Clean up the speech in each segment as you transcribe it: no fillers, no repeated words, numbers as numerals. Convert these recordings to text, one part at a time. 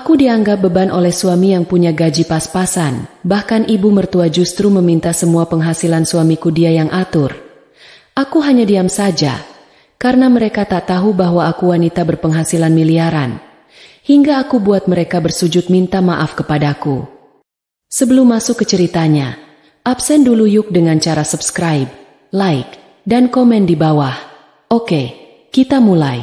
Aku dianggap beban oleh suami yang punya gaji pas-pasan, bahkan ibu mertua justru meminta semua penghasilan suamiku dia yang atur. Aku hanya diam saja, karena mereka tak tahu bahwa aku wanita berpenghasilan miliaran. Hingga aku buat mereka bersujud minta maaf kepadaku. Sebelum masuk ke ceritanya, absen dulu yuk dengan cara subscribe, like, dan komen di bawah. Oke, kita mulai.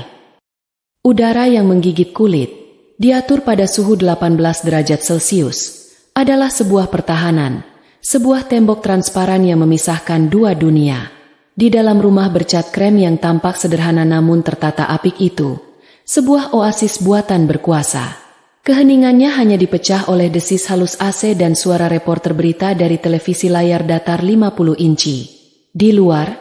Udara yang menggigit kulit, diatur pada suhu 18 derajat Celcius, adalah sebuah pertahanan, sebuah tembok transparan yang memisahkan dua dunia. Di dalam rumah bercat krem yang tampak sederhana namun tertata apik itu, sebuah oasis buatan berkuasa. Keheningannya hanya dipecah oleh desis halus AC dan suara reporter berita dari televisi layar datar 50 inci. Di luar,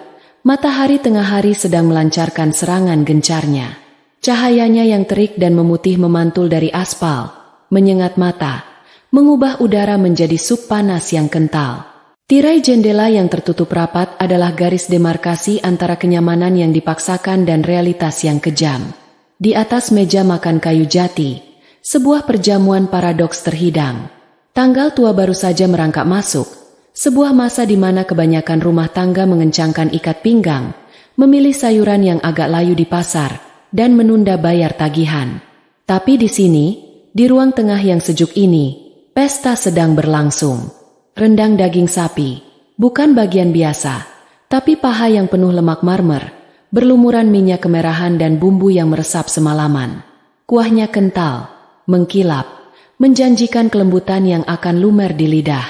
matahari tengah hari sedang melancarkan serangan gencarnya. Cahayanya yang terik dan memutih memantul dari aspal, menyengat mata, mengubah udara menjadi sup panas yang kental. Tirai jendela yang tertutup rapat adalah garis demarkasi antara kenyamanan yang dipaksakan dan realitas yang kejam. Di atas meja makan kayu jati, sebuah perjamuan paradoks terhidang. Tanggal tua baru saja merangkak masuk, sebuah masa di mana kebanyakan rumah tangga mengencangkan ikat pinggang, memilih sayuran yang agak layu di pasar, dan menunda bayar tagihan. Tapi di sini, di ruang tengah yang sejuk ini, pesta sedang berlangsung. Rendang daging sapi, bukan bagian biasa, tapi paha yang penuh lemak marmer, berlumuran minyak kemerahan dan bumbu yang meresap semalaman. Kuahnya kental, mengkilap, menjanjikan kelembutan yang akan lumer di lidah.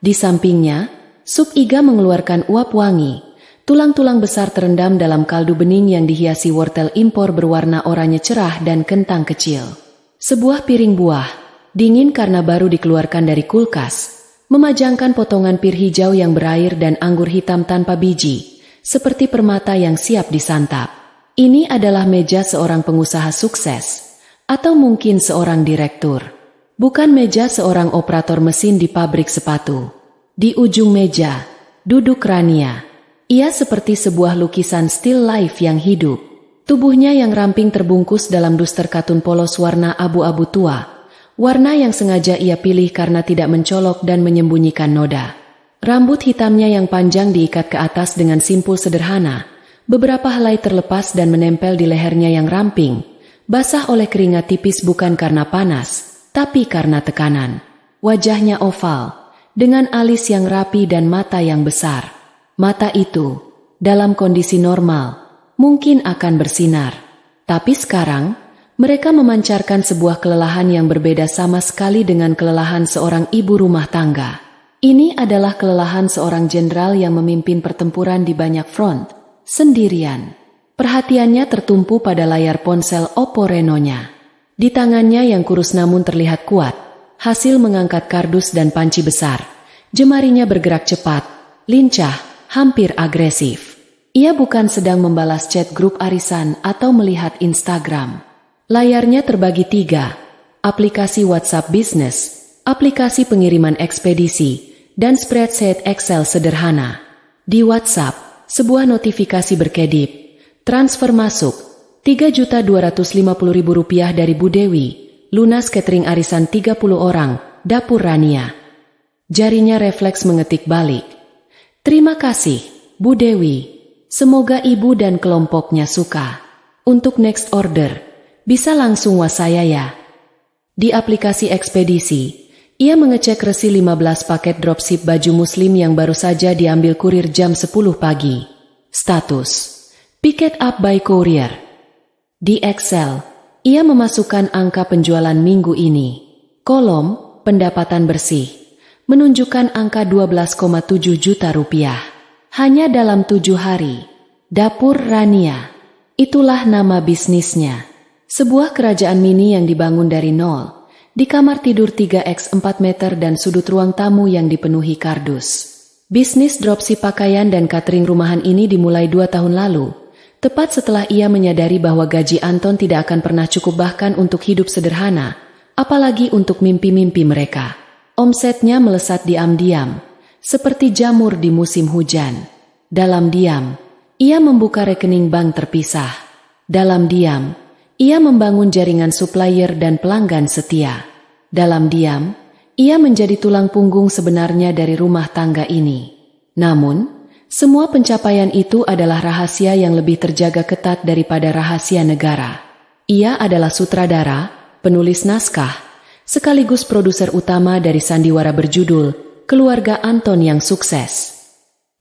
Di sampingnya, sup iga mengeluarkan uap wangi. Tulang-tulang besar terendam dalam kaldu bening yang dihiasi wortel impor berwarna oranye cerah dan kentang kecil. Sebuah piring buah, dingin karena baru dikeluarkan dari kulkas, memajangkan potongan pir hijau yang berair dan anggur hitam tanpa biji, seperti permata yang siap disantap. Ini adalah meja seorang pengusaha sukses, atau mungkin seorang direktur. Bukan meja seorang operator mesin di pabrik sepatu. Di ujung meja, duduk Rania. Ia seperti sebuah lukisan still life yang hidup. Tubuhnya yang ramping terbungkus dalam duster katun polos warna abu-abu tua. Warna yang sengaja ia pilih karena tidak mencolok dan menyembunyikan noda. Rambut hitamnya yang panjang diikat ke atas dengan simpul sederhana. Beberapa helai terlepas dan menempel di lehernya yang ramping. Basah oleh keringat tipis bukan karena panas, tapi karena tekanan. Wajahnya oval, dengan alis yang rapi dan mata yang besar. Mata itu, dalam kondisi normal, mungkin akan bersinar. Tapi sekarang, mereka memancarkan sebuah kelelahan yang berbeda sama sekali dengan kelelahan seorang ibu rumah tangga. Ini adalah kelelahan seorang jenderal yang memimpin pertempuran di banyak front, sendirian. Perhatiannya tertumpu pada layar ponsel Oppo Reno-nya. Di tangannya yang kurus namun terlihat kuat, hasil mengangkat kardus dan panci besar. Jemarinya bergerak cepat, lincah, hampir agresif. Ia bukan sedang membalas chat grup arisan atau melihat Instagram. Layarnya terbagi 3, aplikasi WhatsApp Business, aplikasi pengiriman ekspedisi, dan spreadsheet Excel sederhana. Di WhatsApp, sebuah notifikasi berkedip, transfer masuk, Rp3.250.000 dari Bu Dewi, lunas catering arisan 30 orang, dapur Rania. Jarinya refleks mengetik balik. Terima kasih, Bu Dewi. Semoga ibu dan kelompoknya suka. Untuk next order, bisa langsung wasaya ya. Di aplikasi ekspedisi, ia mengecek resi 15 paket dropship baju muslim yang baru saja diambil kurir jam 10 pagi. Status, pick up by courier. Di Excel, ia memasukkan angka penjualan minggu ini. Kolom, pendapatan bersih. Menunjukkan angka 12,7 juta rupiah. Hanya dalam 7 hari. Dapur Rania. Itulah nama bisnisnya. Sebuah kerajaan mini yang dibangun dari nol. Di kamar tidur 3x4 meter dan sudut ruang tamu yang dipenuhi kardus. Bisnis dropship pakaian dan catering rumahan ini dimulai 2 tahun lalu. Tepat setelah ia menyadari bahwa gaji Anton tidak akan pernah cukup bahkan untuk hidup sederhana. Apalagi untuk mimpi-mimpi mereka. Omsetnya melesat diam-diam, seperti jamur di musim hujan. Dalam diam, ia membuka rekening bank terpisah. Dalam diam, ia membangun jaringan supplier dan pelanggan setia. Dalam diam, ia menjadi tulang punggung sebenarnya dari rumah tangga ini. Namun, semua pencapaian itu adalah rahasia yang lebih terjaga ketat daripada rahasia negara. Ia adalah sutradara, penulis naskah, sekaligus produser utama dari sandiwara berjudul Keluarga Anton yang Sukses.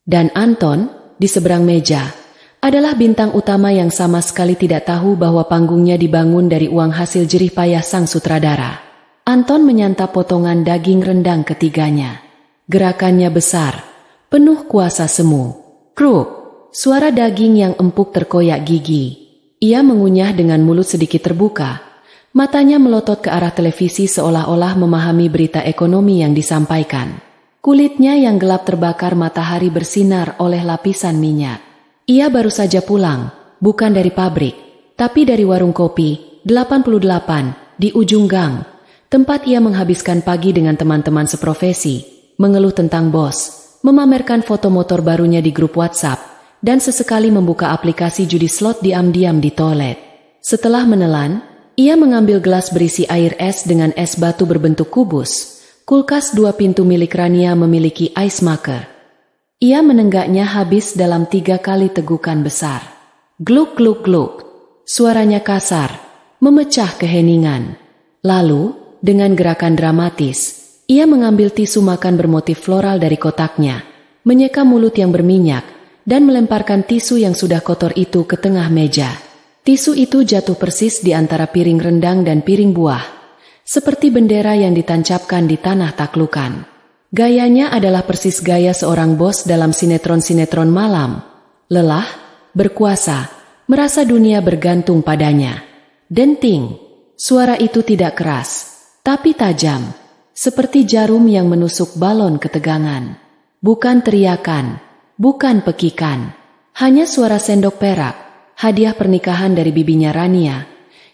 Dan Anton, di seberang meja, adalah bintang utama yang sama sekali tidak tahu bahwa panggungnya dibangun dari uang hasil jerih payah sang sutradara. Anton menyantap potongan daging rendang ketiganya. Gerakannya besar, penuh kuasa semu. Kruk, suara daging yang empuk terkoyak gigi. Ia mengunyah dengan mulut sedikit terbuka. Matanya melotot ke arah televisi seolah-olah memahami berita ekonomi yang disampaikan. Kulitnya yang gelap terbakar matahari bersinar oleh lapisan minyak. Ia baru saja pulang, bukan dari pabrik, tapi dari warung kopi 88 di ujung gang, tempat ia menghabiskan pagi dengan teman-teman seprofesi, mengeluh tentang bos, memamerkan foto motor barunya di grup WhatsApp, dan sesekali membuka aplikasi judi slot diam-diam di toilet. Setelah menelan, ia mengambil gelas berisi air es dengan es batu berbentuk kubus. Kulkas 2 pintu milik Rania memiliki ice maker. Ia menenggaknya habis dalam 3 kali tegukan besar. Gluk gluk gluk. Suaranya kasar, memecah keheningan. Lalu, dengan gerakan dramatis, ia mengambil tisu makan bermotif floral dari kotaknya, menyeka mulut yang berminyak, dan melemparkan tisu yang sudah kotor itu ke tengah meja. Tisu itu jatuh persis di antara piring rendang dan piring buah, seperti bendera yang ditancapkan di tanah taklukan. Gayanya adalah persis gaya seorang bos dalam sinetron-sinetron malam. Lelah, berkuasa, merasa dunia bergantung padanya. Denting, suara itu tidak keras, tapi tajam, seperti jarum yang menusuk balon ketegangan. Bukan teriakan, bukan pekikan, hanya suara sendok perak, hadiah pernikahan dari bibinya Rania,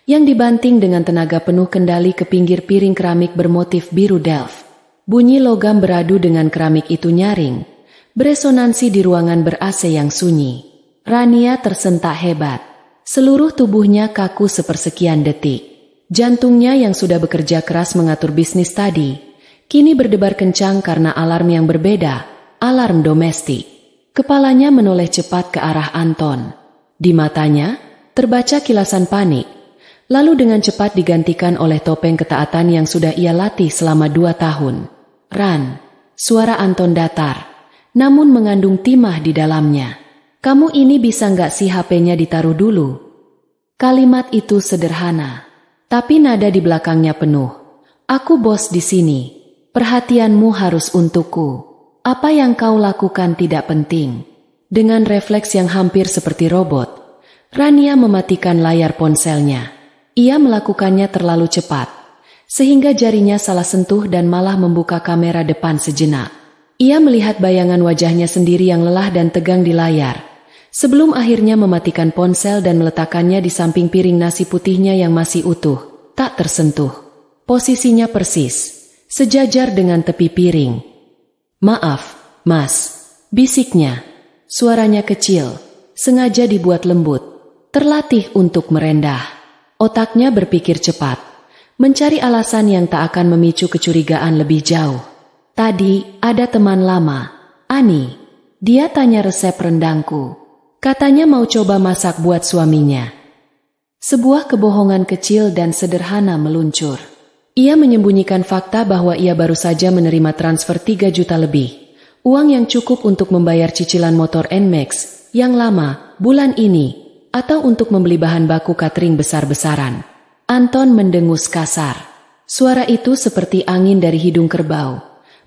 yang dibanting dengan tenaga penuh kendali ke pinggir piring keramik bermotif biru delft. Bunyi logam beradu dengan keramik itu nyaring, beresonansi di ruangan ber-AC yang sunyi. Rania tersentak hebat. Seluruh tubuhnya kaku sepersekian detik. Jantungnya yang sudah bekerja keras mengatur bisnis tadi, kini berdebar kencang karena alarm yang berbeda, alarm domestik. Kepalanya menoleh cepat ke arah Anton. Di matanya, terbaca kilasan panik. Lalu dengan cepat digantikan oleh topeng ketaatan yang sudah ia latih selama 2 tahun. Ran, suara Anton datar, namun mengandung timah di dalamnya. Kamu ini bisa nggak sih HP-nya ditaruh dulu? Kalimat itu sederhana, tapi nada di belakangnya penuh. Aku bos di sini, perhatianmu harus untukku. Apa yang kau lakukan tidak penting. Dengan refleks yang hampir seperti robot, Rania mematikan layar ponselnya. Ia melakukannya terlalu cepat, sehingga jarinya salah sentuh dan malah membuka kamera depan sejenak. Ia melihat bayangan wajahnya sendiri yang lelah dan tegang di layar, sebelum akhirnya mematikan ponsel dan meletakkannya di samping piring nasi putihnya yang masih utuh, tak tersentuh. Posisinya persis, sejajar dengan tepi piring. Maaf, Mas, bisiknya. Suaranya kecil, sengaja dibuat lembut, terlatih untuk merendah. Otaknya berpikir cepat, mencari alasan yang tak akan memicu kecurigaan lebih jauh. Tadi ada teman lama, Ani. Dia tanya resep rendangku. Katanya mau coba masak buat suaminya. Sebuah kebohongan kecil dan sederhana meluncur. Ia menyembunyikan fakta bahwa ia baru saja menerima transfer 3 juta lebih. Uang yang cukup untuk membayar cicilan motor NMAX yang lama bulan ini, atau untuk membeli bahan baku catering besar-besaran. Anton mendengus kasar. Suara itu seperti angin dari hidung kerbau,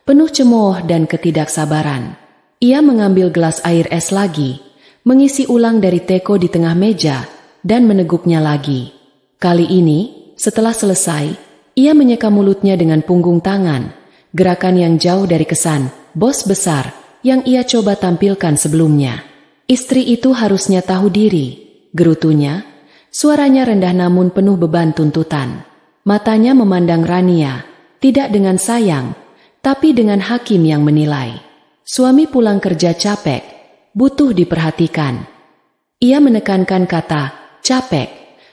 penuh cemooh dan ketidaksabaran. Ia mengambil gelas air es lagi, mengisi ulang dari teko di tengah meja, dan meneguknya lagi. Kali ini, setelah selesai, ia menyeka mulutnya dengan punggung tangan, gerakan yang jauh dari kesan bos besar yang ia coba tampilkan sebelumnya. Istri itu harusnya tahu diri, gerutunya. Suaranya rendah namun penuh beban tuntutan. Matanya memandang Rania, tidak dengan sayang, tapi dengan hakim yang menilai. Suami pulang kerja capek, butuh diperhatikan. Ia menekankan kata capek,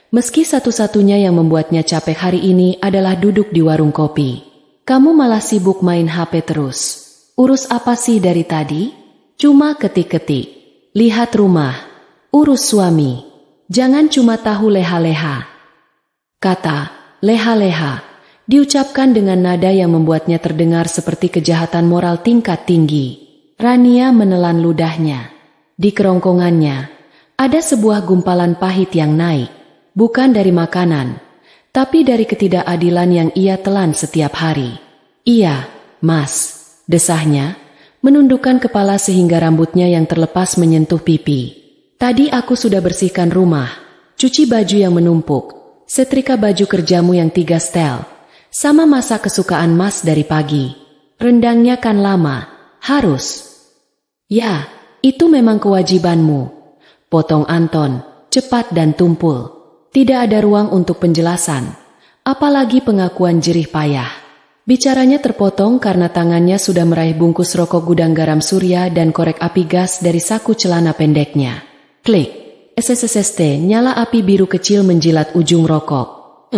Meski satu-satunya yang membuatnya capek hari ini adalah duduk di warung kopi. Kamu malah sibuk main HP terus. Urus apa sih dari tadi? Cuma ketik-ketik. Lihat rumah. Urus suami. Jangan cuma tahu leha-leha. Kata leha-leha diucapkan dengan nada yang membuatnya terdengar seperti kejahatan moral tingkat tinggi. Rania menelan ludahnya. Di kerongkongannya ada sebuah gumpalan pahit yang naik. Bukan dari makanan, tapi dari ketidakadilan yang ia telan setiap hari. Iya, Mas, desahnya, menundukkan kepala sehingga rambutnya yang terlepas menyentuh pipi. Tadi aku sudah bersihkan rumah, cuci baju yang menumpuk, setrika baju kerjamu yang 3 setel, sama masak kesukaan Mas dari pagi. Rendangnya kan lama, harus. Ya, itu memang kewajibanmu. Potong Anton, cepat dan tumpul. Tidak ada ruang untuk penjelasan, apalagi pengakuan jerih payah. Bicaranya terpotong karena tangannya sudah meraih bungkus rokok gudang garam surya dan korek api gas dari saku celana pendeknya. Klik, SSST, nyala api biru kecil menjilat ujung rokok.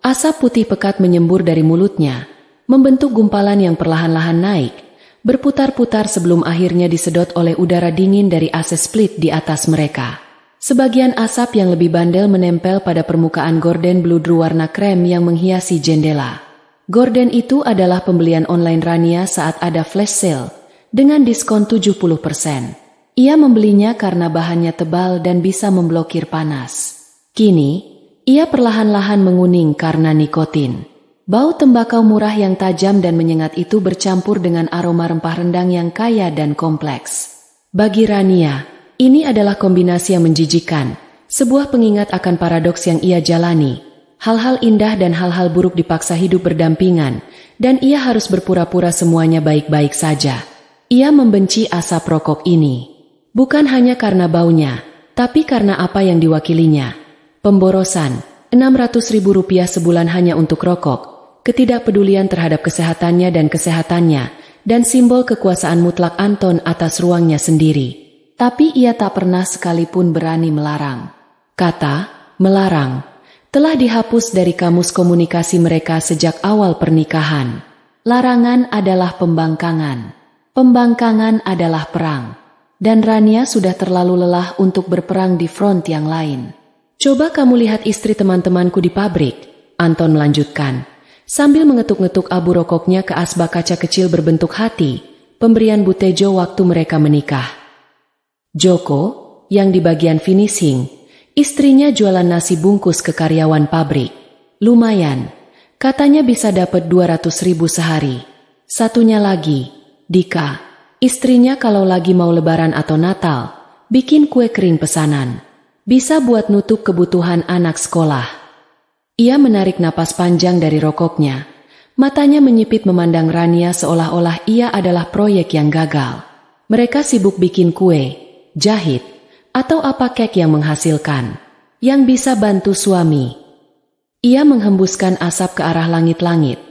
Asap putih pekat menyembur dari mulutnya, membentuk gumpalan yang perlahan-lahan naik, berputar-putar sebelum akhirnya disedot oleh udara dingin dari AC split di atas mereka. Sebagian asap yang lebih bandel menempel pada permukaan gorden bludru warna krem yang menghiasi jendela. Gorden itu adalah pembelian online Rania saat ada flash sale, dengan diskon 70%. Ia membelinya karena bahannya tebal dan bisa memblokir panas. Kini, ia perlahan-lahan menguning karena nikotin. Bau tembakau murah yang tajam dan menyengat itu bercampur dengan aroma rempah rendang yang kaya dan kompleks. Bagi Rania, ini adalah kombinasi yang menjijikan, sebuah pengingat akan paradoks yang ia jalani. Hal-hal indah dan hal-hal buruk dipaksa hidup berdampingan, dan ia harus berpura-pura semuanya baik-baik saja. Ia membenci asap rokok ini. Bukan hanya karena baunya, tapi karena apa yang diwakilinya. Pemborosan, Rp600.000 sebulan hanya untuk rokok, ketidakpedulian terhadap kesehatannya dan simbol kekuasaan mutlak Anton atas ruangnya sendiri. Tapi ia tak pernah sekalipun berani melarang. Kata melarang telah dihapus dari kamus komunikasi mereka sejak awal pernikahan. Larangan adalah pembangkangan. Pembangkangan adalah perang. Dan Rania sudah terlalu lelah untuk berperang di front yang lain. Coba kamu lihat istri teman-temanku di pabrik, Anton melanjutkan, sambil mengetuk-ngetuk abu rokoknya ke asbak kaca kecil berbentuk hati, pemberian Bu Tejo waktu mereka menikah. Joko, yang di bagian finishing, istrinya jualan nasi bungkus ke karyawan pabrik. Lumayan, katanya bisa dapat 200.000 sehari. Satunya lagi, Dika, istrinya kalau lagi mau lebaran atau Natal, bikin kue kering pesanan. Bisa buat nutup kebutuhan anak sekolah. Ia menarik napas panjang dari rokoknya. Matanya menyipit memandang Rania seolah-olah ia adalah proyek yang gagal. Mereka sibuk bikin kue, jahit, atau apa kek yang menghasilkan, yang bisa bantu suami. Ia menghembuskan asap ke arah langit-langit,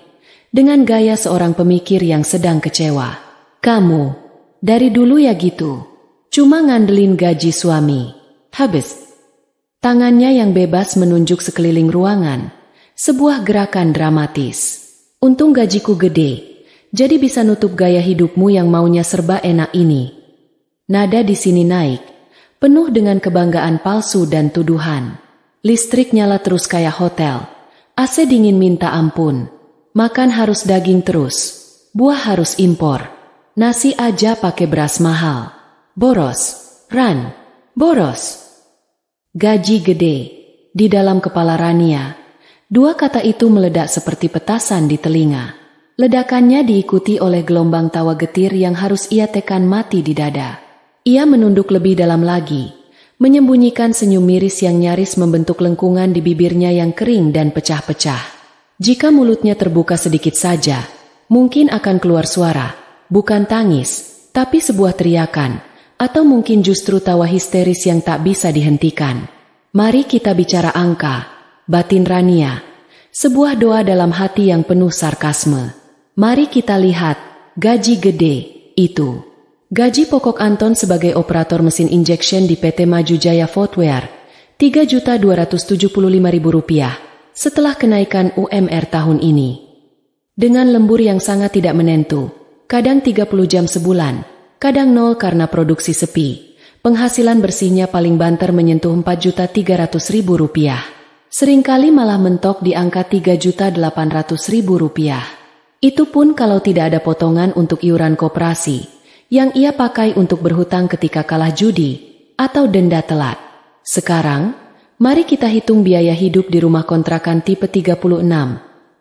dengan gaya seorang pemikir yang sedang kecewa. Kamu, dari dulu ya gitu, cuma ngandelin gaji suami. Habis. Tangannya yang bebas menunjuk sekeliling ruangan, sebuah gerakan dramatis. Untung gajiku gede, jadi bisa nutup gaya hidupmu yang maunya serba enak ini. Nada di sini naik, penuh dengan kebanggaan palsu dan tuduhan. Listrik nyala terus kayak hotel. AC dingin minta ampun. Makan harus daging terus. Buah harus impor. Nasi aja pakai beras mahal. Boros. Ran. Boros. Gaji gede. Di dalam kepala Rania, dua kata itu meledak seperti petasan di telinga. Ledakannya diikuti oleh gelombang tawa getir yang harus ia tekan mati di dada. Ia menunduk lebih dalam lagi, menyembunyikan senyum miris yang nyaris membentuk lengkungan di bibirnya yang kering dan pecah-pecah. Jika mulutnya terbuka sedikit saja, mungkin akan keluar suara, bukan tangis, tapi sebuah teriakan, atau mungkin justru tawa histeris yang tak bisa dihentikan. Mari kita bicara angka, batin Rania, sebuah doa dalam hati yang penuh sarkasme. Mari kita lihat, gaji gede, itu. Gaji pokok Anton sebagai operator mesin injection di PT Maju Jaya Footwear Rp3.275.000 setelah kenaikan UMR tahun ini. Dengan lembur yang sangat tidak menentu, kadang 30 jam sebulan, kadang 0 karena produksi sepi, penghasilan bersihnya paling banter menyentuh Rp4.300.000. Seringkali malah mentok di angka Rp3.800.000. Itu pun kalau tidak ada potongan untuk iuran koperasi, yang ia pakai untuk berhutang ketika kalah judi, atau denda telat. Sekarang, mari kita hitung biaya hidup di rumah kontrakan tipe 36,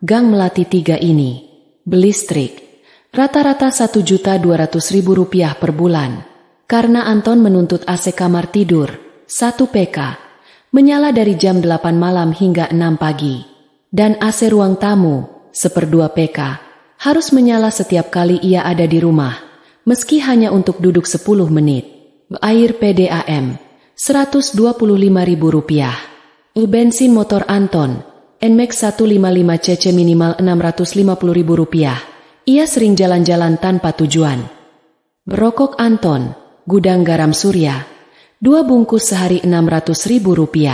Gang Melati 3 ini. Belistrik, rata-rata Rp1.200.000 per bulan. Karena Anton menuntut AC kamar tidur, 1 PK, menyala dari jam 8 malam hingga 6 pagi. Dan AC ruang tamu, 1/2 PK, harus menyala setiap kali ia ada di rumah, meski hanya untuk duduk 10 menit. Air PDAM, Rp125.000. Bensin motor Anton, NMAX 155 cc minimal Rp650.000. Ia sering jalan-jalan tanpa tujuan. Rokok Anton, gudang garam Surya, 2 bungkus sehari Rp600.000.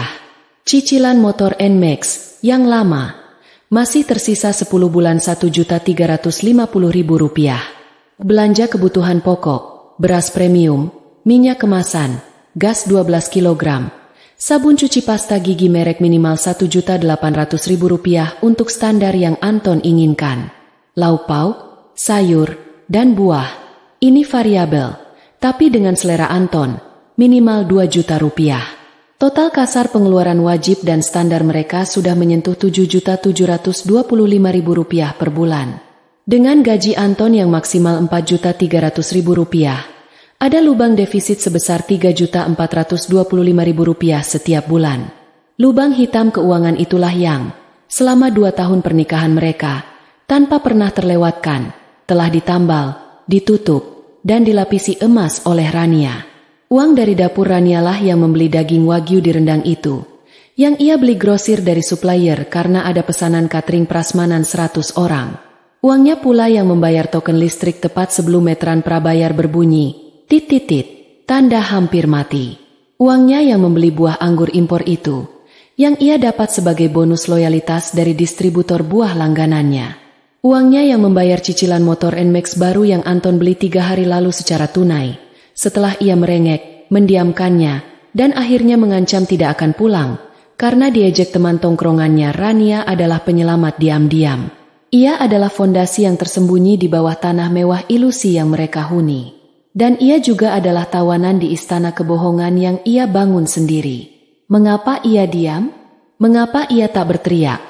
Cicilan motor NMAX, yang lama, masih tersisa 10 bulan Rp1.350.000. Belanja kebutuhan pokok, beras premium, minyak kemasan, gas 12 kg, sabun cuci pasta gigi merek minimal Rp1.800.000 untuk standar yang Anton inginkan. Lauk pauk, sayur, dan buah, ini variabel, tapi dengan selera Anton, minimal Rp2 juta. Total kasar pengeluaran wajib dan standar mereka sudah menyentuh Rp7.725.000 per bulan. Dengan gaji Anton yang maksimal Rp4.300.000, ada lubang defisit sebesar Rp3.425.000 setiap bulan. Lubang hitam keuangan itulah yang, selama 2 tahun pernikahan mereka, tanpa pernah terlewatkan, telah ditambal, ditutup, dan dilapisi emas oleh Rania. Uang dari dapur Ranialah yang membeli daging wagyu di rendang itu, yang ia beli grosir dari supplier karena ada pesanan catering prasmanan 100 orang. Uangnya pula yang membayar token listrik tepat sebelum meteran prabayar berbunyi, tanda hampir mati. Uangnya yang membeli buah anggur impor itu, yang ia dapat sebagai bonus loyalitas dari distributor buah langganannya. Uangnya yang membayar cicilan motor NMAX baru yang Anton beli 3 hari lalu secara tunai, setelah ia merengek, mendiamkannya, dan akhirnya mengancam tidak akan pulang, karena diejek teman tongkrongannya Rania adalah penyelamat diam-diam. Ia adalah fondasi yang tersembunyi di bawah tanah mewah ilusi yang mereka huni. Dan ia juga adalah tawanan di istana kebohongan yang ia bangun sendiri. Mengapa ia diam? Mengapa ia tak berteriak?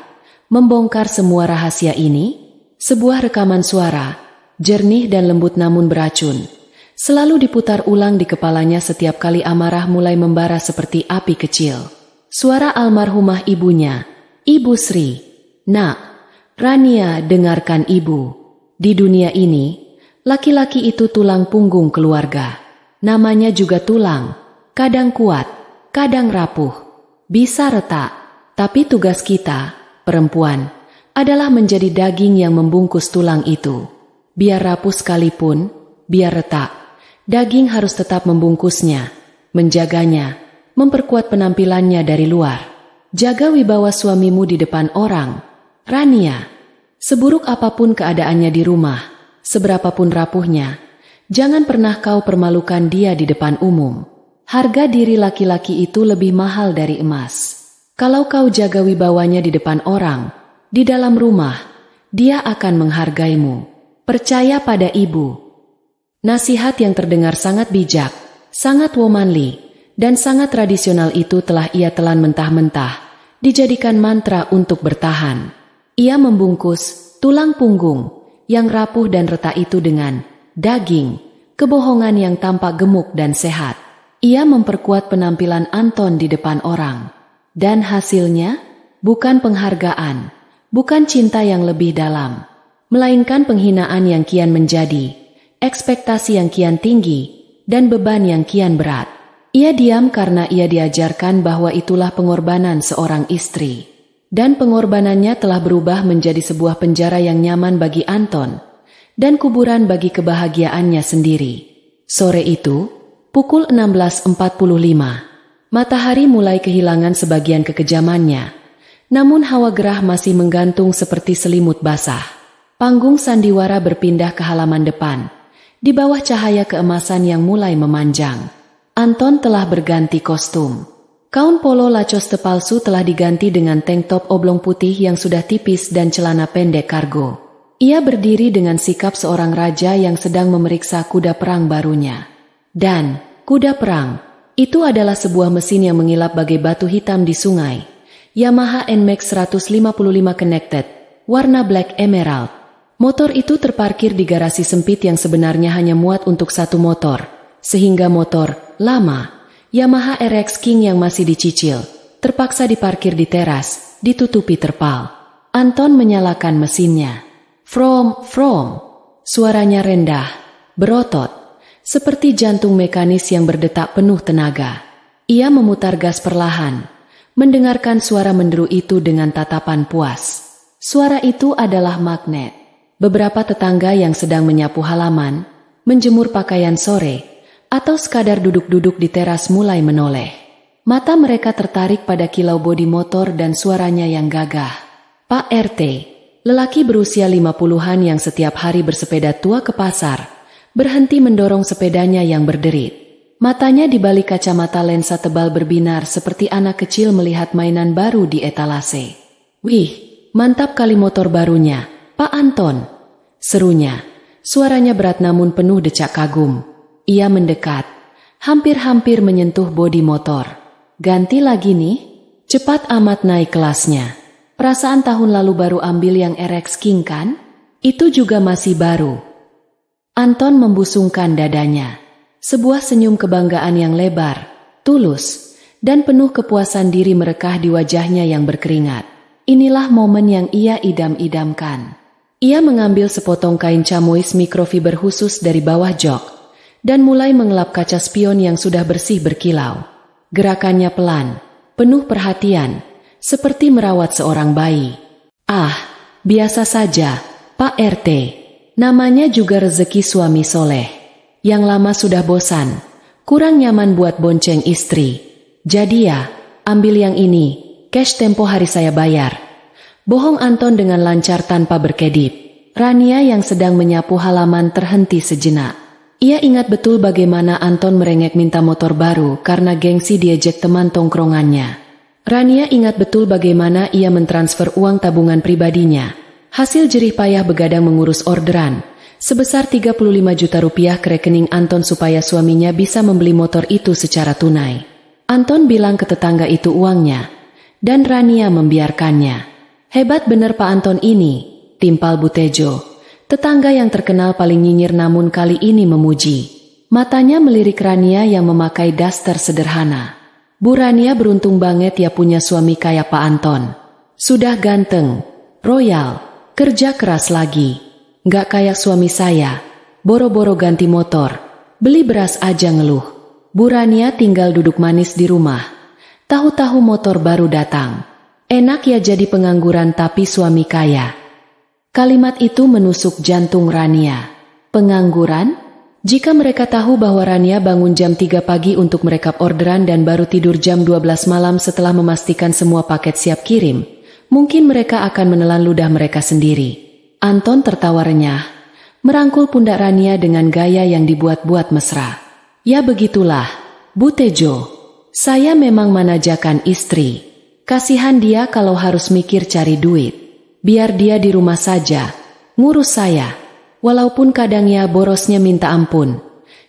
Membongkar semua rahasia ini? Sebuah rekaman suara, jernih dan lembut namun beracun, selalu diputar ulang di kepalanya setiap kali amarah mulai membara seperti api kecil. Suara almarhumah ibunya, Ibu Sri. Nak, Rania, dengarkan ibu. Di dunia ini, laki-laki itu tulang punggung keluarga. Namanya juga tulang, kadang kuat, kadang rapuh, bisa retak. Tapi tugas kita, perempuan, adalah menjadi daging yang membungkus tulang itu. Biar rapuh sekalipun, biar retak, daging harus tetap membungkusnya, menjaganya, memperkuat penampilannya dari luar. Jaga wibawa suamimu di depan orang, Rania. Seburuk apapun keadaannya di rumah, seberapapun rapuhnya, jangan pernah kau permalukan dia di depan umum. Harga diri laki-laki itu lebih mahal dari emas. Kalau kau jaga wibawanya di depan orang, di dalam rumah, dia akan menghargaimu. Percaya pada ibu. Nasihat yang terdengar sangat bijak, sangat womanly, dan sangat tradisional itu telah ia telan mentah-mentah, dijadikan mantra untuk bertahan. Ia membungkus tulang punggung yang rapuh dan retak itu dengan daging, kebohongan yang tampak gemuk dan sehat. Ia memperkuat penampilan Anton di depan orang. Dan hasilnya, bukan penghargaan, bukan cinta yang lebih dalam, melainkan penghinaan yang kian menjadi, ekspektasi yang kian tinggi, dan beban yang kian berat. Ia diam karena ia diajarkan bahwa itulah pengorbanan seorang istri. Dan pengorbanannya telah berubah menjadi sebuah penjara yang nyaman bagi Anton, dan kuburan bagi kebahagiaannya sendiri. Sore itu, pukul 16.45, Matahari mulai kehilangan sebagian kekejamannya, namun hawa gerah masih menggantung seperti selimut basah. Panggung sandiwara berpindah ke halaman depan, di bawah cahaya keemasan yang mulai memanjang. Anton telah berganti kostum. Kaun polo lacos palsu telah diganti dengan tank top oblong putih yang sudah tipis dan celana pendek kargo. Ia berdiri dengan sikap seorang raja yang sedang memeriksa kuda perang barunya. Dan, kuda perang, itu adalah sebuah mesin yang mengilap bagai batu hitam di sungai. Yamaha NMAX 155 Connected, warna black emerald. Motor itu terparkir di garasi sempit yang sebenarnya hanya muat untuk satu motor, sehingga motor lama, Yamaha RX King yang masih dicicil, terpaksa diparkir di teras, ditutupi terpal. Anton menyalakan mesinnya. From, suaranya rendah, berotot, seperti jantung mekanis yang berdetak penuh tenaga. Ia memutar gas perlahan, mendengarkan suara menderu itu dengan tatapan puas. Suara itu adalah magnet. Beberapa tetangga yang sedang menyapu halaman, menjemur pakaian sore, atau sekadar duduk-duduk di teras mulai menoleh. Mata mereka tertarik pada kilau bodi motor dan suaranya yang gagah. Pak RT, lelaki berusia 50-an yang setiap hari bersepeda tua ke pasar, berhenti mendorong sepedanya yang berderit. Matanya di balik kacamata lensa tebal berbinar seperti anak kecil melihat mainan baru di etalase. Wih, mantap kali motor barunya, Pak Anton, serunya. Suaranya berat namun penuh decak kagum. Ia mendekat, hampir-hampir menyentuh bodi motor. Ganti lagi nih? Cepat amat naik kelasnya. Perasaan tahun lalu baru ambil yang RX King kan? Itu juga masih baru. Anton membusungkan dadanya. Sebuah senyum kebanggaan yang lebar, tulus, dan penuh kepuasan diri merekah di wajahnya yang berkeringat. Inilah momen yang ia idam-idamkan. Ia mengambil sepotong kain camois mikrofiber khusus dari bawah jok, dan mulai mengelap kaca spion yang sudah bersih berkilau. Gerakannya pelan, penuh perhatian, seperti merawat seorang bayi. Ah, biasa saja, Pak RT. Namanya juga rezeki suami soleh. Yang lama sudah bosan, kurang nyaman buat bonceng istri. Jadi ya, ambil yang ini, cash tempo hari saya bayar. Bohong Anton dengan lancar tanpa berkedip. Rania yang sedang menyapu halaman terhenti sejenak. Ia ingat betul bagaimana Anton merengek minta motor baru karena gengsi diejek teman tongkrongannya. Rania ingat betul bagaimana ia mentransfer uang tabungan pribadinya, hasil jerih payah begadang mengurus orderan, sebesar 35 juta rupiah ke rekening Anton supaya suaminya bisa membeli motor itu secara tunai. Anton bilang ke tetangga itu uangnya, dan Rania membiarkannya. Hebat bener Pak Anton ini, timpal Butejo. Tetangga yang terkenal paling nyinyir namun kali ini memuji. Matanya melirik Rania yang memakai daster sederhana. Bu Rania beruntung banget ya punya suami kayak Pak Anton. Sudah ganteng, royal, kerja keras lagi. Nggak kayak suami saya, boro-boro ganti motor, beli beras aja ngeluh. Bu Rania tinggal duduk manis di rumah. Tahu-tahu motor baru datang. Enak ya jadi pengangguran tapi suami kaya. Kalimat itu menusuk jantung Rania. Pengangguran? Jika mereka tahu bahwa Rania bangun jam 3 pagi untuk merekap orderan dan baru tidur jam 12 malam setelah memastikan semua paket siap kirim, mungkin mereka akan menelan ludah mereka sendiri. Anton tertawa renyah, merangkul pundak Rania dengan gaya yang dibuat-buat mesra. Ya begitulah, Bu Tejo. Saya memang manajakan istri. Kasihan dia kalau harus mikir cari duit. Biar dia di rumah saja, ngurus saya. Walaupun kadangnya borosnya minta ampun.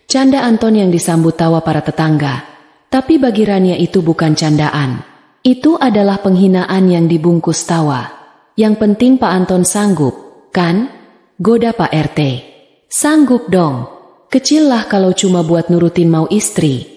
Canda Anton yang disambut tawa para tetangga. Tapi bagi Rania itu bukan candaan. Itu adalah penghinaan yang dibungkus tawa. Yang penting Pak Anton sanggup, kan? Goda Pak RT. Sanggup dong. Kecil lah kalau cuma buat nurutin mau istri.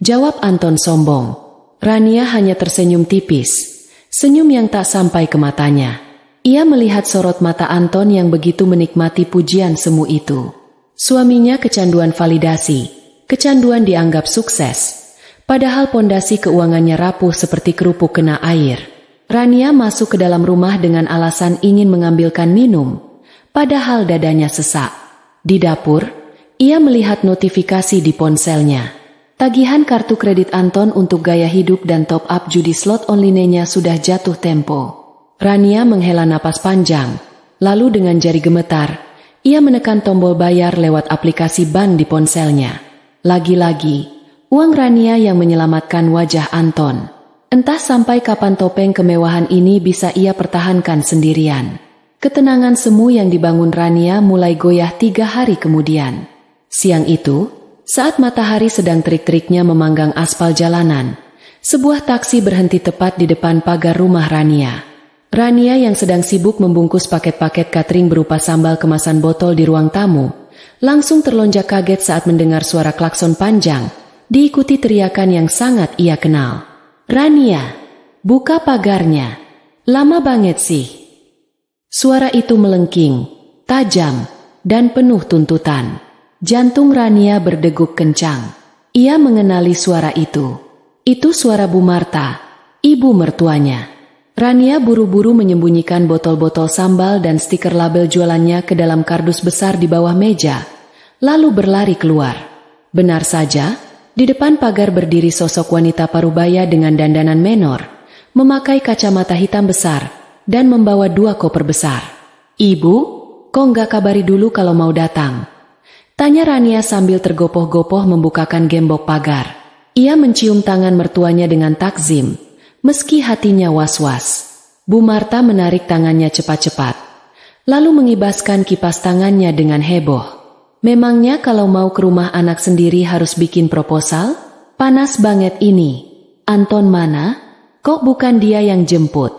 Jawab Anton sombong. Rania hanya tersenyum tipis. Senyum yang tak sampai ke matanya. Ia melihat sorot mata Anton yang begitu menikmati pujian semu itu. Suaminya kecanduan validasi, kecanduan dianggap sukses. Padahal pondasi keuangannya rapuh seperti kerupuk kena air. Rania masuk ke dalam rumah dengan alasan ingin mengambilkan minum, padahal dadanya sesak. Di dapur, ia melihat notifikasi di ponselnya. Tagihan kartu kredit Anton untuk gaya hidup dan top up judi slot online-nya sudah jatuh tempo. Rania menghela napas panjang, lalu dengan jari gemetar, ia menekan tombol bayar lewat aplikasi bank di ponselnya. Lagi-lagi, uang Rania yang menyelamatkan wajah Anton. Entah sampai kapan topeng kemewahan ini bisa ia pertahankan sendirian. Ketenangan semu yang dibangun Rania mulai goyah 3 hari kemudian. Siang itu, saat matahari sedang terik-teriknya memanggang aspal jalanan, sebuah taksi berhenti tepat di depan pagar rumah Rania. Rania yang sedang sibuk membungkus paket-paket catering berupa sambal kemasan botol di ruang tamu, langsung terlonjak kaget saat mendengar suara klakson panjang, diikuti teriakan yang sangat ia kenal. "Rania, buka pagarnya. Lama banget sih." Suara itu melengking, tajam, dan penuh tuntutan. Jantung Rania berdegup kencang. Ia mengenali suara itu. Itu suara Bu Marta, ibu mertuanya. Rania buru-buru menyembunyikan botol-botol sambal dan stiker label jualannya ke dalam kardus besar di bawah meja, lalu berlari keluar. Benar saja, di depan pagar berdiri sosok wanita parubaya dengan dandanan menor, memakai kacamata hitam besar, dan membawa 2 koper besar. "Ibu, kok nggak kabari dulu kalau mau datang?" tanya Rania sambil tergopoh-gopoh membukakan gembok pagar. Ia mencium tangan mertuanya dengan takzim, meski hatinya was-was. Bu Marta menarik tangannya cepat-cepat, lalu mengibaskan kipas tangannya dengan heboh. "Memangnya kalau mau ke rumah anak sendiri harus bikin proposal? Panas banget ini. Anton mana? Kok bukan dia yang jemput?"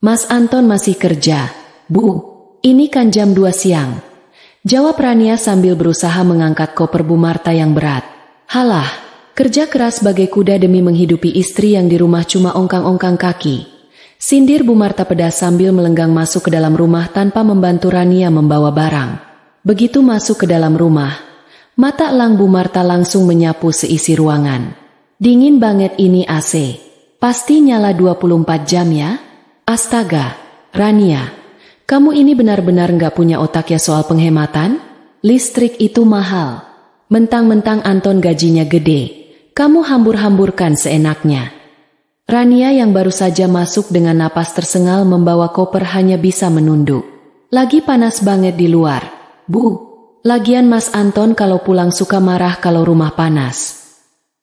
"Mas Anton masih kerja, Bu. Ini kan jam 2 siang. Jawab Rania sambil berusaha mengangkat koper Bu Marta yang berat. "Halah, kerja keras bagai kuda demi menghidupi istri yang di rumah cuma ongkang-ongkang kaki." Sindir Bu Marta pedas sambil melenggang masuk ke dalam rumah tanpa membantu Rania membawa barang. Begitu masuk ke dalam rumah, mata elang Bu Marta langsung menyapu seisi ruangan. "Dingin banget ini AC. Pasti nyala 24 jam ya? Astaga, Rania, kamu ini benar-benar nggak punya otak ya soal penghematan? Listrik itu mahal. Mentang-mentang Anton gajinya gede, kamu hambur-hamburkan seenaknya." Rania yang baru saja masuk dengan napas tersengal membawa koper hanya bisa menunduk. "Lagi panas banget di luar, Bu. Lagian Mas Anton kalau pulang suka marah kalau rumah panas."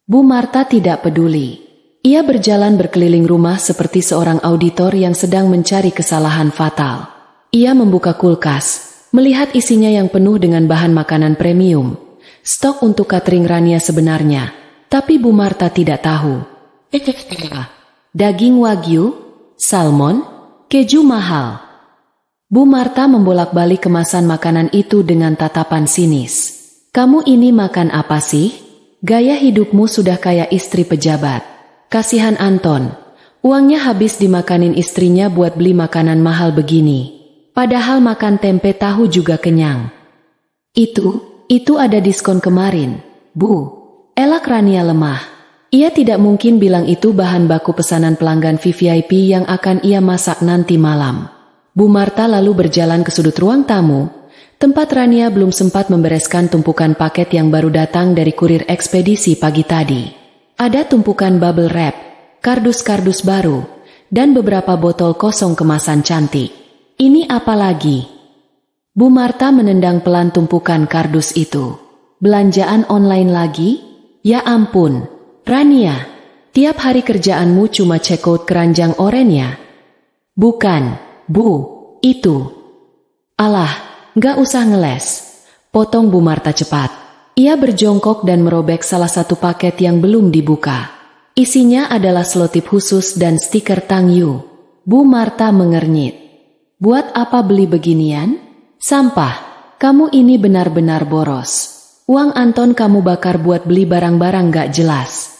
Bu Marta tidak peduli. Ia berjalan berkeliling rumah seperti seorang auditor yang sedang mencari kesalahan fatal. Ia membuka kulkas, melihat isinya yang penuh dengan bahan makanan premium. Stok untuk catering Rania sebenarnya, tapi Bu Marta tidak tahu. Daging wagyu, salmon, keju mahal. Bu Marta membolak-balik kemasan makanan itu dengan tatapan sinis. "Kamu ini makan apa sih? Gaya hidupmu sudah kayak istri pejabat." Kasihan Anton, uangnya habis dimakanin istrinya buat beli makanan mahal begini. Padahal makan tempe tahu juga kenyang. Itu ada diskon kemarin, Bu. Elak Rania lemah. Ia tidak mungkin bilang itu bahan baku pesanan pelanggan VVIP yang akan ia masak nanti malam. Bu Marta lalu berjalan ke sudut ruang tamu, tempat Rania belum sempat membereskan tumpukan paket yang baru datang dari kurir ekspedisi pagi tadi. Ada tumpukan bubble wrap, kardus-kardus baru, dan beberapa botol kosong kemasan cantik. Ini apa lagi? Bu Marta menendang pelan tumpukan kardus itu. "Belanjaan online lagi? Ya ampun, Rania, tiap hari kerjaanmu cuma check out keranjang oranye? Bukan, Bu, itu." "Alah, nggak usah ngeles," potong Bu Marta cepat. Ia berjongkok dan merobek salah satu paket yang belum dibuka. Isinya adalah selotip khusus dan stiker Tang Yu. Bu Marta mengernyit. "Buat apa beli beginian? Sampah. Kamu ini benar-benar boros. Uang Anton kamu bakar buat beli barang-barang gak jelas."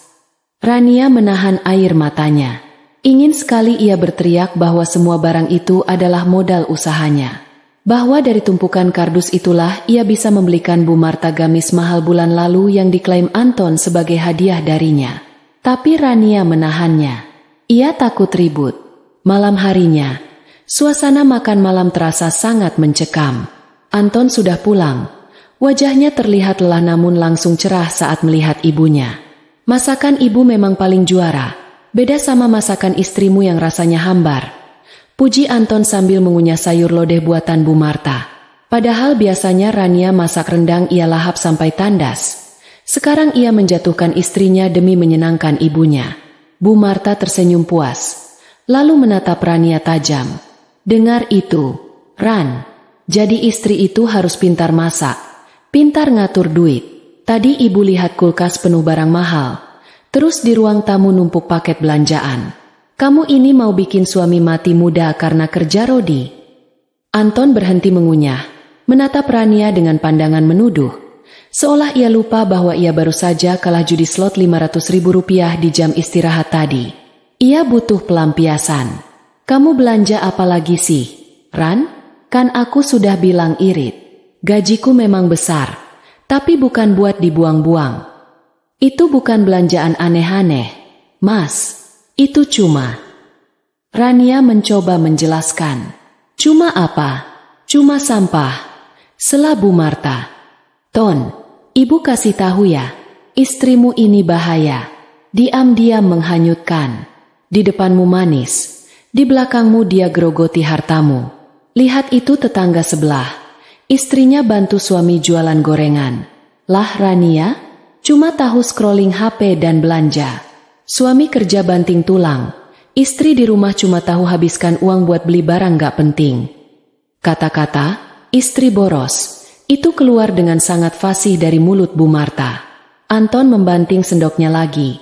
Rania menahan air matanya. Ingin sekali ia berteriak bahwa semua barang itu adalah modal usahanya. Bahwa dari tumpukan kardus itulah ia bisa membelikan Bu Marta gamis mahal bulan lalu yang diklaim Anton sebagai hadiah darinya. Tapi Rania menahannya. Ia takut ribut. Malam harinya, suasana makan malam terasa sangat mencekam. Anton sudah pulang. Wajahnya terlihat lelah namun langsung cerah saat melihat ibunya. Masakan ibu memang paling juara. Beda sama masakan istrimu yang rasanya hambar. Puji Anton sambil mengunyah sayur lodeh buatan Bu Marta. Padahal biasanya Rania masak rendang ia lahap sampai tandas. Sekarang ia menjatuhkan istrinya demi menyenangkan ibunya. Bu Marta tersenyum puas, lalu menatap Rania tajam. Dengar itu, Ran. Jadi istri itu harus pintar masak, pintar ngatur duit. Tadi ibu lihat kulkas penuh barang mahal. Terus di ruang tamu numpuk paket belanjaan. Kamu ini mau bikin suami mati muda karena kerja Rodi? Anton berhenti mengunyah, menatap Rania dengan pandangan menuduh. Seolah ia lupa bahwa ia baru saja kalah judi slot Rp500.000 di jam istirahat tadi. Ia butuh pelampiasan. Kamu belanja apa lagi sih, Ran? Kan aku sudah bilang irit. Gajiku memang besar, tapi bukan buat dibuang-buang. Itu bukan belanjaan aneh-aneh, Mas. Itu cuma... Rania mencoba menjelaskan. Cuma apa? Cuma sampah. Sela Bu Marta. Ton, ibu kasih tahu ya, istrimu ini bahaya. Diam-diam menghanyutkan. Di depanmu manis, di belakangmu dia gerogoti hartamu. Lihat itu tetangga sebelah. Istrinya bantu suami jualan gorengan. Lah Rania, cuma tahu scrolling HP dan belanja. Suami kerja banting tulang. Istri di rumah cuma tahu habiskan uang buat beli barang gak penting. Kata-kata, istri boros. Itu keluar dengan sangat fasih dari mulut Bu Marta. Anton membanting sendoknya lagi.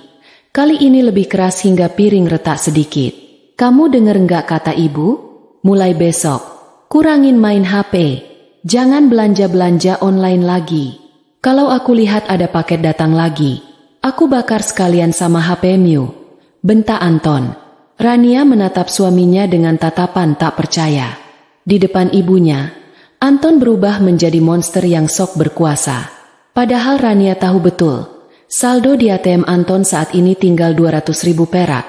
Kali ini lebih keras hingga piring retak sedikit. Kamu denger nggak kata ibu? Mulai besok, kurangin main HP. Jangan belanja-belanja online lagi. Kalau aku lihat ada paket datang lagi, aku bakar sekalian sama HP-mu. Bentak Anton. Rania menatap suaminya dengan tatapan tak percaya. Di depan ibunya, Anton berubah menjadi monster yang sok berkuasa. Padahal Rania tahu betul, saldo di ATM Anton saat ini tinggal 200.000 perak.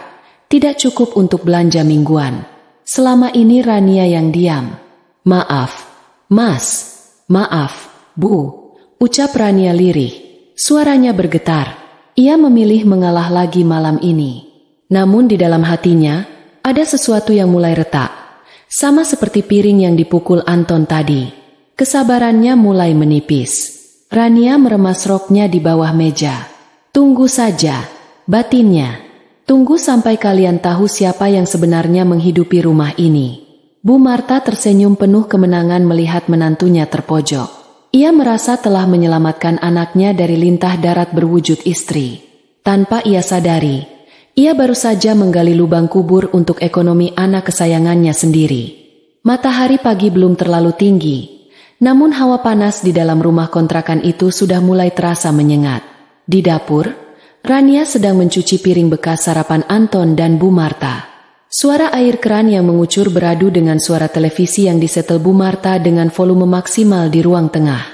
Tidak cukup untuk belanja mingguan. Selama ini Rania yang diam. Maaf, Mas. Maaf, Bu. Ucap Rania lirih. Suaranya bergetar. Ia memilih mengalah lagi malam ini. Namun di dalam hatinya, ada sesuatu yang mulai retak. Sama seperti piring yang dipukul Anton tadi. Kesabarannya mulai menipis. Rania meremas roknya di bawah meja. Tunggu saja, batinnya. Tunggu sampai kalian tahu siapa yang sebenarnya menghidupi rumah ini. Bu Marta tersenyum penuh kemenangan melihat menantunya terpojok. Ia merasa telah menyelamatkan anaknya dari lintah darat berwujud istri. Tanpa ia sadari, ia baru saja menggali lubang kubur untuk ekonomi anak kesayangannya sendiri. Matahari pagi belum terlalu tinggi, namun hawa panas di dalam rumah kontrakan itu sudah mulai terasa menyengat. Di dapur, Rania sedang mencuci piring bekas sarapan Anton dan Bu Marta. Suara air keran yang mengucur beradu dengan suara televisi yang disetel Bu Marta dengan volume maksimal di ruang tengah.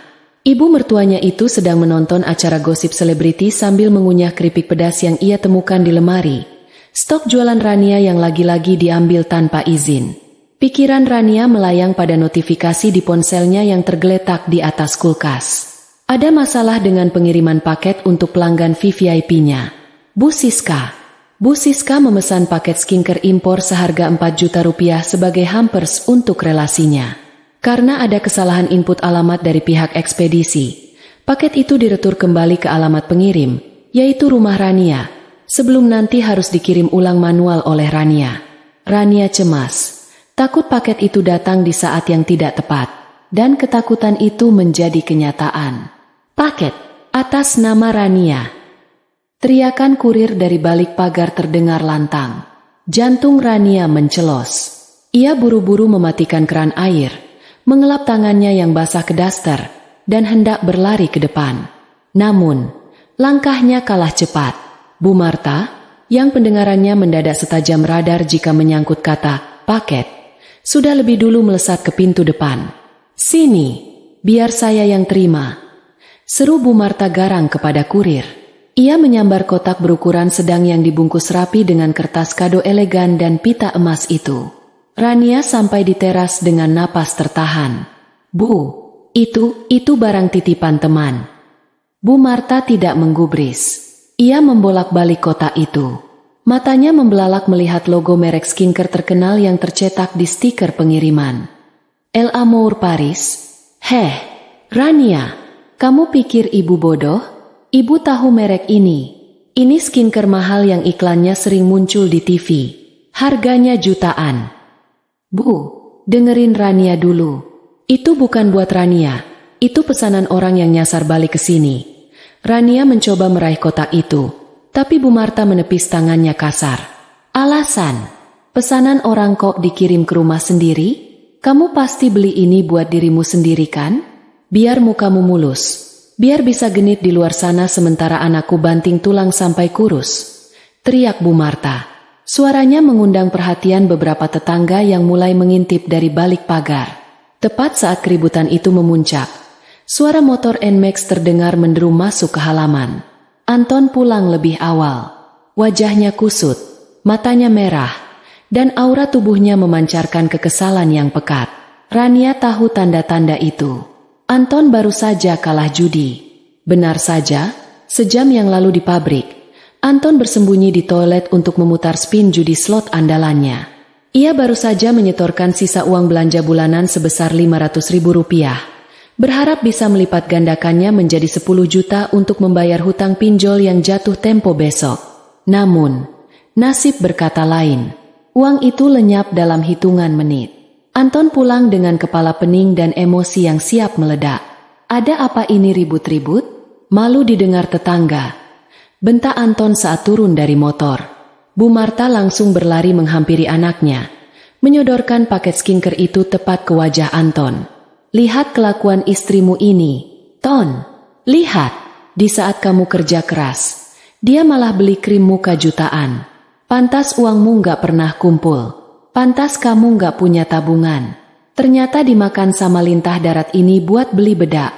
Ibu mertuanya itu sedang menonton acara gosip selebriti sambil mengunyah keripik pedas yang ia temukan di lemari. Stok jualan Rania yang lagi-lagi diambil tanpa izin. Pikiran Rania melayang pada notifikasi di ponselnya yang tergeletak di atas kulkas. Ada masalah dengan pengiriman paket untuk pelanggan VVIP-nya. Bu Siska. Bu Siska memesan paket skincare impor seharga 4 juta rupiah sebagai hampers untuk relasinya. Karena ada kesalahan input alamat dari pihak ekspedisi, paket itu diretur kembali ke alamat pengirim, yaitu rumah Rania, sebelum nanti harus dikirim ulang manual oleh Rania. Rania cemas, takut paket itu datang di saat yang tidak tepat, dan ketakutan itu menjadi kenyataan. Paket, atas nama Rania. Teriakan kurir dari balik pagar terdengar lantang. Jantung Rania mencelos. Ia buru-buru mematikan keran air, mengelap tangannya yang basah ke daster, dan hendak berlari ke depan. Namun, langkahnya kalah cepat. Bu Marta, yang pendengarannya mendadak setajam radar jika menyangkut kata paket, sudah lebih dulu melesat ke pintu depan. Sini, biar saya yang terima. Seru Bu Marta garang kepada kurir. Ia menyambar kotak berukuran sedang yang dibungkus rapi dengan kertas kado elegan dan pita emas itu. Rania sampai di teras dengan napas tertahan. Bu, itu barang titipan teman. Bu Marta tidak menggubris. Ia membolak-balik kotak itu. Matanya membelalak melihat logo merek skincare terkenal yang tercetak di stiker pengiriman. El Amour Paris. Heh, Rania, kamu pikir ibu bodoh? Ibu tahu merek ini. Ini skincare mahal yang iklannya sering muncul di TV. Harganya jutaan. Bu, dengerin Rania dulu. Itu bukan buat Rania. Itu pesanan orang yang nyasar balik ke sini. Rania mencoba meraih kotak itu, tapi Bu Marta menepis tangannya kasar. Alasan, pesanan orang kok dikirim ke rumah sendiri? Kamu pasti beli ini buat dirimu sendiri kan? Biar mukamu mulus. Biar bisa genit di luar sana sementara anakku banting tulang sampai kurus. Teriak Bu Marta. Suaranya mengundang perhatian beberapa tetangga yang mulai mengintip dari balik pagar. Tepat saat keributan itu memuncak, suara motor NMAX terdengar menderu masuk ke halaman. Anton pulang lebih awal. Wajahnya kusut, matanya merah, dan aura tubuhnya memancarkan kekesalan yang pekat. Rania tahu tanda-tanda itu. Anton baru saja kalah judi. Benar saja, sejam yang lalu di pabrik, Anton bersembunyi di toilet untuk memutar spin judi slot andalannya. Ia baru saja menyetorkan sisa uang belanja bulanan sebesar Rp500.000. Berharap bisa melipat gandakannya menjadi 10 juta untuk membayar hutang pinjol yang jatuh tempo besok. Namun, nasib berkata lain. Uang itu lenyap dalam hitungan menit. Anton pulang dengan kepala pening dan emosi yang siap meledak. Ada apa ini ribut-ribut? Malu didengar tetangga. Bentak Anton saat turun dari motor. Bu Marta langsung berlari menghampiri anaknya, menyodorkan paket skincare itu tepat ke wajah Anton. Lihat kelakuan istrimu ini, Ton. Lihat, di saat kamu kerja keras, dia malah beli krim muka jutaan. Pantas uangmu gak pernah kumpul. Pantas kamu gak punya tabungan. Ternyata dimakan sama lintah darat ini buat beli bedak.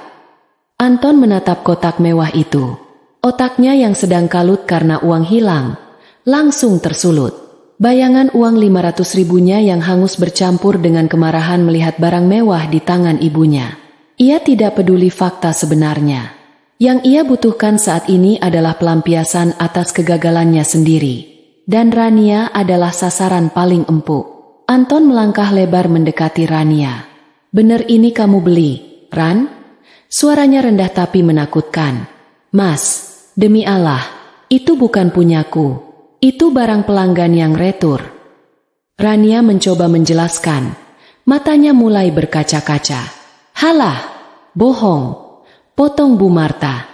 Anton menatap kotak mewah itu. Otaknya yang sedang kalut karena uang hilang, langsung tersulut. Bayangan uang 500.000-nya yang hangus bercampur dengan kemarahan melihat barang mewah di tangan ibunya. Ia tidak peduli fakta sebenarnya. Yang ia butuhkan saat ini adalah pelampiasan atas kegagalannya sendiri. Dan Rania adalah sasaran paling empuk. Anton melangkah lebar mendekati Rania. Bener ini kamu beli, Ran? Suaranya rendah tapi menakutkan. Mas, demi Allah, itu bukan punyaku. Itu barang pelanggan yang retur. Rania mencoba menjelaskan. Matanya mulai berkaca-kaca. Halah, bohong. Potong Bu Marta.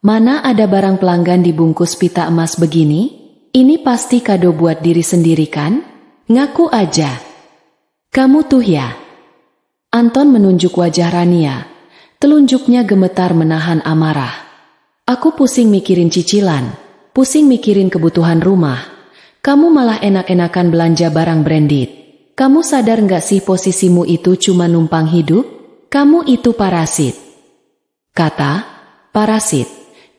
Mana ada barang pelanggan dibungkus pita emas begini? Ini pasti kado buat diri sendiri kan? Ngaku aja. Kamu tuh ya. Anton menunjuk wajah Rania. Telunjuknya gemetar menahan amarah. Aku pusing mikirin cicilan. Pusing mikirin kebutuhan rumah. Kamu malah enak-enakan belanja barang branded. Kamu sadar nggak sih posisimu itu cuma numpang hidup? Kamu itu parasit. Kata, parasit,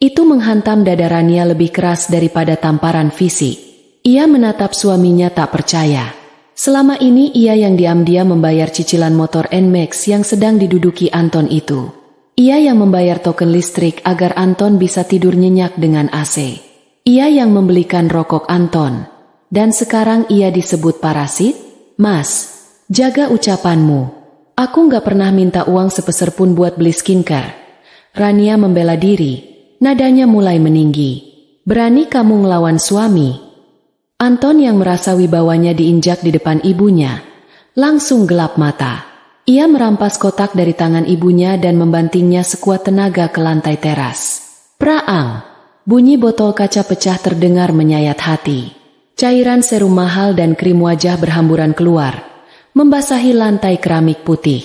itu menghantam dada Rania lebih keras daripada tamparan fisik. Ia menatap suaminya tak percaya. Selama ini ia yang diam-diam membayar cicilan motor NMAX yang sedang diduduki Anton itu. Ia yang membayar token listrik agar Anton bisa tidur nyenyak dengan AC. Ia yang membelikan rokok Anton. Dan sekarang ia disebut parasit? Mas, jaga ucapanmu. Aku gak pernah minta uang sepeser pun buat beli skincare. Rania membela diri. Nadanya mulai meninggi. Berani kamu ngelawan suami? Anton yang merasa wibawanya diinjak di depan ibunya, langsung gelap mata. Ia merampas kotak dari tangan ibunya dan membantingnya sekuat tenaga ke lantai teras. Praang! Bunyi botol kaca pecah terdengar menyayat hati. Cairan serum mahal dan krim wajah berhamburan keluar, membasahi lantai keramik putih.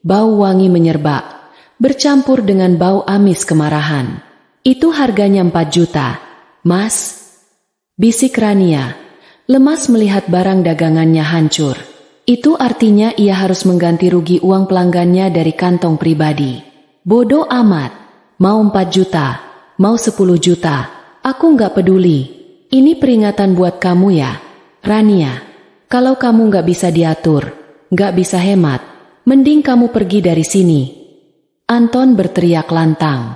Bau wangi menyerbak, bercampur dengan bau amis kemarahan. Itu harganya 4 juta. Mas? Bisik Rania, lemas melihat barang dagangannya hancur. Itu artinya ia harus mengganti rugi uang pelanggannya dari kantong pribadi. Bodoh amat. Mau 4 juta. Mau 10 juta, aku nggak peduli. Ini peringatan buat kamu ya, Rania. Kalau kamu nggak bisa diatur, nggak bisa hemat, mending kamu pergi dari sini. Anton berteriak lantang.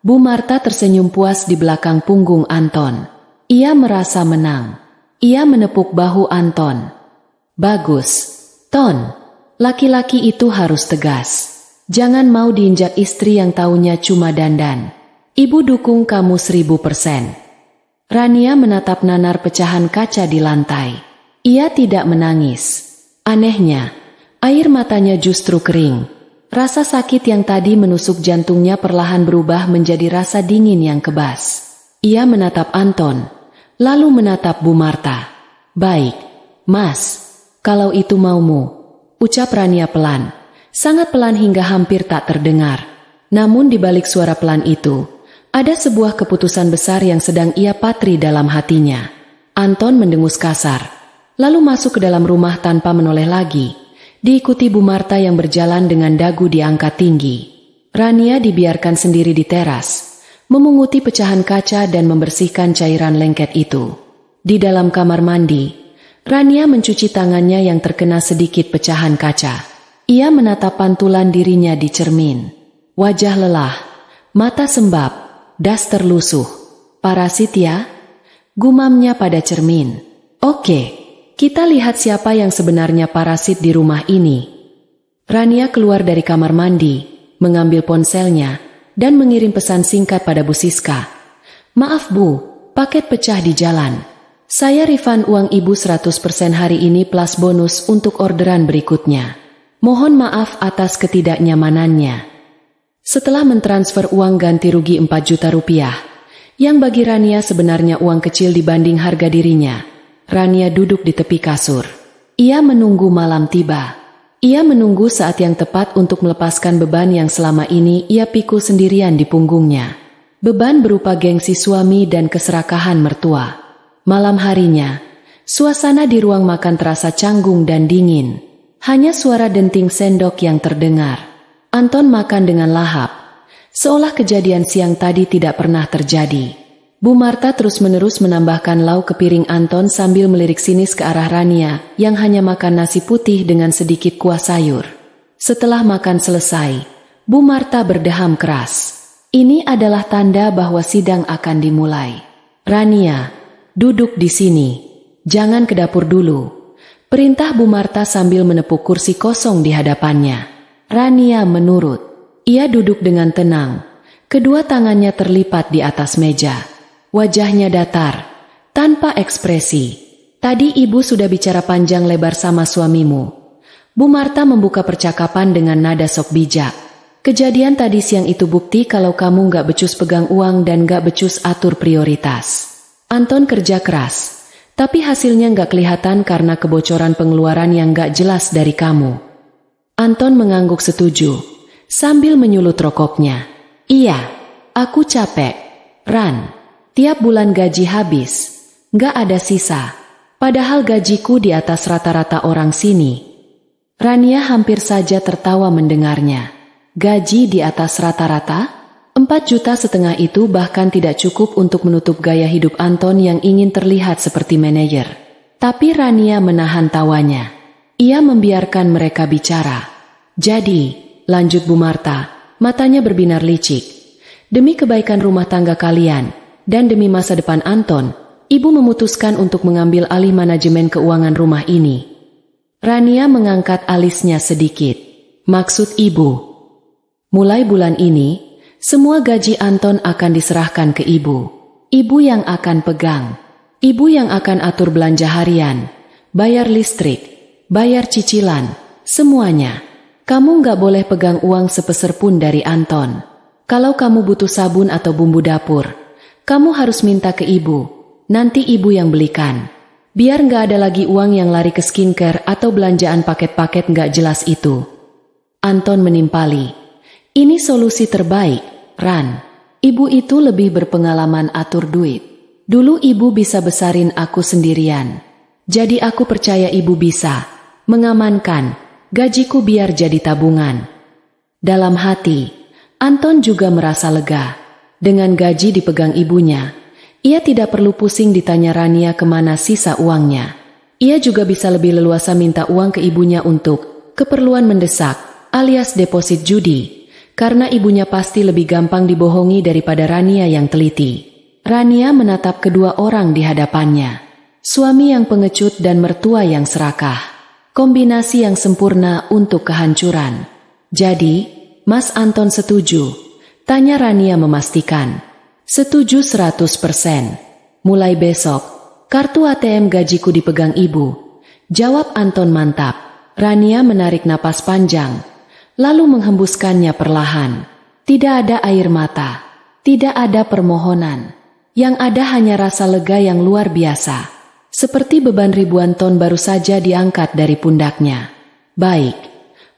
Bu Marta tersenyum puas di belakang punggung Anton. Ia merasa menang. Ia menepuk bahu Anton. Bagus, Ton. Laki-laki itu harus tegas. Jangan mau diinjak istri yang taunya cuma dandan. Ibu dukung kamu 1000%. Rania menatap nanar pecahan kaca di lantai. Ia tidak menangis. Anehnya, air matanya justru kering. Rasa sakit yang tadi menusuk jantungnya perlahan berubah menjadi rasa dingin yang kebas. Ia menatap Anton, lalu menatap Bu Marta. Baik, Mas, kalau itu maumu, ucap Rania pelan. Sangat pelan hingga hampir tak terdengar. Namun di balik suara pelan itu, ada sebuah keputusan besar yang sedang ia patri dalam hatinya. Anton mendengus kasar, lalu masuk ke dalam rumah tanpa menoleh lagi, diikuti Bu Marta yang berjalan dengan dagu diangkat tinggi. Rania dibiarkan sendiri di teras, memunguti pecahan kaca dan membersihkan cairan lengket itu. Di dalam kamar mandi, Rania mencuci tangannya yang terkena sedikit pecahan kaca. Ia menatap pantulan dirinya di cermin. Wajah lelah, mata sembab, das terlusuh. Parasit ya? Gumamnya pada cermin. Oke, kita lihat siapa yang sebenarnya parasit di rumah ini. Rania keluar dari kamar mandi, mengambil ponselnya, dan mengirim pesan singkat pada Bu Siska. Maaf Bu, paket pecah di jalan. Saya refund uang Ibu 100% hari ini plus bonus untuk orderan berikutnya. Mohon maaf atas ketidaknyamanannya. Setelah mentransfer uang ganti rugi 4 juta rupiah, yang bagi Rania sebenarnya uang kecil dibanding harga dirinya, Rania duduk di tepi kasur. Ia menunggu malam tiba. Ia menunggu saat yang tepat untuk melepaskan beban yang selama ini ia pikul sendirian di punggungnya. Beban berupa gengsi suami dan keserakahan mertua. Malam harinya, suasana di ruang makan terasa canggung dan dingin. Hanya suara denting sendok yang terdengar. Anton makan dengan lahap, seolah kejadian siang tadi tidak pernah terjadi. Bu Marta terus-menerus menambahkan lauk ke piring Anton sambil melirik sinis ke arah Rania yang hanya makan nasi putih dengan sedikit kuah sayur. Setelah makan selesai, Bu Marta berdeham keras. Ini adalah tanda bahwa sidang akan dimulai. Rania, duduk di sini. Jangan ke dapur dulu. Perintah Bu Marta sambil menepuk kursi kosong di hadapannya. Rania menurut. Ia duduk dengan tenang. Kedua tangannya terlipat di atas meja. Wajahnya datar, tanpa ekspresi. Tadi ibu sudah bicara panjang lebar sama suamimu. Bu Marta membuka percakapan dengan nada sok bijak. Kejadian tadi siang itu bukti kalau kamu gak becus pegang uang dan gak becus atur prioritas. Anton kerja keras. Tapi hasilnya nggak kelihatan karena kebocoran pengeluaran yang nggak jelas dari kamu. Anton mengangguk setuju, sambil menyulut rokoknya. Iya, aku capek. Ran, tiap bulan gaji habis, nggak ada sisa. Padahal gajiku di atas rata-rata orang sini. Rania hampir saja tertawa mendengarnya. Gaji di atas rata-rata? 4,5 juta itu bahkan tidak cukup untuk menutup gaya hidup Anton yang ingin terlihat seperti manajer. Tapi Rania menahan tawanya. Ia membiarkan mereka bicara. Jadi, lanjut Bu Marta, matanya berbinar licik. Demi kebaikan rumah tangga kalian, dan demi masa depan Anton, Ibu memutuskan untuk mengambil alih manajemen keuangan rumah ini. Rania mengangkat alisnya sedikit. Maksud Ibu? Mulai bulan ini, semua gaji Anton akan diserahkan ke Ibu. Ibu yang akan pegang. Ibu yang akan atur belanja harian, bayar listrik, bayar cicilan, semuanya. Kamu nggak boleh pegang uang sepeser pun dari Anton. Kalau kamu butuh sabun atau bumbu dapur, kamu harus minta ke Ibu. Nanti Ibu yang belikan. Biar nggak ada lagi uang yang lari ke skincare atau belanjaan paket-paket nggak jelas itu. Anton menimpali. Ini solusi terbaik. Ran, Ibu itu lebih berpengalaman atur duit. Dulu Ibu bisa besarin aku sendirian. Jadi aku percaya Ibu bisa mengamankan gajiku biar jadi tabungan. Dalam hati, Anton juga merasa lega. Dengan gaji dipegang ibunya, ia tidak perlu pusing ditanya Rania kemana sisa uangnya. Ia juga bisa lebih leluasa minta uang ke ibunya untuk keperluan mendesak alias deposit judi. karena ibunya pasti lebih gampang dibohongi daripada Rania yang teliti. Rania menatap kedua orang di hadapannya. Suami yang pengecut dan mertua yang serakah. Kombinasi yang sempurna untuk kehancuran. Jadi, Mas Anton setuju? Tanya Rania memastikan. Setuju 100%. Mulai besok, kartu ATM gajiku dipegang ibu. Jawab Anton mantap. Rania menarik napas panjang. Lalu menghembuskannya perlahan. Tidak ada air mata. Tidak ada permohonan. Yang ada hanya rasa lega yang luar biasa. Seperti beban ribuan ton baru saja diangkat dari pundaknya. Baik,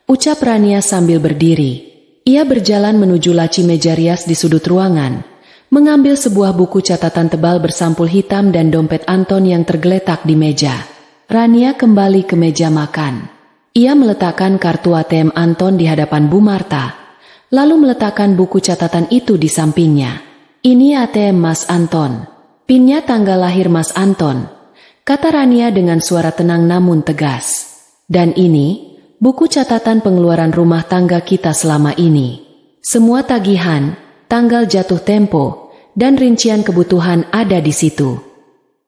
ucap Rania sambil berdiri. Ia berjalan menuju laci meja rias di sudut ruangan. Mengambil sebuah buku catatan tebal bersampul hitam dan dompet Anton yang tergeletak di meja. Rania kembali ke meja makan. Ia meletakkan kartu ATM Anton di hadapan Bu Marta, lalu meletakkan buku catatan itu di sampingnya. Ini ATM Mas Anton. PIN-nya tanggal lahir Mas Anton, kata Rania dengan suara tenang namun tegas. Dan ini, buku catatan pengeluaran rumah tangga kita selama ini. Semua tagihan, tanggal jatuh tempo, dan rincian kebutuhan ada di situ.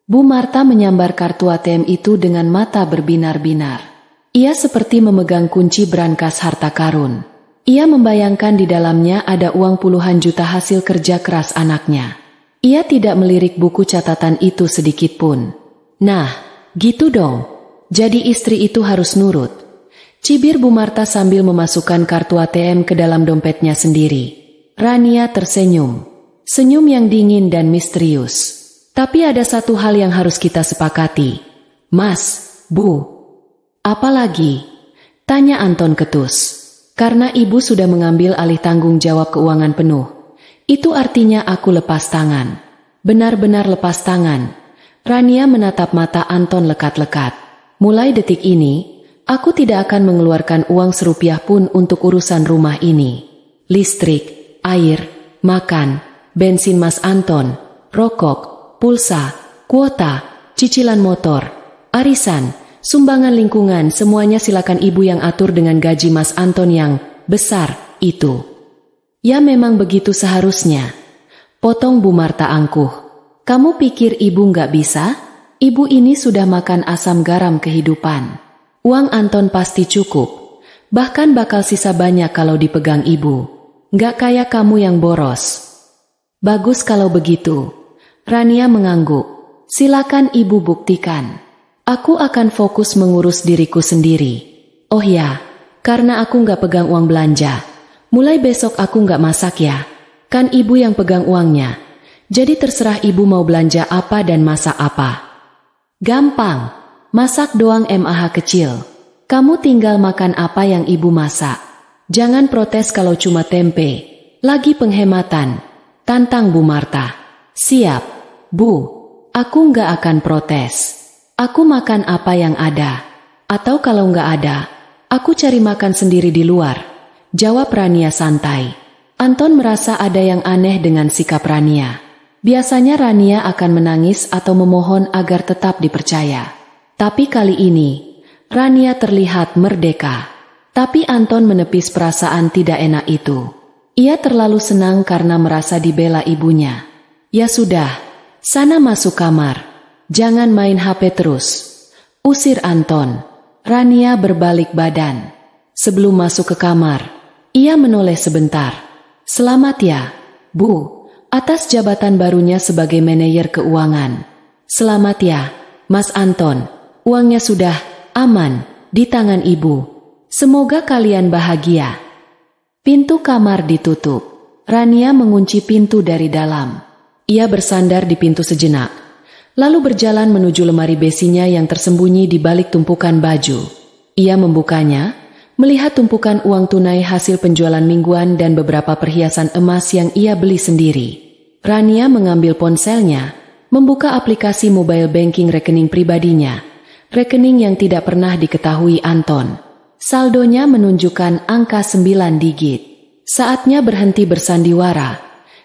Bu Marta menyambar kartu ATM itu dengan mata berbinar-binar. Ia seperti memegang kunci brankas harta karun. Ia membayangkan di dalamnya ada uang puluhan juta hasil kerja keras anaknya. Ia tidak melirik buku catatan itu sedikit pun. Nah, gitu dong. Jadi istri itu harus nurut. Cibir Bu Marta sambil memasukkan kartu ATM ke dalam dompetnya sendiri. Rania tersenyum. Senyum yang dingin dan misterius. Tapi ada satu hal yang harus kita sepakati. Mas, Bu. Apalagi? Tanya Anton ketus. Karena ibu sudah mengambil alih tanggung jawab keuangan penuh. Itu artinya aku lepas tangan. Benar-benar lepas tangan. Rania menatap mata Anton lekat-lekat. Mulai detik ini, aku tidak akan mengeluarkan uang serupiah pun untuk urusan rumah ini. Listrik, air, makan, bensin Mas Anton, rokok, pulsa, kuota, cicilan motor, arisan, sumbangan lingkungan, semuanya silakan ibu yang atur dengan gaji Mas Anton yang besar itu. Ya memang begitu seharusnya. Potong Bu Marta angkuh. Kamu pikir ibu nggak bisa? Ibu ini sudah makan asam garam kehidupan. Uang Anton pasti cukup. Bahkan bakal sisa banyak kalau dipegang ibu. Nggak kayak kamu yang boros. Bagus kalau begitu. Rania mengangguk. Silakan ibu buktikan. Aku akan fokus mengurus diriku sendiri. Oh ya, karena aku nggak pegang uang belanja. Mulai besok aku nggak masak ya. Kan ibu yang pegang uangnya. Jadi terserah ibu mau belanja apa dan masak apa. Gampang, masak doang mah kecil. Kamu tinggal makan apa yang ibu masak. Jangan protes kalau cuma tempe. Lagi penghematan. Tantang Bu Marta. Siap, Bu. Aku nggak akan protes. Aku makan apa yang ada. Atau kalau nggak ada, aku cari makan sendiri di luar. Jawab Rania santai. Anton merasa ada yang aneh dengan sikap Rania. Biasanya Rania akan menangis atau memohon agar tetap dipercaya. Tapi kali ini, Rania terlihat merdeka. Tapi Anton menepis perasaan tidak enak itu. Ia terlalu senang karena merasa dibela ibunya. Ya sudah, sana masuk kamar. Jangan main HP terus. Usir Anton. Rania berbalik badan. Sebelum masuk ke kamar, ia menoleh sebentar. Selamat ya, Bu, atas jabatan barunya sebagai manajer keuangan. Selamat ya, Mas Anton. Uangnya sudah aman di tangan ibu. Semoga kalian bahagia. Pintu kamar ditutup. Rania mengunci pintu dari dalam. Ia bersandar di pintu sejenak. Lalu berjalan menuju lemari besinya yang tersembunyi di balik tumpukan baju. Ia membukanya, melihat tumpukan uang tunai hasil penjualan mingguan dan beberapa perhiasan emas yang ia beli sendiri. Rania mengambil ponselnya, membuka aplikasi mobile banking rekening pribadinya, rekening yang tidak pernah diketahui Anton. Saldonya menunjukkan angka 9 digit. Saatnya berhenti bersandiwara,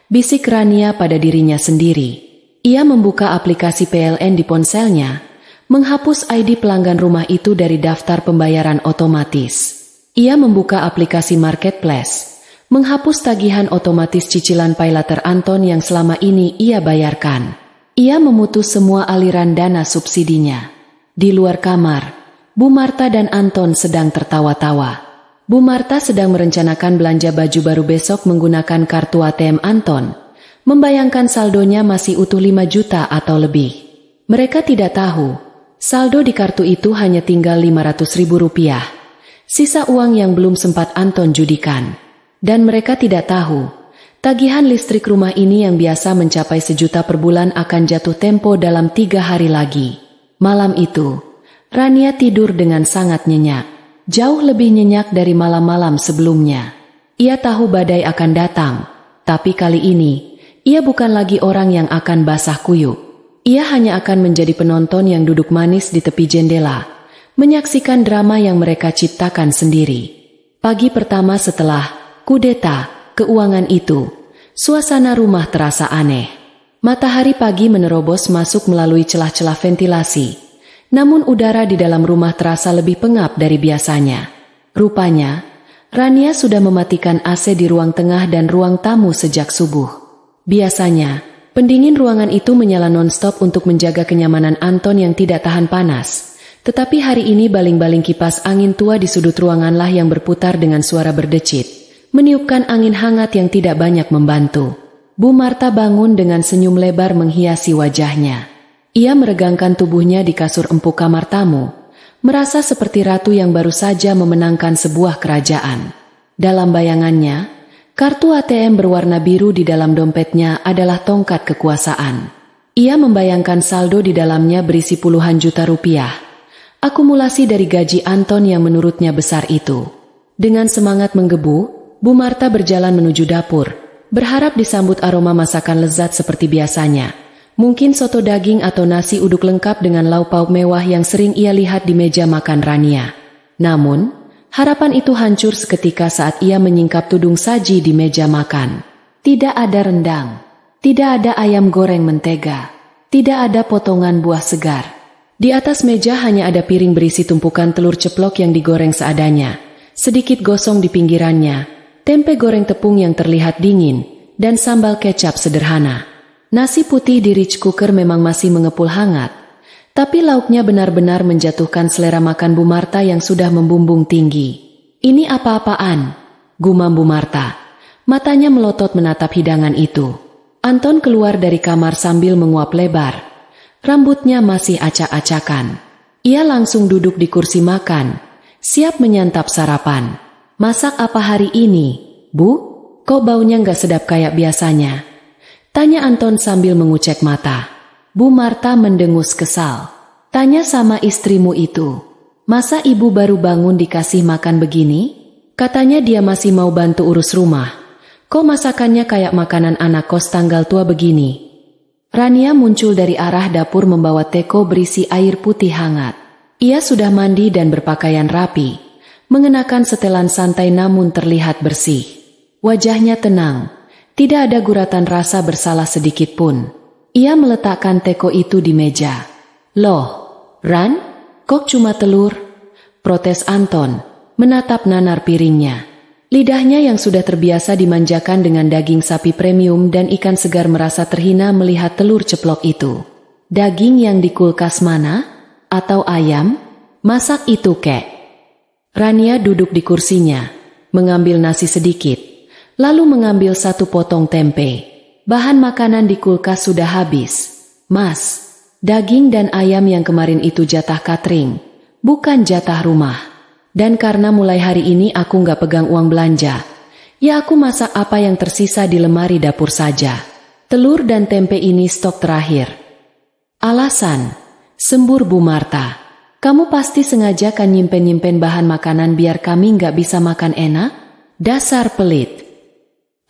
bisik Rania pada dirinya sendiri. Ia membuka aplikasi PLN di ponselnya, menghapus ID pelanggan rumah itu dari daftar pembayaran otomatis. Ia membuka aplikasi Marketplace, menghapus tagihan otomatis cicilan paylater Anton yang selama ini ia bayarkan. Ia memutus semua aliran dana subsidinya. Di luar kamar, Bu Marta dan Anton sedang tertawa-tawa. Bu Marta sedang merencanakan belanja baju baru besok menggunakan kartu ATM Anton. Membayangkan saldonya masih utuh 5 juta atau lebih. Mereka tidak tahu, saldo di kartu itu hanya tinggal 500.000 rupiah. Sisa uang yang belum sempat Anton judikan. Dan mereka tidak tahu, tagihan listrik rumah ini yang biasa mencapai 1 juta per bulan akan jatuh tempo dalam 3 hari lagi. Malam itu, Rania tidur dengan sangat nyenyak. Jauh lebih nyenyak dari malam-malam sebelumnya. Ia tahu badai akan datang, tapi kali ini, ia bukan lagi orang yang akan basah kuyup. Ia hanya akan menjadi penonton yang duduk manis di tepi jendela, menyaksikan drama yang mereka ciptakan sendiri. Pagi pertama setelah kudeta keuangan itu, suasana rumah terasa aneh. Matahari pagi menerobos masuk melalui celah-celah ventilasi, namun udara di dalam rumah terasa lebih pengap dari biasanya. Rupanya, Rania sudah mematikan AC di ruang tengah dan ruang tamu sejak subuh. Biasanya, pendingin ruangan itu menyala non-stop untuk menjaga kenyamanan Anton yang tidak tahan panas. Tetapi hari ini baling-baling kipas angin tua di sudut ruanganlah yang berputar dengan suara berdecit, meniupkan angin hangat yang tidak banyak membantu. Bu Marta bangun dengan senyum lebar menghiasi wajahnya. Ia meregangkan tubuhnya di kasur empuk kamar tamu, merasa seperti ratu yang baru saja memenangkan sebuah kerajaan. Dalam bayangannya, kartu ATM berwarna biru di dalam dompetnya adalah tongkat kekuasaan. Ia membayangkan saldo di dalamnya berisi puluhan juta rupiah. Akumulasi dari gaji Anton yang menurutnya besar itu. Dengan semangat menggebu, Bu Marta berjalan menuju dapur, berharap disambut aroma masakan lezat seperti biasanya. Mungkin soto daging atau nasi uduk lengkap dengan lauk pauk mewah yang sering ia lihat di meja makan Rania. Namun, harapan itu hancur seketika saat ia menyingkap tudung saji di meja makan. Tidak ada rendang, tidak ada ayam goreng mentega, tidak ada potongan buah segar. Di atas meja hanya ada piring berisi tumpukan telur ceplok yang digoreng seadanya, sedikit gosong di pinggirannya, tempe goreng tepung yang terlihat dingin, dan sambal kecap sederhana. Nasi putih di rice cooker memang masih mengepul hangat, tapi lauknya benar-benar menjatuhkan selera makan Bu Marta yang sudah membumbung tinggi. Ini apa-apaan? Gumam Bu Marta. Matanya melotot menatap hidangan itu. Anton keluar dari kamar sambil menguap lebar. Rambutnya masih acak-acakan. Ia langsung duduk di kursi makan, siap menyantap sarapan. Masak apa hari ini, Bu? Kok baunya nggak sedap kayak biasanya? Tanya Anton sambil mengucek mata. Bu Marta mendengus kesal. Tanya sama istrimu itu. Masa ibu baru bangun dikasih makan begini? Katanya dia masih mau bantu urus rumah. Kok masakannya kayak makanan anak kos tanggal tua begini? Rania muncul dari arah dapur membawa teko berisi air putih hangat. Ia sudah mandi dan berpakaian rapi, mengenakan setelan santai namun terlihat bersih. Wajahnya tenang. Tidak ada guratan rasa bersalah sedikit pun. Ia meletakkan teko itu di meja. Loh, Ran, kok cuma telur? Protes Anton, menatap nanar piringnya. Lidahnya yang sudah terbiasa dimanjakan dengan daging sapi premium dan ikan segar merasa terhina melihat telur ceplok itu. Daging yang di kulkas mana? Atau ayam? Masak itu kek. Rania duduk di kursinya, mengambil nasi sedikit. Lalu mengambil 1 potong tempe. Bahan makanan di kulkas sudah habis. Mas, daging dan ayam yang kemarin itu jatah catering, bukan jatah rumah. Dan karena mulai hari ini aku nggak pegang uang belanja, ya aku masak apa yang tersisa di lemari dapur saja. Telur dan tempe ini stok terakhir. Alasan, sembur Bu Marta. Kamu pasti sengaja kan nyimpen-nyimpen bahan makanan biar kami nggak bisa makan enak? Dasar pelit.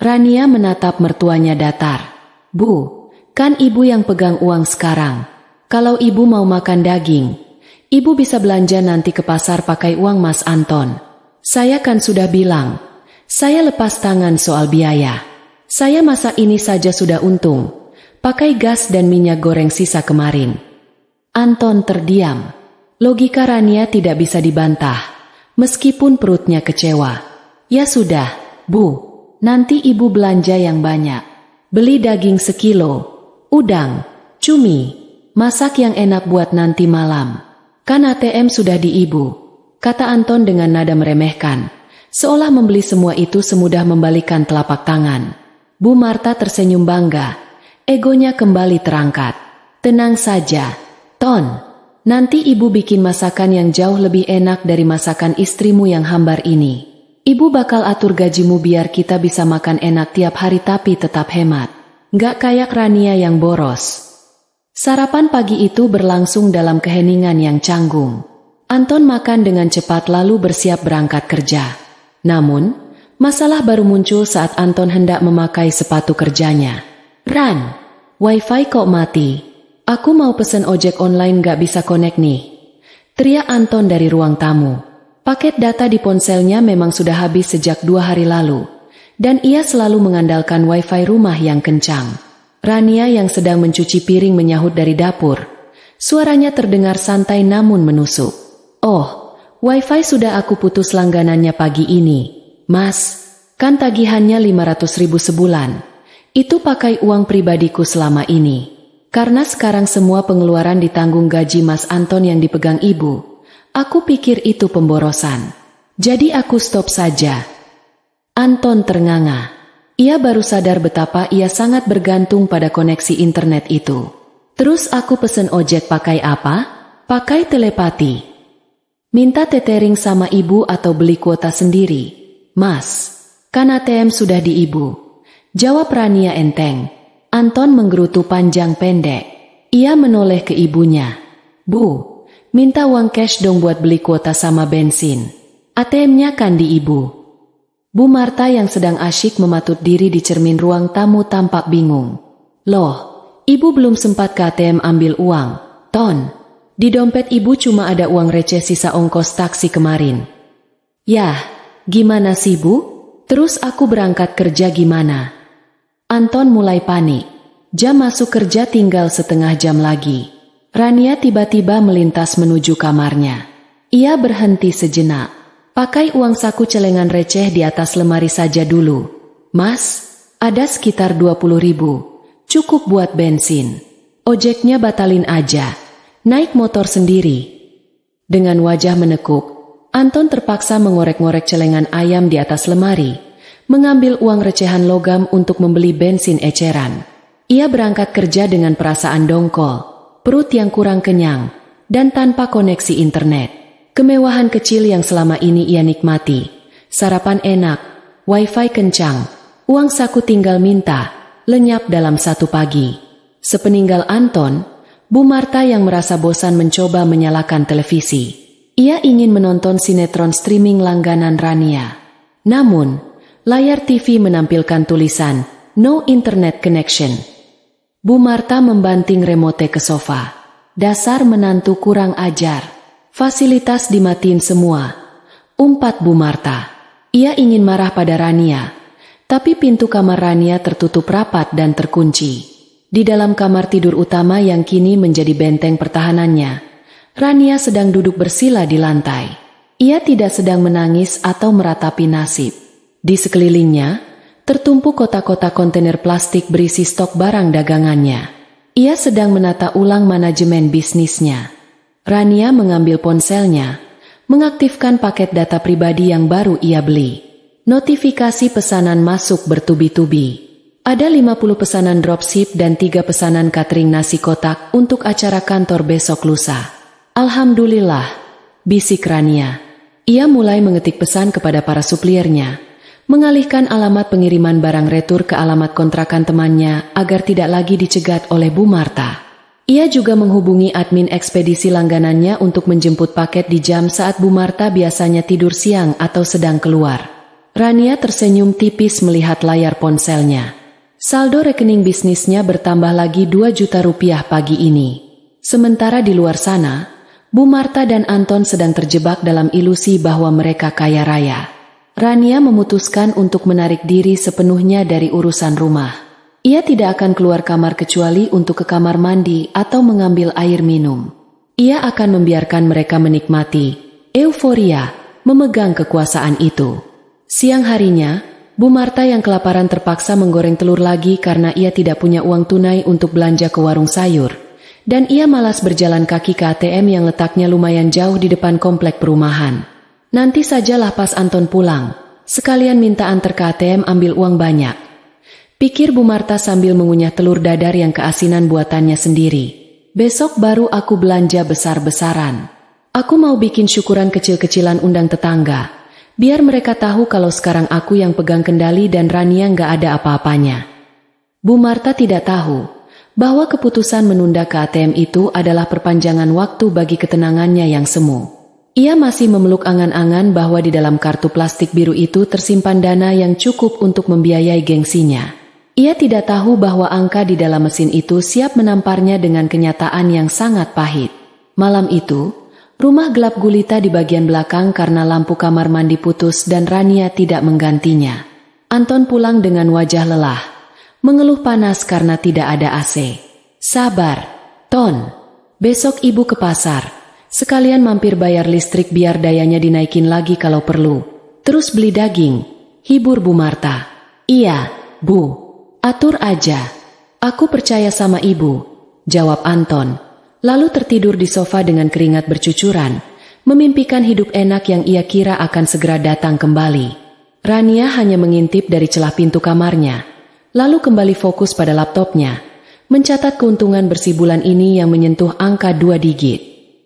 Rania menatap mertuanya datar. Bu, kan ibu yang pegang uang sekarang. Kalau ibu mau makan daging, ibu bisa belanja nanti ke pasar pakai uang Mas Anton. Saya kan sudah bilang, saya lepas tangan soal biaya. Saya masak ini saja sudah untung. Pakai gas dan minyak goreng sisa kemarin. Anton terdiam. Logika Rania tidak bisa dibantah, meskipun perutnya kecewa. Ya sudah, Bu. nanti ibu belanja yang banyak. Beli daging sekilo, udang, cumi, masak yang enak buat nanti malam. Kan ATM sudah di ibu, kata Anton dengan nada meremehkan, seolah membeli semua itu semudah membalikan telapak tangan. Bu Marta tersenyum bangga, egonya kembali terangkat. Tenang saja, Ton. Nanti ibu bikin masakan yang jauh lebih enak dari masakan istrimu yang hambar ini. Ibu bakal atur gajimu biar kita bisa makan enak tiap hari tapi tetap hemat. Nggak kayak Rania yang boros. Sarapan pagi itu berlangsung dalam keheningan yang canggung. Anton makan dengan cepat lalu bersiap berangkat kerja. Namun, masalah baru muncul saat Anton hendak memakai sepatu kerjanya. Ran, wifi kok mati? Aku mau pesen ojek online gak bisa connect nih. Teriak Anton dari ruang tamu. Paket data di ponselnya memang sudah habis sejak 2 hari lalu. Dan ia selalu mengandalkan wifi rumah yang kencang. Rania yang sedang mencuci piring menyahut dari dapur. Suaranya terdengar santai namun menusuk. Oh, wifi sudah aku putus langganannya pagi ini. Mas, kan tagihannya 500.000 sebulan. Itu pakai uang pribadiku selama ini. Karena sekarang semua pengeluaran ditanggung gaji Mas Anton yang dipegang ibu, aku pikir itu pemborosan. Jadi aku stop saja. Anton ternganga. Ia baru sadar betapa ia sangat bergantung pada koneksi internet itu. Terus aku pesen ojek pakai apa? Pakai telepati. Minta tethering sama ibu atau beli kuota sendiri? Mas, kan ATM sudah di ibu. Jawab Rania enteng. Anton menggerutu panjang pendek. Ia menoleh ke ibunya. Bu, minta uang cash dong buat beli kuota sama bensin. ATM-nya kan di ibu. Bu Marta yang sedang asyik mematut diri di cermin ruang tamu tampak bingung. Loh, ibu belum sempat ke ATM ambil uang. Ton, di dompet ibu cuma ada uang receh sisa ongkos taksi kemarin. Yah, gimana sih bu? Terus aku berangkat kerja gimana? Anton mulai panik. Jam masuk kerja tinggal setengah jam lagi. Rania tiba-tiba melintas menuju kamarnya. Ia berhenti sejenak. Pakai uang saku celengan receh di atas lemari saja dulu. Mas, ada sekitar 20.000. Cukup buat bensin. Ojeknya batalin aja. Naik motor sendiri. Dengan wajah menekuk, Anton terpaksa mengorek-ngorek celengan ayam di atas lemari. Mengambil uang recehan logam untuk membeli bensin eceran. Ia berangkat kerja dengan perasaan dongkol, perut yang kurang kenyang, dan tanpa koneksi internet. Kemewahan kecil yang selama ini ia nikmati, sarapan enak, wifi kencang, uang saku tinggal minta, lenyap dalam satu pagi. Sepeninggal Anton, Bu Marta yang merasa bosan mencoba menyalakan televisi. Ia ingin menonton sinetron streaming langganan Rania. Namun, layar TV menampilkan tulisan, "No Internet Connection". Bu Marta membanting remote ke sofa. Dasar menantu kurang ajar. Fasilitas dimatiin semua. Umpat Bu Marta. Ia ingin marah pada Rania. Tapi pintu kamar Rania tertutup rapat dan terkunci. Di dalam kamar tidur utama yang kini menjadi benteng pertahanannya, Rania sedang duduk bersila di lantai. Ia tidak sedang menangis atau meratapi nasib. Di sekelilingnya, tertumpuk kotak-kotak kontainer plastik berisi stok barang dagangannya. Ia sedang menata ulang manajemen bisnisnya. Rania mengambil ponselnya, mengaktifkan paket data pribadi yang baru ia beli. Notifikasi pesanan masuk bertubi-tubi. Ada 50 pesanan dropship dan 3 pesanan catering nasi kotak untuk acara kantor besok lusa. Alhamdulillah, bisik Rania. Ia mulai mengetik pesan kepada para supliernya. Mengalihkan alamat pengiriman barang retur ke alamat kontrakan temannya agar tidak lagi dicegat oleh Bu Marta. Ia juga menghubungi admin ekspedisi langganannya untuk menjemput paket di jam saat Bu Marta biasanya tidur siang atau sedang keluar. Rania tersenyum tipis melihat layar ponselnya. Saldo rekening bisnisnya bertambah lagi 2 juta rupiah pagi ini. Sementara di luar sana, Bu Marta dan Anton sedang terjebak dalam ilusi bahwa mereka kaya raya. Rania memutuskan untuk menarik diri sepenuhnya dari urusan rumah. Ia tidak akan keluar kamar kecuali untuk ke kamar mandi atau mengambil air minum. Ia akan membiarkan mereka menikmati euforia memegang kekuasaan itu. Siang harinya, Bu Marta yang kelaparan terpaksa menggoreng telur lagi karena ia tidak punya uang tunai untuk belanja ke warung sayur. Dan ia malas berjalan kaki ke ATM yang letaknya lumayan jauh di depan komplek perumahan. Nanti sajalah pas Anton pulang, sekalian minta antar ke ATM ambil uang banyak. Pikir Bu Marta sambil mengunyah telur dadar yang keasinan buatannya sendiri. Besok baru aku belanja besar-besaran. Aku mau bikin syukuran kecil-kecilan undang tetangga. Biar mereka tahu kalau sekarang aku yang pegang kendali dan Rania nggak ada apa-apanya. Bu Marta tidak tahu bahwa keputusan menunda ke ATM itu adalah perpanjangan waktu bagi ketenangannya yang semu. Ia masih memeluk angan-angan bahwa di dalam kartu plastik biru itu tersimpan dana yang cukup untuk membiayai gengsinya. Ia tidak tahu bahwa angka di dalam mesin itu siap menamparnya dengan kenyataan yang sangat pahit. Malam itu, rumah gelap gulita di bagian belakang karena lampu kamar mandi putus dan Rania tidak menggantinya. Anton pulang dengan wajah lelah, mengeluh panas karena tidak ada AC. Sabar, Ton. Besok ibu ke pasar. Sekalian mampir bayar listrik biar dayanya dinaikin lagi kalau perlu. Terus beli daging. Hibur Bu Marta. Iya, Bu. Atur aja. Aku percaya sama ibu, jawab Anton. Lalu tertidur di sofa dengan keringat bercucuran, memimpikan hidup enak yang ia kira akan segera datang kembali. Rania hanya mengintip dari celah pintu kamarnya, lalu kembali fokus pada laptopnya, mencatat keuntungan bersih bulan ini yang menyentuh angka 2 digit.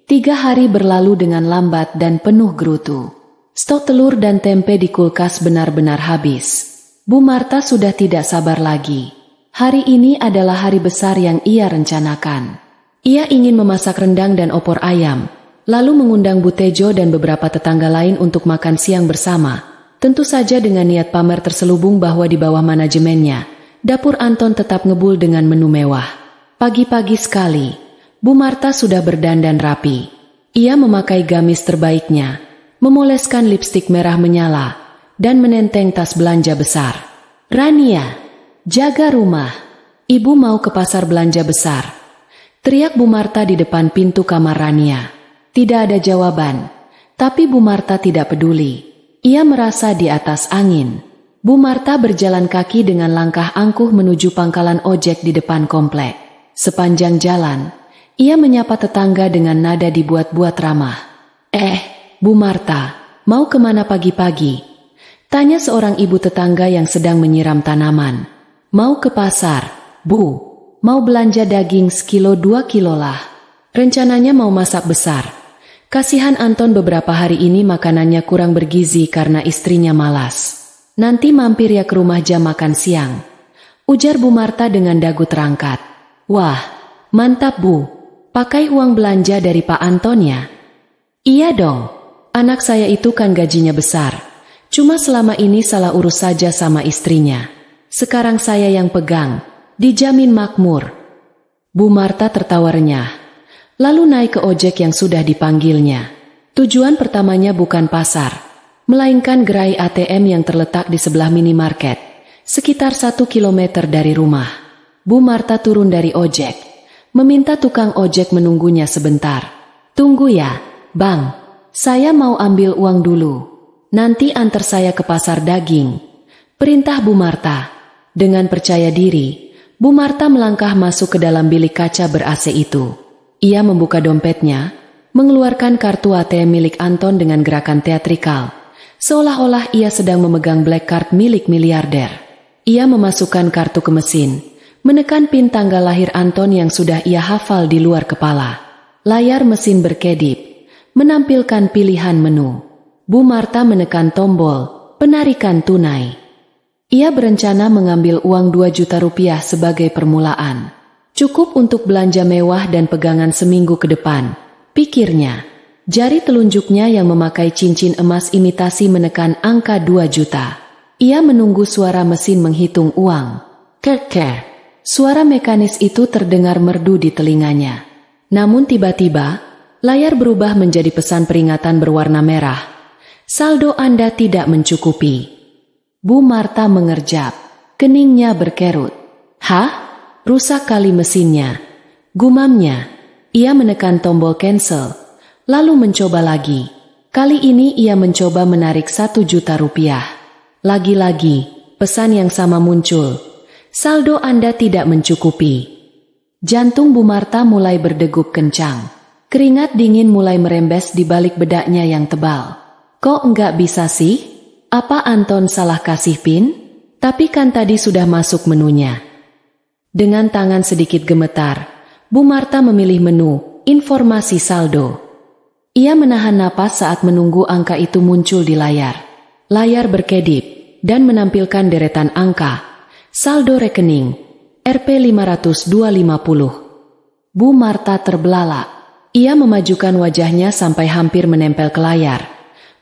3 hari berlalu dengan lambat dan penuh gerutu. Stok telur dan tempe di kulkas benar-benar habis. Bu Marta sudah tidak sabar lagi. Hari ini adalah hari besar yang ia rencanakan. Ia ingin memasak rendang dan opor ayam, lalu mengundang Bu Tejo dan beberapa tetangga lain untuk makan siang bersama. Tentu saja dengan niat pamer terselubung bahwa di bawah manajemennya, dapur Anton tetap ngebul dengan menu mewah. Pagi-pagi sekali, Bu Marta sudah berdandan rapi. Ia memakai gamis terbaiknya, memoleskan lipstik merah menyala, dan menenteng tas belanja besar. Rania, jaga rumah. Ibu mau ke pasar belanja besar. Teriak Bu Marta di depan pintu kamar Rania. Tidak ada jawaban, tapi Bu Marta tidak peduli. Ia merasa di atas angin. Bu Marta berjalan kaki dengan langkah angkuh menuju pangkalan ojek di depan komplek. Sepanjang jalan, ia menyapa tetangga dengan nada dibuat-buat ramah. Bu Marta, mau kemana pagi-pagi? Tanya seorang ibu tetangga yang sedang menyiram tanaman. Mau ke pasar, Bu. Mau belanja daging sekilo 2 kilo lah. Rencananya mau masak besar. Kasihan Anton beberapa hari ini makanannya kurang bergizi karena istrinya malas. Nanti mampir ya ke rumah jam makan siang, ujar Bu Marta dengan dagu terangkat. Wah, mantap Bu. Pakai uang belanja dari Pak Anton ya? Iya dong. Anak saya itu kan gajinya besar. Cuma selama ini salah urus saja sama istrinya. Sekarang saya yang pegang. Dijamin makmur. Bu Marta tertawa renyah, lalu naik ke ojek yang sudah dipanggilnya. Tujuan pertamanya bukan pasar, melainkan gerai ATM yang terletak di sebelah minimarket, sekitar 1 kilometer dari rumah. Bu Marta turun dari ojek, meminta tukang ojek menunggunya sebentar. Tunggu ya, Bang. Saya mau ambil uang dulu. Nanti antar saya ke pasar daging. Perintah Bu Marta. Dengan percaya diri, Bu Marta melangkah masuk ke dalam bilik kaca ber-AC itu. Ia membuka dompetnya, mengeluarkan kartu ATM milik Anton dengan gerakan teatrikal, seolah-olah ia sedang memegang black card milik miliarder. Ia memasukkan kartu ke mesin, menekan pin tanggal lahir Anton yang sudah ia hafal di luar kepala. Layar mesin berkedip, menampilkan pilihan menu. Bu Marta menekan tombol penarikan tunai. Ia berencana mengambil uang 2 juta rupiah sebagai permulaan. Cukup untuk belanja mewah dan pegangan seminggu ke depan, pikirnya. Jari telunjuknya yang memakai cincin emas imitasi menekan angka 2 juta. Ia menunggu suara mesin menghitung uang. Ker-ker. Suara mekanis itu terdengar merdu di telinganya. Namun tiba-tiba, layar berubah menjadi pesan peringatan berwarna merah. Saldo Anda tidak mencukupi. Bu Marta mengerjap, keningnya berkerut. Hah? Rusak kali mesinnya. Gumamnya. Ia menekan tombol cancel, lalu mencoba lagi. Kali ini ia mencoba menarik 1 juta rupiah. Lagi-lagi, pesan yang sama muncul. Saldo Anda tidak mencukupi. Jantung Bu Marta mulai berdegup kencang. Keringat dingin mulai merembes di balik bedaknya yang tebal. Kok enggak bisa sih? Apa Anton salah kasih PIN? Tapi kan tadi sudah masuk menunya. Dengan tangan sedikit gemetar, Bu Marta memilih menu, informasi saldo. Ia menahan napas saat menunggu angka itu muncul di layar. Layar berkedip dan menampilkan deretan angka. Saldo rekening, Rp500.250. Bu Marta terbelalak. Ia memajukan wajahnya sampai hampir menempel ke layar.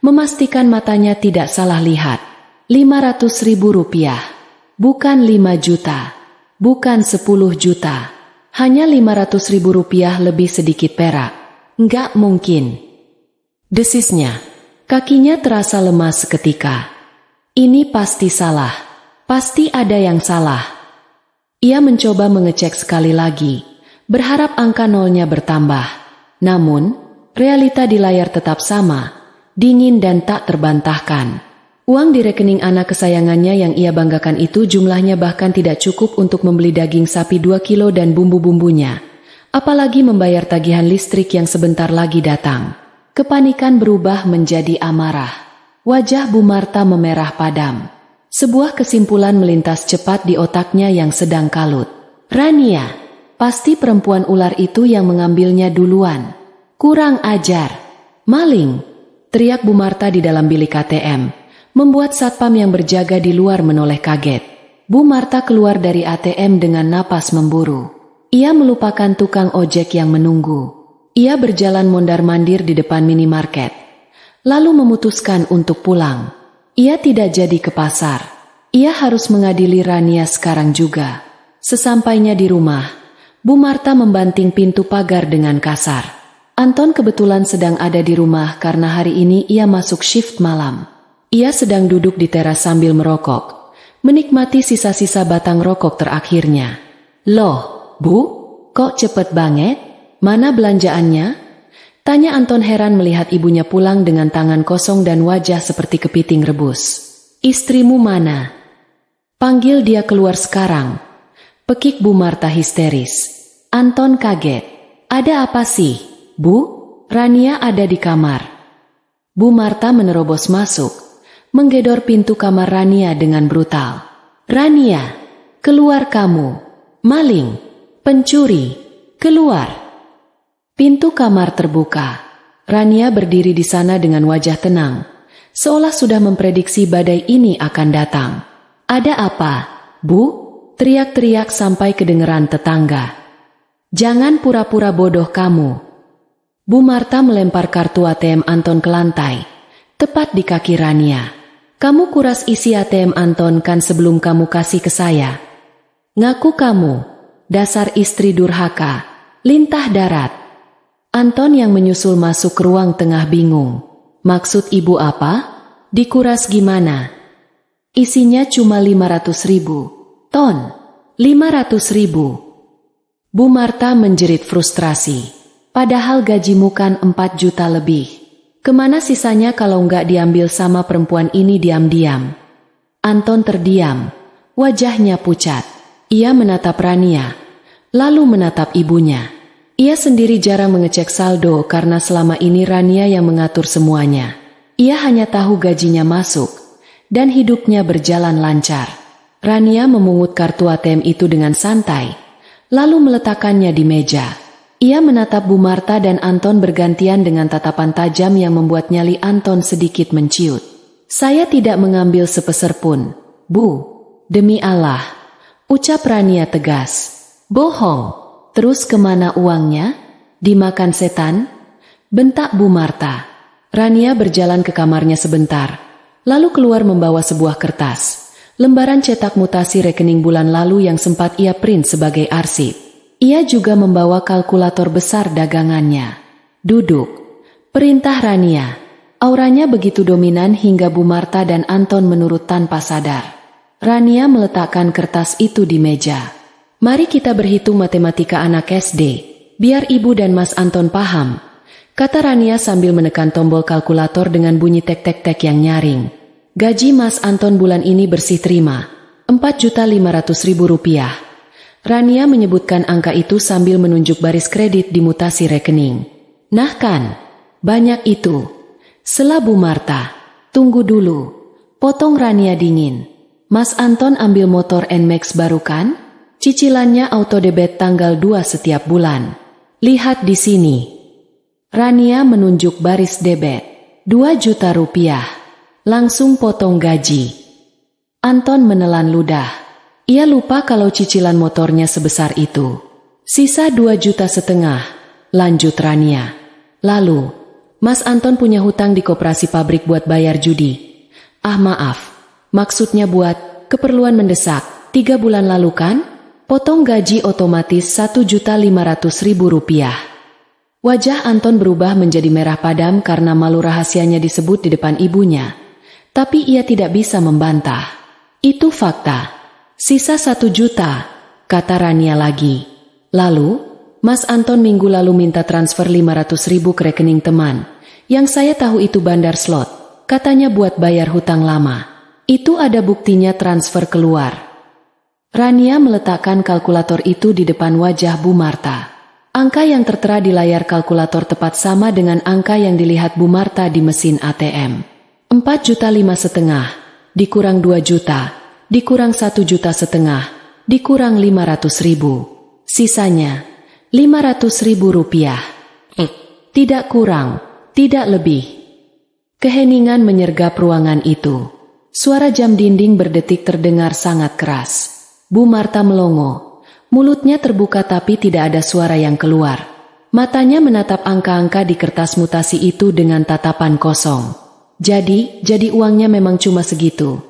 Memastikan matanya tidak salah lihat. Rp500.000. Bukan 5 juta. Bukan 10 juta. Hanya Rp500.000 lebih sedikit perak. Enggak mungkin. Desisnya. Kakinya terasa lemas seketika. Ini pasti salah. Pasti ada yang salah. Ia mencoba mengecek sekali lagi, berharap angka nolnya bertambah. Namun, realita di layar tetap sama, dingin dan tak terbantahkan. Uang di rekening anak kesayangannya yang ia banggakan itu jumlahnya bahkan tidak cukup untuk membeli daging sapi 2 kilo dan bumbu-bumbunya. Apalagi membayar tagihan listrik yang sebentar lagi datang. Kepanikan berubah menjadi amarah. Wajah Bu Marta memerah padam. Sebuah kesimpulan melintas cepat di otaknya yang sedang kalut. Rania, pasti perempuan ular itu yang mengambilnya duluan. Kurang ajar. Maling, teriak Bu Marta di dalam bilik ATM, membuat satpam yang berjaga di luar menoleh kaget. Bu Marta keluar dari ATM dengan napas memburu. Ia melupakan tukang ojek yang menunggu. Ia berjalan mondar-mandir di depan minimarket, lalu memutuskan untuk pulang. Ia tidak jadi ke pasar. Ia harus mengadili Rania sekarang juga. Sesampainya di rumah, Bu Marta membanting pintu pagar dengan kasar. Anton kebetulan sedang ada di rumah karena hari ini ia masuk shift malam. Ia sedang duduk di teras sambil merokok, menikmati sisa-sisa batang rokok terakhirnya. Loh, Bu, kok cepet banget? Mana belanjaannya? Tanya Anton heran melihat ibunya pulang dengan tangan kosong dan wajah seperti kepiting rebus. Istrimu mana? Panggil dia keluar sekarang. Pekik Bu Marta histeris. Anton kaget. Ada apa sih, Bu? Rania ada di kamar. Bu Marta menerobos masuk, menggedor pintu kamar Rania dengan brutal. Rania, keluar kamu. Maling, pencuri, keluar. Pintu kamar terbuka. Rania berdiri di sana dengan wajah tenang, seolah sudah memprediksi badai ini akan datang. Ada apa, Bu? Teriak-teriak sampai kedengeran tetangga. Jangan pura-pura bodoh kamu. Bu Marta melempar kartu ATM Anton ke lantai, tepat di kaki Rania. Kamu kuras isi ATM Anton kan sebelum kamu kasih ke saya. Ngaku kamu, dasar istri durhaka, lintah darat. Anton yang menyusul masuk ke ruang tengah bingung. Maksud ibu apa? Dikuras gimana? Isinya cuma 500.000. Ton, 500.000. Bu Marta menjerit frustrasi. Padahal gajimu kan 4 juta lebih. Kemana sisanya kalau nggak diambil sama perempuan ini diam-diam? Anton terdiam. Wajahnya pucat. Ia menatap Rania, lalu menatap ibunya. Ia sendiri jarang mengecek saldo karena selama ini Rania yang mengatur semuanya. Ia hanya tahu gajinya masuk, dan hidupnya berjalan lancar. Rania memungut kartu ATM itu dengan santai, lalu meletakkannya di meja. Ia menatap Bu Marta dan Anton bergantian dengan tatapan tajam yang membuat nyali Anton sedikit menciut. Saya tidak mengambil sepeser pun, Bu. Demi Allah, ucap Rania tegas. Bohong. Terus kemana uangnya? Dimakan setan? Bentak Bu Marta. Rania berjalan ke kamarnya sebentar, lalu keluar membawa sebuah kertas. Lembaran cetak mutasi rekening bulan lalu yang sempat ia print sebagai arsip. Ia juga membawa kalkulator besar dagangannya. Duduk. Perintah Rania. Auranya begitu dominan hingga Bu Marta dan Anton menurut tanpa sadar. Rania meletakkan kertas itu di meja. Mari kita berhitung matematika anak SD, biar ibu dan Mas Anton paham, kata Rania sambil menekan tombol kalkulator dengan bunyi tek-tek-tek yang nyaring. Gaji Mas Anton bulan ini bersih terima, Rp4.500.000. Rania menyebutkan angka itu sambil menunjuk baris kredit di mutasi rekening. Nah kan, banyak itu. Sela Bu Marta. Tunggu dulu. Potong Rania dingin. Mas Anton ambil motor NMAX baru kan? Cicilannya auto debit tanggal 2 setiap bulan. Lihat di sini. Rania menunjuk baris debit. Rp2 juta. Langsung potong gaji. Anton menelan ludah. Ia lupa kalau cicilan motornya sebesar itu. Sisa 2,5 juta. Lanjut Rania. Lalu, Mas Anton punya hutang di koperasi pabrik buat bayar judi. Ah maaf, maksudnya buat keperluan mendesak. 3 bulan lalu kan? Potong gaji otomatis Rp1.500.000. Wajah Anton berubah menjadi merah padam karena malu rahasianya disebut di depan ibunya. Tapi ia tidak bisa membantah. Itu fakta. Sisa 1 juta, kata Rania lagi. Lalu, Mas Anton minggu lalu minta transfer 500.000 ke rekening teman. Yang saya tahu itu bandar slot. Katanya buat bayar hutang lama. Itu ada buktinya transfer keluar. Rania meletakkan kalkulator itu di depan wajah Bu Marta. Angka yang tertera di layar kalkulator tepat sama dengan angka yang dilihat Bu Marta di mesin ATM. Rp4.500.000, dikurang 2 juta, dikurang 1,5 juta, dikurang 500.000. Sisanya, Rp500.000. Tidak kurang, tidak lebih. Keheningan menyergap ruangan itu. Suara jam dinding berdetik terdengar sangat keras. Bu Marta melongo. Mulutnya terbuka tapi tidak ada suara yang keluar. Matanya menatap angka-angka di kertas mutasi itu dengan tatapan kosong. Jadi uangnya memang cuma segitu?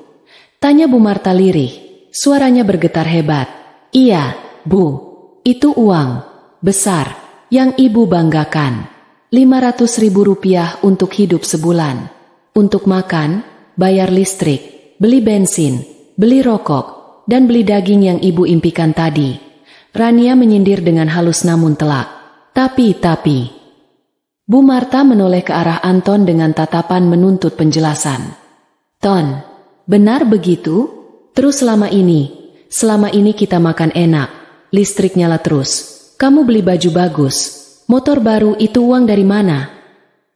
Tanya Bu Marta lirih. Suaranya bergetar hebat. Iya, Bu. Itu uang besar yang Ibu banggakan. Rp500.000 untuk hidup sebulan. Untuk makan, bayar listrik, beli bensin, beli rokok, dan beli daging yang Ibu impikan tadi. Rania menyindir dengan halus namun telak. Tapi. Bu Marta menoleh ke arah Anton dengan tatapan menuntut penjelasan. Ton, benar begitu? Terus selama ini kita makan enak, listrik nyala terus, kamu beli baju bagus, motor baru, itu uang dari mana?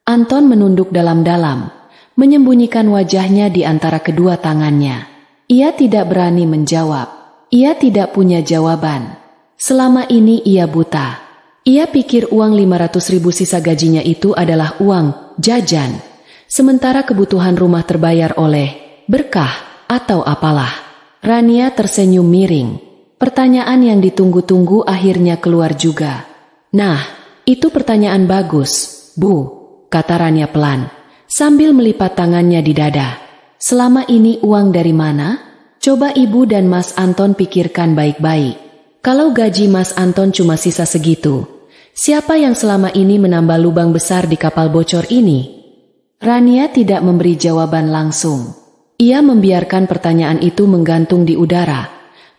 Anton menunduk dalam-dalam, menyembunyikan wajahnya di antara kedua tangannya. Ia tidak berani menjawab. Ia tidak punya jawaban. Selama ini ia buta. Ia pikir uang 500.000 sisa gajinya itu adalah uang jajan. Sementara kebutuhan rumah terbayar oleh berkah atau apalah. Rania tersenyum miring. Pertanyaan yang ditunggu-tunggu akhirnya keluar juga. Nah, itu pertanyaan bagus, Bu, kata Rania pelan, sambil melipat tangannya di dada. Selama ini uang dari mana? Coba Ibu dan Mas Anton pikirkan baik-baik. Kalau gaji Mas Anton cuma sisa segitu, siapa yang selama ini menambah lubang besar di kapal bocor ini? Rania tidak memberi jawaban langsung. Ia membiarkan pertanyaan itu menggantung di udara,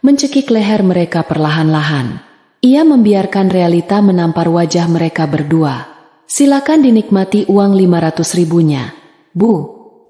mencekik leher mereka perlahan-lahan. Ia membiarkan realita menampar wajah mereka berdua. Silakan dinikmati uang 500.000-nya. Bu,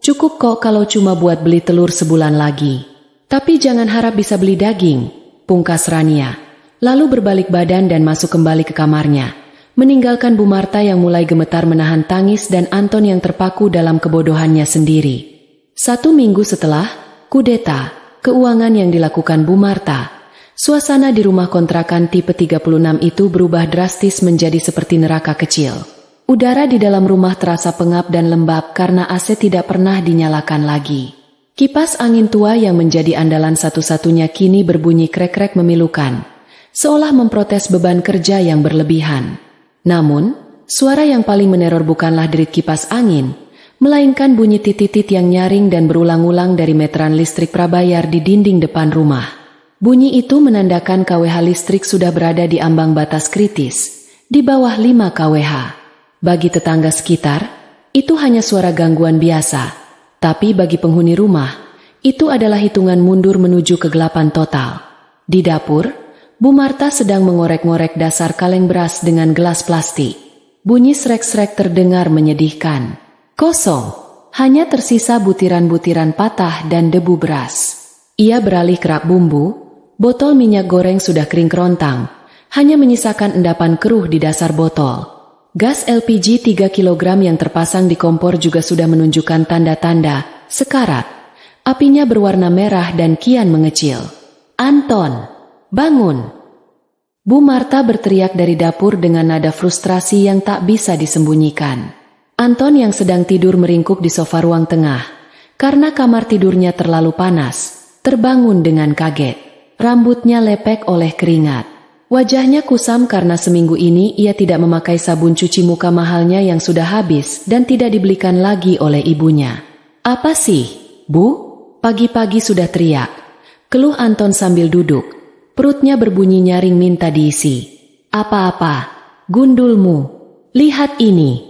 cukup kok kalau cuma buat beli telur sebulan lagi. Tapi jangan harap bisa beli daging. Pungkas Rania, lalu berbalik badan dan masuk kembali ke kamarnya, meninggalkan Bu Marta yang mulai gemetar menahan tangis dan Anton yang terpaku dalam kebodohannya sendiri. 1 minggu setelah kudeta keuangan yang dilakukan Bu Marta, suasana di rumah kontrakan tipe 36 itu berubah drastis menjadi seperti neraka kecil. Udara di dalam rumah terasa pengap dan lembab karena AC tidak pernah dinyalakan lagi. Kipas angin tua yang menjadi andalan satu-satunya kini berbunyi krek-krek memilukan, seolah memprotes beban kerja yang berlebihan. Namun, suara yang paling meneror bukanlah derit kipas angin, melainkan bunyi titit-titit yang nyaring dan berulang-ulang dari meteran listrik prabayar di dinding depan rumah. Bunyi itu menandakan KWH listrik sudah berada di ambang batas kritis, di bawah 5 kWh. Bagi tetangga sekitar, itu hanya suara gangguan biasa. Tapi bagi penghuni rumah, itu adalah hitungan mundur menuju kegelapan total. Di dapur, Bu Marta sedang mengorek-ngorek dasar kaleng beras dengan gelas plastik. Bunyi srek-srek terdengar menyedihkan. Kosong. hanya tersisa butiran-butiran patah dan debu beras. Ia beralih ke rak bumbu, botol minyak goreng sudah kering kerontang, hanya menyisakan endapan keruh di dasar botol. Gas LPG 3 kg yang terpasang di kompor juga sudah menunjukkan tanda-tanda sekarat. Apinya berwarna merah dan kian mengecil. "Anton, bangun!" Bu Marta berteriak dari dapur dengan nada frustrasi yang tak bisa disembunyikan. Anton yang sedang tidur meringkuk di sofa ruang tengah, karena kamar tidurnya terlalu panas, terbangun dengan kaget. Rambutnya lepek oleh keringat. Wajahnya kusam karena seminggu ini ia tidak memakai sabun cuci muka mahalnya yang sudah habis dan tidak dibelikan lagi oleh ibunya. "Apa sih, Bu?" Pagi-pagi sudah teriak. Keluh Anton sambil duduk. Perutnya berbunyi nyaring minta diisi. "Apa-apa, gundulmu. Lihat ini."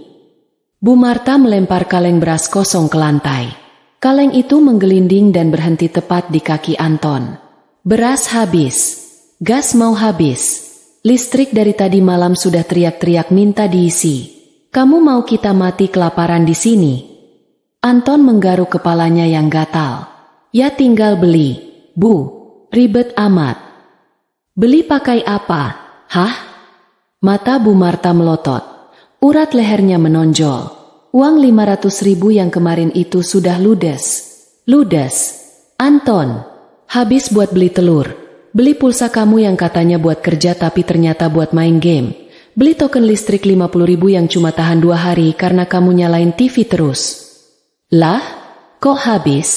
Bu Marta melempar kaleng beras kosong ke lantai. Kaleng itu menggelinding dan berhenti tepat di kaki Anton. "Beras habis. Gas mau habis. Listrik dari tadi malam sudah teriak-teriak minta diisi. Kamu mau kita mati kelaparan di sini?" Anton menggaruk kepalanya yang gatal. "Ya tinggal beli, Bu. Ribet amat." "Beli pakai apa? Hah?" Mata Bu Marta melotot. Urat lehernya menonjol. Uang 500.000 yang kemarin itu sudah ludes. Ludes. "Anton, habis buat beli telur. Beli pulsa kamu yang katanya buat kerja tapi ternyata buat main game. Beli token listrik 50.000 yang cuma tahan 2 hari karena kamu nyalain TV terus." "Lah, kok habis?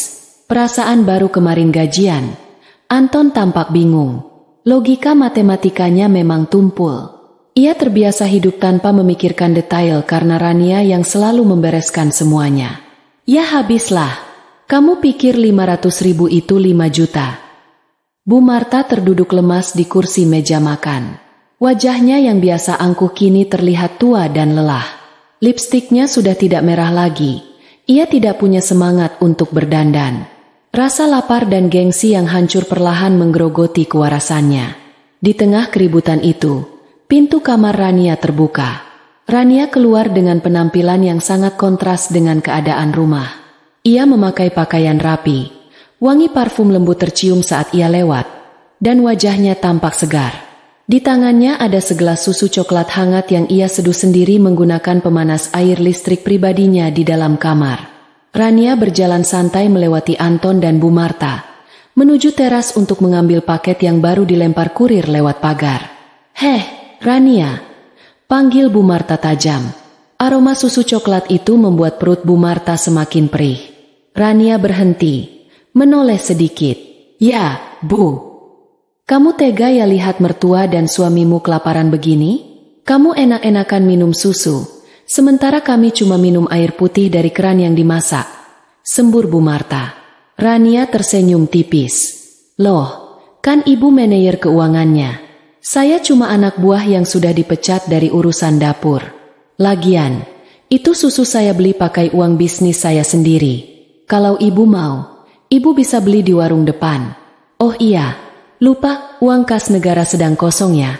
Perasaan baru kemarin gajian." Anton tampak bingung. Logika matematikanya memang tumpul. Ia terbiasa hidup tanpa memikirkan detail karena Rania yang selalu membereskan semuanya. "Ya habislah. Kamu pikir 500.000 itu 5 juta. Bu Marta terduduk lemas di kursi meja makan. Wajahnya yang biasa angkuh kini terlihat tua dan lelah. Lipstiknya sudah tidak merah lagi. Ia tidak punya semangat untuk berdandan. Rasa lapar dan gengsi yang hancur perlahan menggerogoti kewarasannya. Di tengah keributan itu, pintu kamar Rania terbuka. Rania keluar dengan penampilan yang sangat kontras dengan keadaan rumah. Ia memakai pakaian rapi, wangi parfum lembut tercium saat ia lewat, dan wajahnya tampak segar. Di tangannya ada segelas susu coklat hangat yang ia seduh sendiri menggunakan pemanas air listrik pribadinya di dalam kamar. Rania berjalan santai melewati Anton dan Bu Marta, menuju teras untuk mengambil paket yang baru dilempar kurir lewat pagar. "Heh, Rania," panggil Bu Marta tajam. Aroma susu coklat itu membuat perut Bu Marta semakin perih. Rania berhenti, menoleh sedikit. "Ya, Bu. Kamu tega ya lihat mertua dan suamimu kelaparan begini? Kamu enak-enakan minum susu. Sementara kami cuma minum air putih dari keran yang dimasak," sembur Bu Marta. Rania tersenyum tipis. "Loh, kan ibu manajer keuangannya. Saya cuma anak buah yang sudah dipecat dari urusan dapur. Lagian, itu susu saya beli pakai uang bisnis saya sendiri. Kalau ibu mau, ibu bisa beli di warung depan. Oh iya, lupa uang kas negara sedang kosong ya."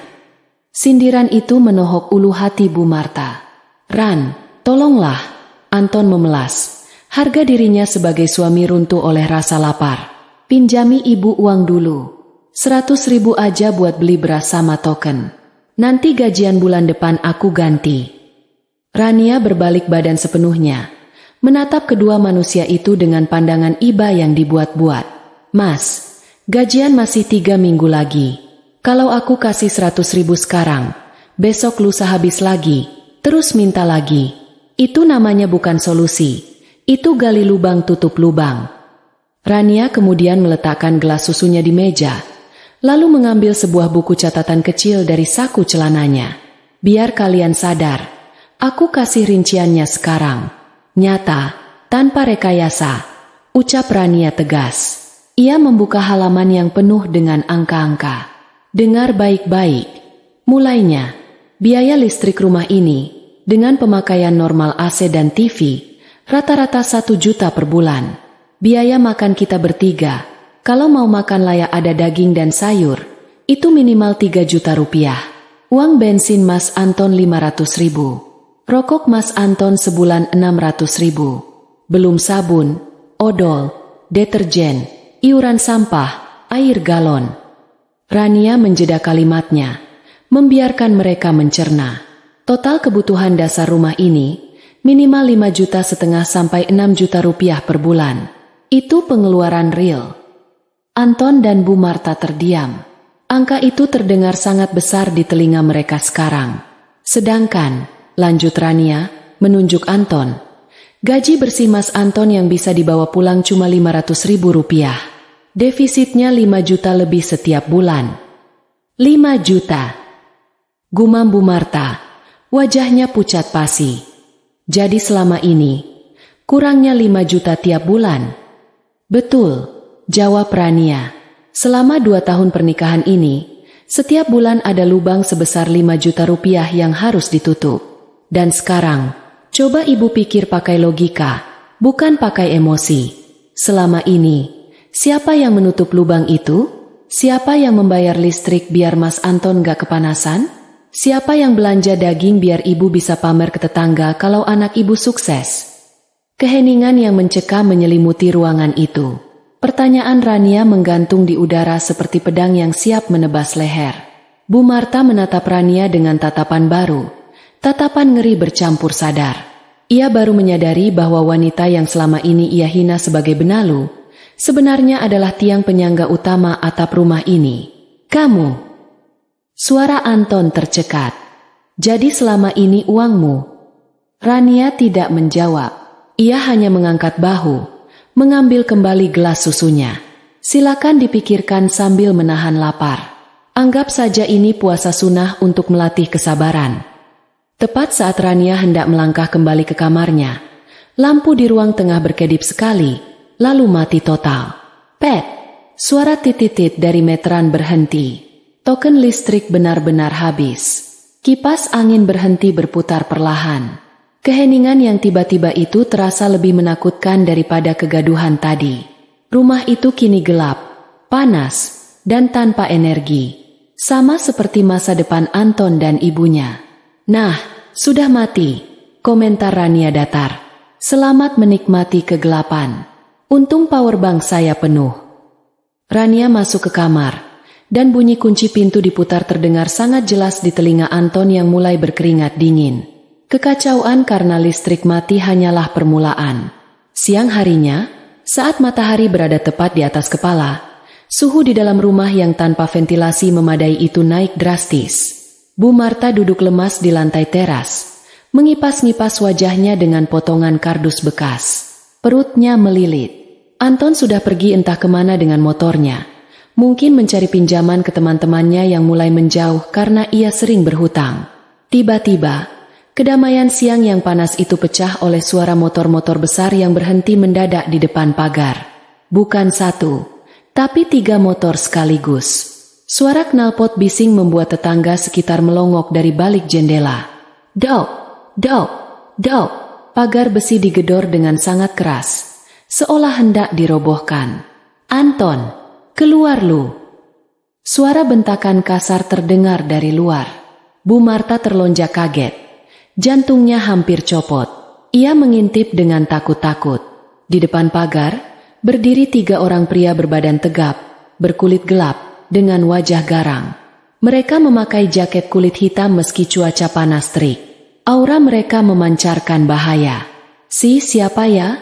Sindiran itu menohok ulu hati Bu Marta. "Ran, tolonglah." Anton memelas. Harga dirinya sebagai suami runtuh oleh rasa lapar. "Pinjami ibu uang dulu. 100.000 aja buat beli beras sama token. Nanti gajian bulan depan aku ganti." Rania berbalik badan sepenuhnya, menatap kedua manusia itu dengan pandangan iba yang dibuat-buat. "Mas, gajian masih 3 minggu lagi. Kalau aku kasih 100.000 sekarang, besok lusa habis lagi. Terus minta lagi. Itu namanya bukan solusi. Itu gali lubang tutup lubang." Rania kemudian meletakkan gelas susunya di meja, lalu mengambil sebuah buku catatan kecil dari saku celananya. "Biar kalian sadar, aku kasih rinciannya sekarang. Nyata, tanpa rekayasa," ucap Rania tegas. Ia membuka halaman yang penuh dengan angka-angka. "Dengar baik-baik. Mulainya, biaya listrik rumah ini, dengan pemakaian normal AC dan TV, rata-rata 1 juta per bulan. Biaya makan kita bertiga, kalau mau makan layak ada daging dan sayur, itu minimal 3 juta rupiah. Uang bensin Mas Anton 500.000. Rokok Mas Anton sebulan 600.000. belum sabun, odol, deterjen, iuran sampah, air galon. Rania menjeda kalimatnya, membiarkan mereka mencerna. Total kebutuhan dasar rumah ini minimal 5,5 juta sampai 6 juta rupiah per bulan. Itu pengeluaran real. Anton dan Bu Marta terdiam. Angka itu terdengar sangat besar di telinga mereka sekarang. Sedangkan, lanjut Rania, menunjuk Anton, gaji bersih Mas Anton yang bisa dibawa pulang cuma 500.000 rupiah. Defisitnya 5 juta lebih setiap bulan. 5 juta. Gumam Bu Marta, wajahnya pucat pasi. Jadi selama ini, kurangnya 5 juta tiap bulan. Betul, jawab Rania. Selama 2 tahun pernikahan ini, setiap bulan ada lubang sebesar 5 juta rupiah yang harus ditutup. Dan sekarang, coba ibu pikir pakai logika, bukan pakai emosi. Selama ini, siapa yang menutup lubang itu? Siapa yang membayar listrik biar Mas Anton gak kepanasan? Siapa yang belanja daging biar ibu bisa pamer ke tetangga kalau anak ibu sukses? Keheningan yang mencekam menyelimuti ruangan itu. Pertanyaan Rania menggantung di udara seperti pedang yang siap menebas leher. Bu Marta menatap Rania dengan tatapan baru. Tatapan ngeri bercampur sadar. Ia baru menyadari bahwa wanita yang selama ini ia hina sebagai benalu, sebenarnya adalah tiang penyangga utama atap rumah ini. Kamu. Suara Anton tercekat. Jadi selama ini uangmu? Rania tidak menjawab. Ia hanya mengangkat bahu, mengambil kembali gelas susunya. Silakan dipikirkan sambil menahan lapar. Anggap saja ini puasa sunnah untuk melatih kesabaran. Tepat saat Rania hendak melangkah kembali ke kamarnya, lampu di ruang tengah berkedip sekali, lalu mati total. Pet! Suara titit dari meteran berhenti. Token listrik benar-benar habis. Kipas angin berhenti berputar perlahan. Keheningan yang tiba-tiba itu terasa lebih menakutkan daripada kegaduhan tadi. Rumah itu kini gelap, panas, dan tanpa energi. Sama seperti masa depan Anton dan ibunya. Nah, sudah mati, komentar Rania datar. Selamat menikmati kegelapan. Untung powerbank saya penuh. Rania masuk ke kamar, dan bunyi kunci pintu diputar terdengar sangat jelas di telinga Anton yang mulai berkeringat dingin. Kekacauan karena listrik mati hanyalah permulaan. Siang harinya, saat matahari berada tepat di atas kepala, suhu di dalam rumah yang tanpa ventilasi memadai itu naik drastis. Bu Marta duduk lemas di lantai teras, mengipas-ngipas wajahnya dengan potongan kardus bekas. Perutnya melilit. Anton sudah pergi entah kemana dengan motornya. Mungkin mencari pinjaman ke teman-temannya yang mulai menjauh karena ia sering berhutang. Tiba-tiba, kedamaian siang yang panas itu pecah oleh suara motor-motor besar yang berhenti mendadak di depan pagar. Bukan 1, tapi 3 motor sekaligus. Suara knalpot bising membuat tetangga sekitar melongok dari balik jendela. Dok, dok, dok. Pagar besi digedor dengan sangat keras, seolah hendak dirobohkan. Anton, keluar lu. Suara bentakan kasar terdengar dari luar. Bu Marta terlonjak kaget. Jantungnya hampir copot. Ia mengintip dengan takut-takut. Di depan pagar, berdiri 3 orang pria berbadan tegap, berkulit gelap, dengan wajah garang. Mereka memakai jaket kulit hitam meski cuaca panas terik. Aura mereka memancarkan bahaya. Siapa ya?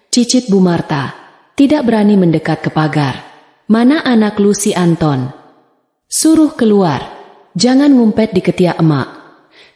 Cicit Bu Marta, tidak berani mendekat ke pagar. Mana anak lu si Anton? Suruh keluar. Jangan ngumpet di ketiak emak.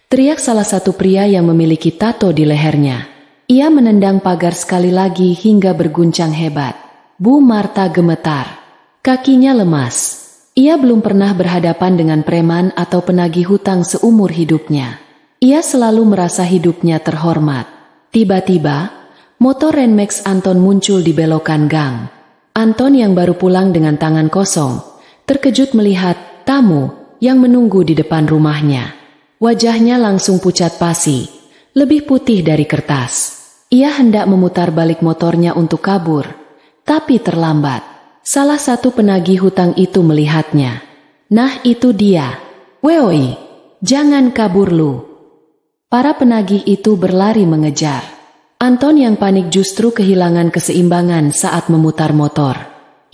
Teriak salah satu pria yang memiliki tato di lehernya. Ia menendang pagar sekali lagi hingga berguncang hebat. Bu Marta gemetar. Kakinya lemas. Ia belum pernah berhadapan dengan preman atau penagih hutang seumur hidupnya. Ia selalu merasa hidupnya terhormat. Tiba-tiba, motor Renmax Anton muncul di belokan gang. Anton yang baru pulang dengan tangan kosong, terkejut melihat tamu yang menunggu di depan rumahnya. Wajahnya langsung pucat pasi, lebih putih dari kertas. Ia hendak memutar balik motornya untuk kabur, tapi terlambat. Salah satu penagih hutang itu melihatnya. Nah itu dia. Weoi, jangan kabur lu. Para penagih itu berlari mengejar. Anton yang panik justru kehilangan keseimbangan saat memutar motor.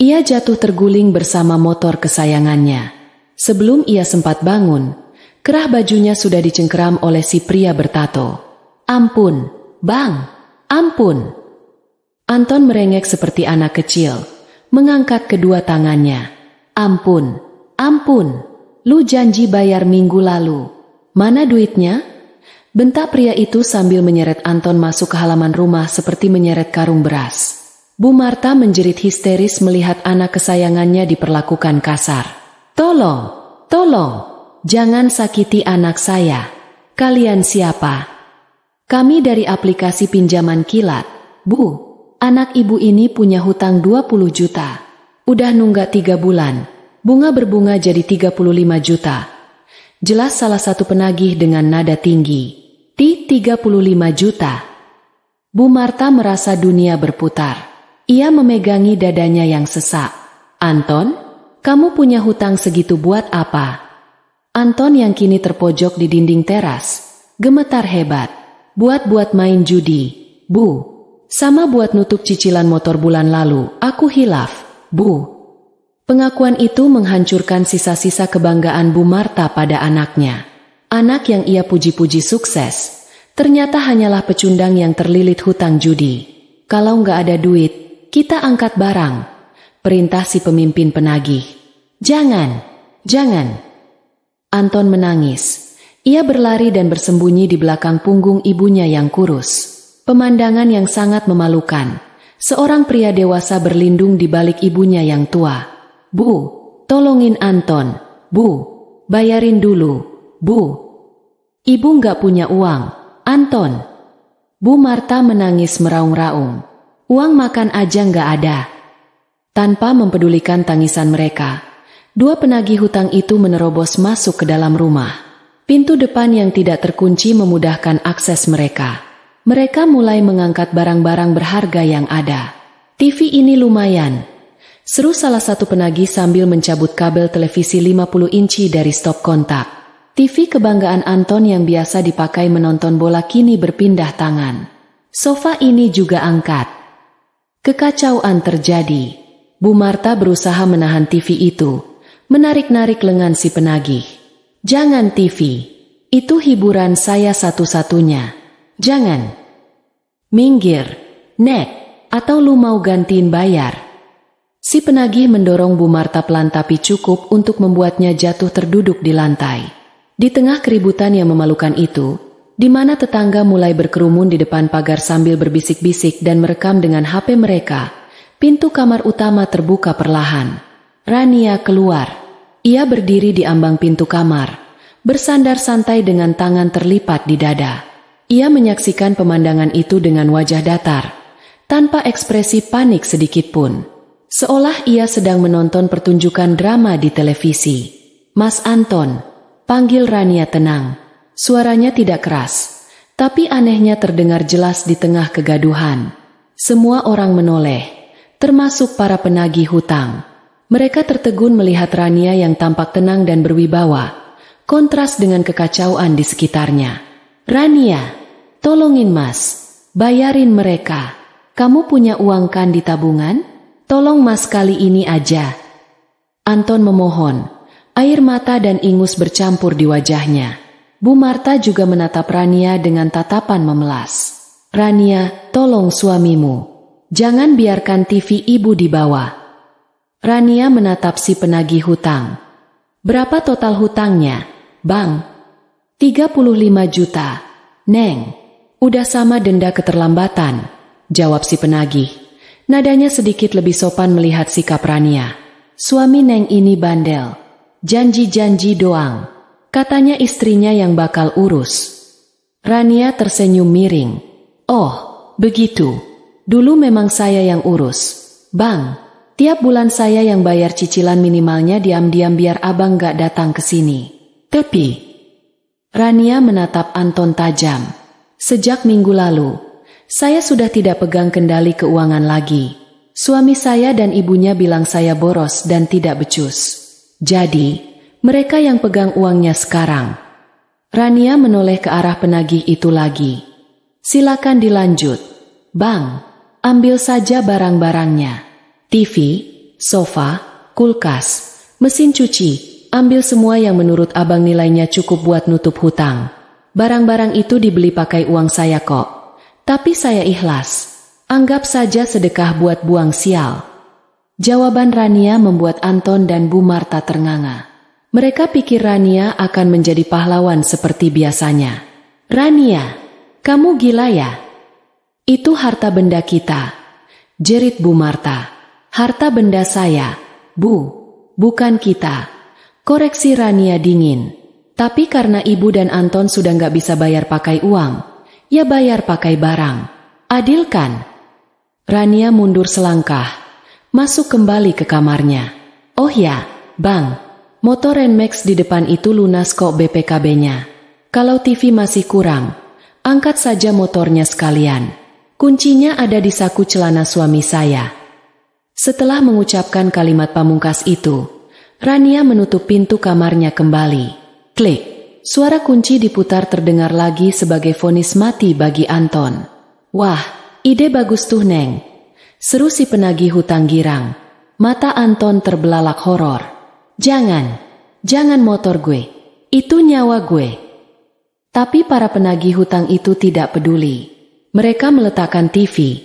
Ia jatuh terguling bersama motor kesayangannya. Sebelum ia sempat bangun, kerah bajunya sudah dicengkeram oleh si pria bertato. "Ampun, Bang! Ampun!" Anton merengek seperti anak kecil, mengangkat kedua tangannya. "Ampun! Ampun! Lu janji bayar minggu lalu. Mana duitnya?" Bentak pria itu sambil menyeret Anton masuk ke halaman rumah seperti menyeret karung beras. Bu Marta menjerit histeris melihat anak kesayangannya diperlakukan kasar. "Tolong! Tolong! Jangan sakiti anak saya. Kalian siapa?" "Kami dari aplikasi pinjaman kilat, Bu. Anak ibu ini punya hutang 20 juta. Udah nunggak 3 bulan. Bunga berbunga jadi 35 juta. Jelas salah satu penagih dengan nada tinggi. 35 juta. Bu Marta merasa dunia berputar. Ia memegangi dadanya yang sesak. "Anton, kamu punya hutang segitu buat apa?" Anton yang kini terpojok di dinding teras, gemetar hebat. "Buat main judi, Bu. Sama buat nutup cicilan motor bulan lalu, aku hilaf, Bu." Pengakuan itu menghancurkan sisa-sisa kebanggaan Bu Marta pada anaknya. Anak yang ia puji-puji sukses, ternyata hanyalah pecundang yang terlilit hutang judi. "Kalau nggak ada duit, kita angkat barang," perintah si pemimpin penagih. "Jangan, jangan." Anton menangis. Ia berlari dan bersembunyi di belakang punggung ibunya yang kurus. Pemandangan yang sangat memalukan. Seorang pria dewasa berlindung di balik ibunya yang tua. "Bu, tolongin Anton. Bu, bayarin dulu, Bu. Ibu nggak punya uang, Anton." Bu Marta menangis meraung-raung. "Uang makan aja nggak ada." Tanpa mempedulikan tangisan mereka, dua penagih hutang itu menerobos masuk ke dalam rumah. Pintu depan yang tidak terkunci memudahkan akses mereka. Mereka mulai mengangkat barang-barang berharga yang ada. "TV ini lumayan," seru salah satu penagih sambil mencabut kabel televisi 50 inci dari stop kontak. TV kebanggaan Anton yang biasa dipakai menonton bola kini berpindah tangan. Sofa ini juga angkat. Kekacauan terjadi. Bu Marta berusaha menahan TV itu, menarik-narik lengan si penagih. "Jangan TV. Itu hiburan saya satu-satunya. Jangan. Minggir, Nek, atau lu mau gantiin bayar." Si penagih mendorong Bu Marta pelan tapi cukup untuk membuatnya jatuh terduduk di lantai. Di tengah keributan yang memalukan itu, di mana tetangga mulai berkerumun di depan pagar sambil berbisik-bisik dan merekam dengan HP mereka, pintu kamar utama terbuka perlahan. Rania keluar. Ia berdiri di ambang pintu kamar, bersandar santai dengan tangan terlipat di dada. Ia menyaksikan pemandangan itu dengan wajah datar, tanpa ekspresi panik sedikitpun. Seolah ia sedang menonton pertunjukan drama di televisi. "Mas Anton," panggil Rania tenang. Suaranya tidak keras, tapi anehnya terdengar jelas di tengah kegaduhan. Semua orang menoleh, termasuk para penagih hutang. Mereka tertegun melihat Rania yang tampak tenang dan berwibawa, kontras dengan kekacauan di sekitarnya. "Rania, tolongin Mas, bayarin mereka. Kamu punya uang kan di tabungan? Tolong Mas kali ini aja." Anton memohon. Air mata dan ingus bercampur di wajahnya. Bu Marta juga menatap Rania dengan tatapan memelas. "Rania, tolong suamimu. Jangan biarkan TV ibu dibawa." Rania menatap si penagih hutang. "Berapa total hutangnya, Bang?" 35 juta. "Neng, udah sama denda keterlambatan," jawab si penagih. Nadanya sedikit lebih sopan melihat sikap Rania. "Suami Neng ini bandel. Janji-janji doang. Katanya istrinya yang bakal urus." Rania tersenyum miring. "Oh, begitu. Dulu memang saya yang urus, Bang. Tiap bulan saya yang bayar cicilan minimalnya diam-diam biar abang gak datang ke sini. Tapi..." Rania menatap Anton tajam. "Sejak minggu lalu, saya sudah tidak pegang kendali keuangan lagi. Suami saya dan ibunya bilang saya boros dan tidak becus. Jadi, mereka yang pegang uangnya sekarang." Rania menoleh ke arah penagih itu lagi. "Silakan dilanjut." Bang, ambil saja barang-barangnya. TV, sofa, kulkas, mesin cuci, ambil semua yang menurut abang nilainya cukup buat nutup hutang. Barang-barang itu dibeli pakai uang saya kok. Tapi saya ikhlas. Anggap saja sedekah buat buang sial. Jawaban Rania membuat Anton dan Bu Marta ternganga. Mereka pikir Rania akan menjadi pahlawan seperti biasanya. Rania, kamu gila ya? Itu harta benda kita, jerit Bu Marta. Harta benda saya, Bu, bukan kita. Koreksi Rania dingin. Tapi karena ibu dan Anton sudah nggak bisa bayar pakai uang, ya bayar pakai barang. Adil kan? Rania mundur selangkah. Masuk kembali ke kamarnya. Oh ya, Bang, motor Nmax di depan itu lunas kok BPKB-nya. Kalau TV masih kurang, angkat saja motornya sekalian. Kuncinya ada di saku celana suami saya. Setelah mengucapkan kalimat pamungkas itu, Rania menutup pintu kamarnya kembali. Klik, suara kunci diputar terdengar lagi sebagai vonis mati bagi Anton. Wah, ide bagus tuh Neng. Seru si penagih hutang girang. Mata Anton terbelalak horor. Jangan motor gue. Itu nyawa gue. Tapi para penagih hutang itu tidak peduli. Mereka meletakkan TV,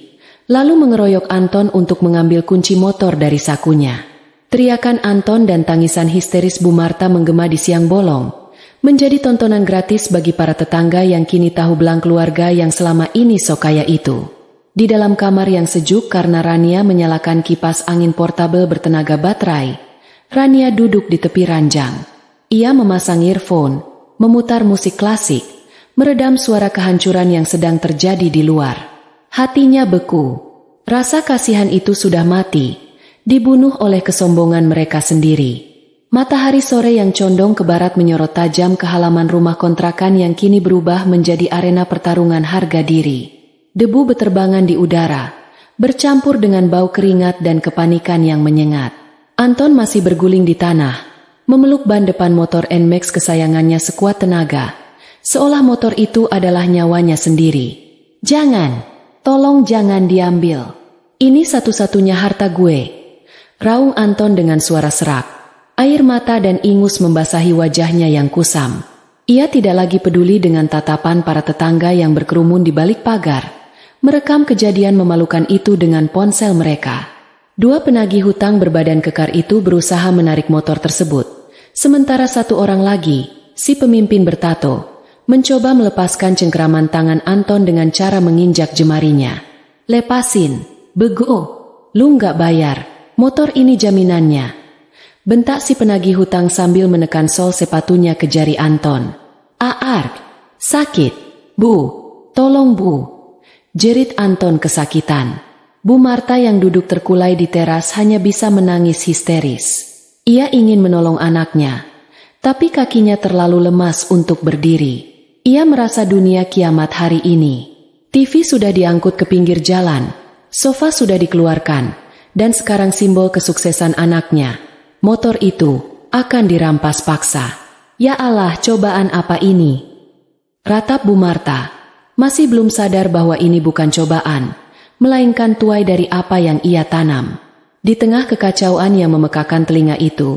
lalu mengeroyok Anton untuk mengambil kunci motor dari sakunya. Teriakan Anton dan tangisan histeris Bu Marta menggema di siang bolong, menjadi tontonan gratis bagi para tetangga yang kini tahu belang keluarga yang selama ini sok kaya itu. Di dalam kamar yang sejuk karena Rania menyalakan kipas angin portabel bertenaga baterai, Rania duduk di tepi ranjang. Ia memasang earphone, memutar musik klasik, meredam suara kehancuran yang sedang terjadi di luar. Hatinya beku. Rasa kasihan itu sudah mati, dibunuh oleh kesombongan mereka sendiri. Matahari sore yang condong ke barat menyorot tajam ke halaman rumah kontrakan yang kini berubah menjadi arena pertarungan harga diri. Debu beterbangan di udara, bercampur dengan bau keringat dan kepanikan yang menyengat. Anton masih berguling di tanah, memeluk ban depan motor Nmax kesayangannya sekuat tenaga, seolah motor itu adalah nyawanya sendiri. Jangan, tolong jangan diambil. Ini satu-satunya harta gue, raung Anton dengan suara serak. Air mata dan ingus membasahi wajahnya yang kusam. Ia tidak lagi peduli dengan tatapan para tetangga yang berkerumun di balik pagar, merekam kejadian memalukan itu dengan ponsel mereka. Dua penagih hutang berbadan kekar itu berusaha menarik motor tersebut, sementara satu orang lagi, si pemimpin bertato, mencoba melepaskan cengkeraman tangan Anton dengan cara menginjak jemarinya. Lepasin, bego, lu nggak bayar, motor ini jaminannya. Bentak si penagih hutang sambil menekan sol sepatunya ke jari Anton. Aark, sakit, Bu, tolong Bu. Jerit Anton kesakitan. Bu Marta yang duduk terkulai di teras hanya bisa menangis histeris. Ia ingin menolong anaknya, tapi kakinya terlalu lemas untuk berdiri. Ia merasa dunia kiamat hari ini. TV sudah diangkut ke pinggir jalan, sofa sudah dikeluarkan, dan sekarang simbol kesuksesan anaknya, motor itu, akan dirampas paksa. Ya Allah, cobaan apa ini? Ratap Bu Marta. Masih belum sadar bahwa ini bukan cobaan, melainkan tuai dari apa yang ia tanam. Di tengah kekacauan yang memekakan telinga itu,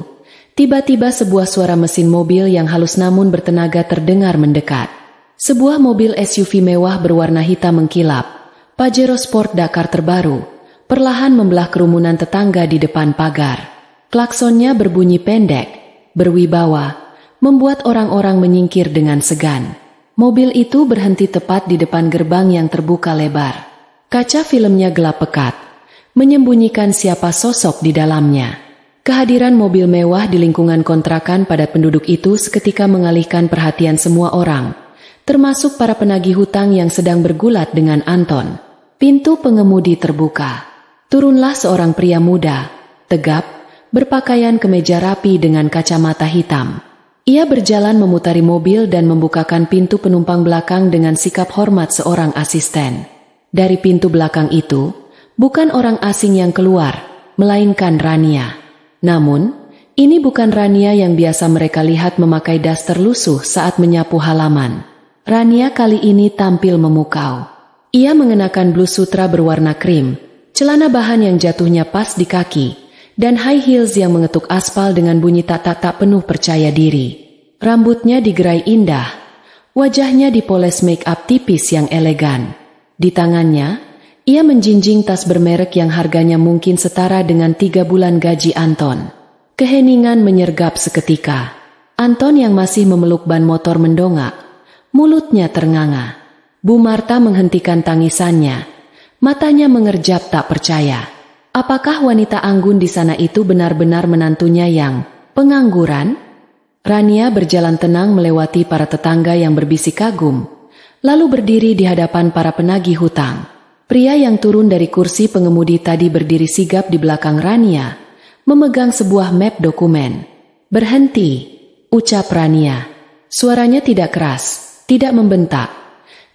tiba-tiba sebuah suara mesin mobil yang halus namun bertenaga terdengar mendekat. Sebuah mobil SUV mewah berwarna hitam mengkilap, Pajero Sport Dakar terbaru, perlahan membelah kerumunan tetangga di depan pagar. Klaksonnya berbunyi pendek, berwibawa, membuat orang-orang menyingkir dengan segan. Mobil itu berhenti tepat di depan gerbang yang terbuka lebar. Kaca filmnya gelap pekat, menyembunyikan siapa sosok di dalamnya. Kehadiran mobil mewah di lingkungan kontrakan padat penduduk itu seketika mengalihkan perhatian semua orang, termasuk para penagih hutang yang sedang bergulat dengan Anton. Pintu pengemudi terbuka. Turunlah seorang pria muda, tegap, berpakaian kemeja rapi dengan kacamata hitam. Ia berjalan memutari mobil dan membukakan pintu penumpang belakang dengan sikap hormat seorang asisten. Dari pintu belakang itu, bukan orang asing yang keluar, melainkan Rania. Namun, ini bukan Rania yang biasa mereka lihat memakai daster lusuh saat menyapu halaman. Rania kali ini tampil memukau. Ia mengenakan blus sutra berwarna krim, celana bahan yang jatuhnya pas di kaki, dan high heels yang mengetuk aspal dengan bunyi tak penuh percaya diri. Rambutnya digerai indah, wajahnya dipoles make up tipis yang elegan. Di tangannya, ia menjinjing tas bermerek yang harganya mungkin setara dengan 3 bulan gaji Anton. Keheningan menyergap seketika. Anton yang masih memeluk ban motor mendongak, mulutnya ternganga. Bu Marta menghentikan tangisannya. Matanya mengerjap tak percaya. Apakah wanita anggun di sana itu benar-benar menantunya yang pengangguran? Rania berjalan tenang melewati para tetangga yang berbisik kagum, lalu berdiri di hadapan para penagih hutang. Pria yang turun dari kursi pengemudi tadi berdiri sigap di belakang Rania, memegang sebuah map dokumen. "Berhenti," ucap Rania. Suaranya tidak keras, tidak membentak,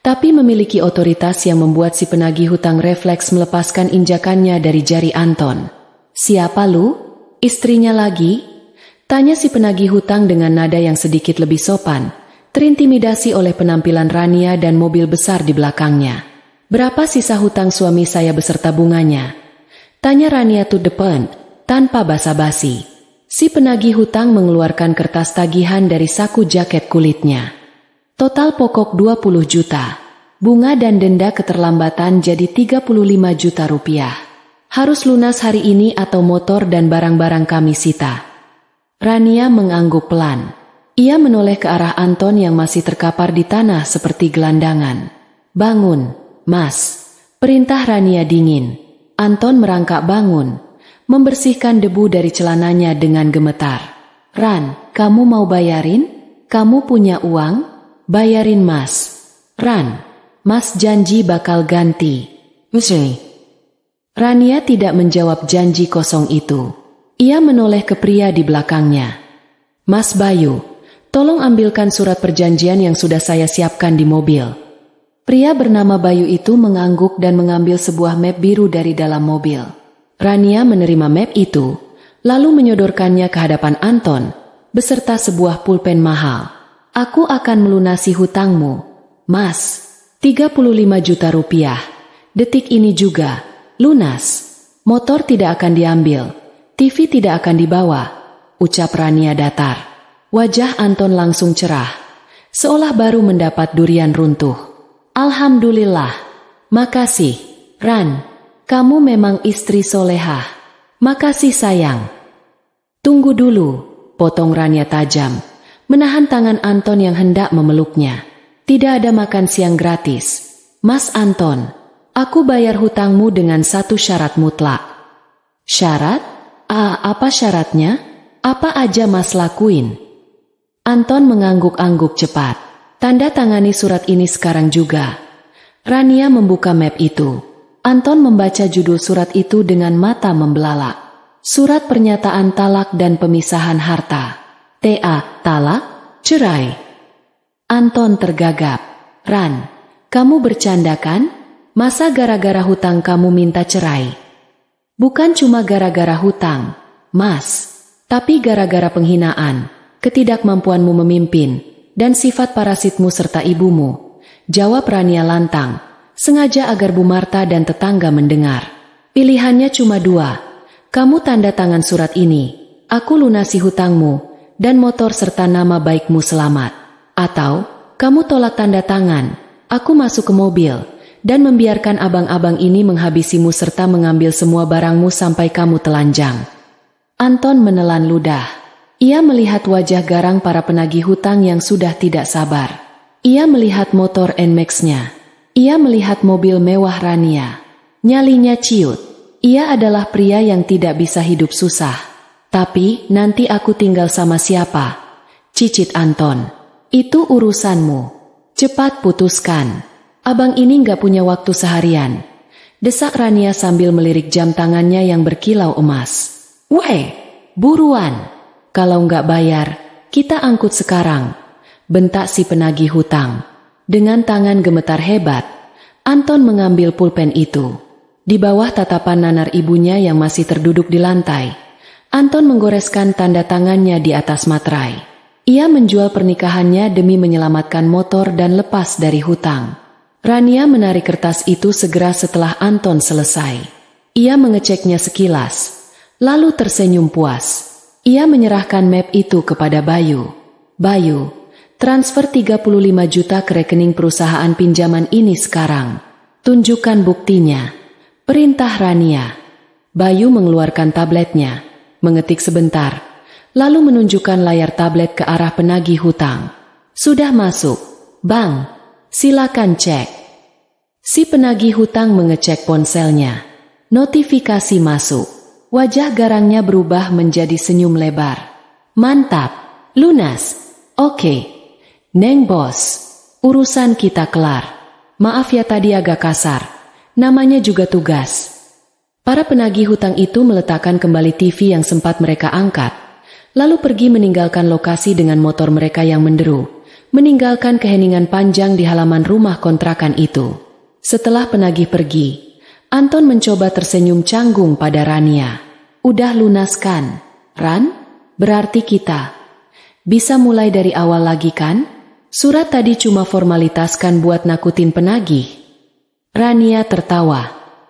tapi memiliki otoritas yang membuat si penagih hutang refleks melepaskan injakannya dari jari Anton. "Siapa lu? Istrinya lagi?" tanya si penagih hutang dengan nada yang sedikit lebih sopan, terintimidasi oleh penampilan Rania dan mobil besar di belakangnya. "Berapa sisa hutang suami saya beserta bunganya?" tanya Rania to the point, tanpa basa-basi. Si penagih hutang mengeluarkan kertas tagihan dari saku jaket kulitnya. "Total pokok 20 juta. Bunga dan denda keterlambatan jadi 35 juta rupiah. Harus lunas hari ini atau motor dan barang-barang kami sita." Rania mengangguk pelan. Ia menoleh ke arah Anton yang masih terkapar di tanah seperti gelandangan. "Bangun, Mas," perintah Rania dingin. Anton merangkak bangun, membersihkan debu dari celananya dengan gemetar. "Ran, kamu mau bayarin? Kamu punya uang? Bayarin Mas." "Ran, Mas janji bakal ganti." Rania tidak menjawab janji kosong itu. Ia menoleh ke pria di belakangnya. "Mas Bayu, tolong ambilkan surat perjanjian yang sudah saya siapkan di mobil." Pria bernama Bayu itu mengangguk dan mengambil sebuah map biru dari dalam mobil. Rania menerima map itu, lalu menyodorkannya ke hadapan Anton, beserta sebuah pulpen mahal. "Aku akan melunasi hutangmu, Mas. 35 juta rupiah. Detik ini juga, lunas. Motor tidak akan diambil, TV tidak akan dibawa," ucap Rania datar. Wajah Anton langsung cerah, seolah baru mendapat durian runtuh. "Alhamdulillah. Makasih, Ran. Kamu memang istri solehah. Makasih sayang." "Tunggu dulu," potong Rania tajam, menahan tangan Anton yang hendak memeluknya. "Tidak ada makan siang gratis. Mas Anton, aku bayar hutangmu dengan satu syarat mutlak." "Syarat? Apa syaratnya? Apa aja Mas lakuin?" Anton mengangguk-angguk cepat. "Tanda tangani surat ini sekarang juga." Rania membuka map itu. Anton membaca judul surat itu dengan mata membelalak. "Surat pernyataan talak dan pemisahan harta." Talak? Cerai? Anton tergagap. "Ran, kamu bercanda kan? Masa gara-gara hutang kamu minta cerai?" "Bukan cuma gara-gara hutang, Mas, tapi gara-gara penghinaan, ketidakmampuanmu memimpin, dan sifat parasitmu serta ibumu," jawab Rania lantang, sengaja agar Bu Marta dan tetangga mendengar. "Pilihannya cuma 2. Kamu tanda tangan surat ini, aku lunasi hutangmu, dan motor serta nama baikmu selamat. Atau, kamu tolak tanda tangan, aku masuk ke mobil, dan membiarkan abang-abang ini menghabisimu serta mengambil semua barangmu sampai kamu telanjang." Anton menelan ludah. Ia melihat wajah garang para penagih hutang yang sudah tidak sabar. Ia melihat motor NMAX-nya. Ia melihat mobil mewah Rania. Nyalinya ciut. Ia adalah pria yang tidak bisa hidup susah. "Tapi, nanti aku tinggal sama siapa?" cicit Anton. "Itu urusanmu. Cepat putuskan. Abang ini gak punya waktu seharian," desak Rania sambil melirik jam tangannya yang berkilau emas. "Weh, buruan. Kalau gak bayar, kita angkut sekarang," bentak si penagih hutang. Dengan tangan gemetar hebat, Anton mengambil pulpen itu. Di bawah tatapan nanar ibunya yang masih terduduk di lantai, Anton menggoreskan tanda tangannya di atas materai. Ia menjual pernikahannya demi menyelamatkan motor dan lepas dari hutang. Rania menarik kertas itu segera setelah Anton selesai. Ia mengeceknya sekilas, lalu tersenyum puas. Ia menyerahkan map itu kepada Bayu. Bayu, transfer 35 juta ke rekening perusahaan pinjaman ini sekarang. Tunjukkan buktinya. Perintah Rania. Bayu mengeluarkan tabletnya, mengetik sebentar, lalu menunjukkan layar tablet ke arah penagih hutang. Sudah masuk, Bang. Silakan cek. Si penagih hutang mengecek ponselnya. Notifikasi masuk. Wajah garangnya berubah menjadi senyum lebar. Mantap, lunas. Oke. Neng bos, urusan kita kelar. Maaf ya tadi agak kasar. Namanya juga tugas. Para penagih hutang itu meletakkan kembali TV yang sempat mereka angkat, lalu pergi meninggalkan lokasi dengan motor mereka yang menderu, meninggalkan keheningan panjang di halaman rumah kontrakan itu. Setelah penagih pergi, Anton mencoba tersenyum canggung pada Rania. Udah lunas kan, Ran? Berarti kita bisa mulai dari awal lagi kan? Surat tadi cuma formalitas kan buat nakutin penagih. Rania tertawa,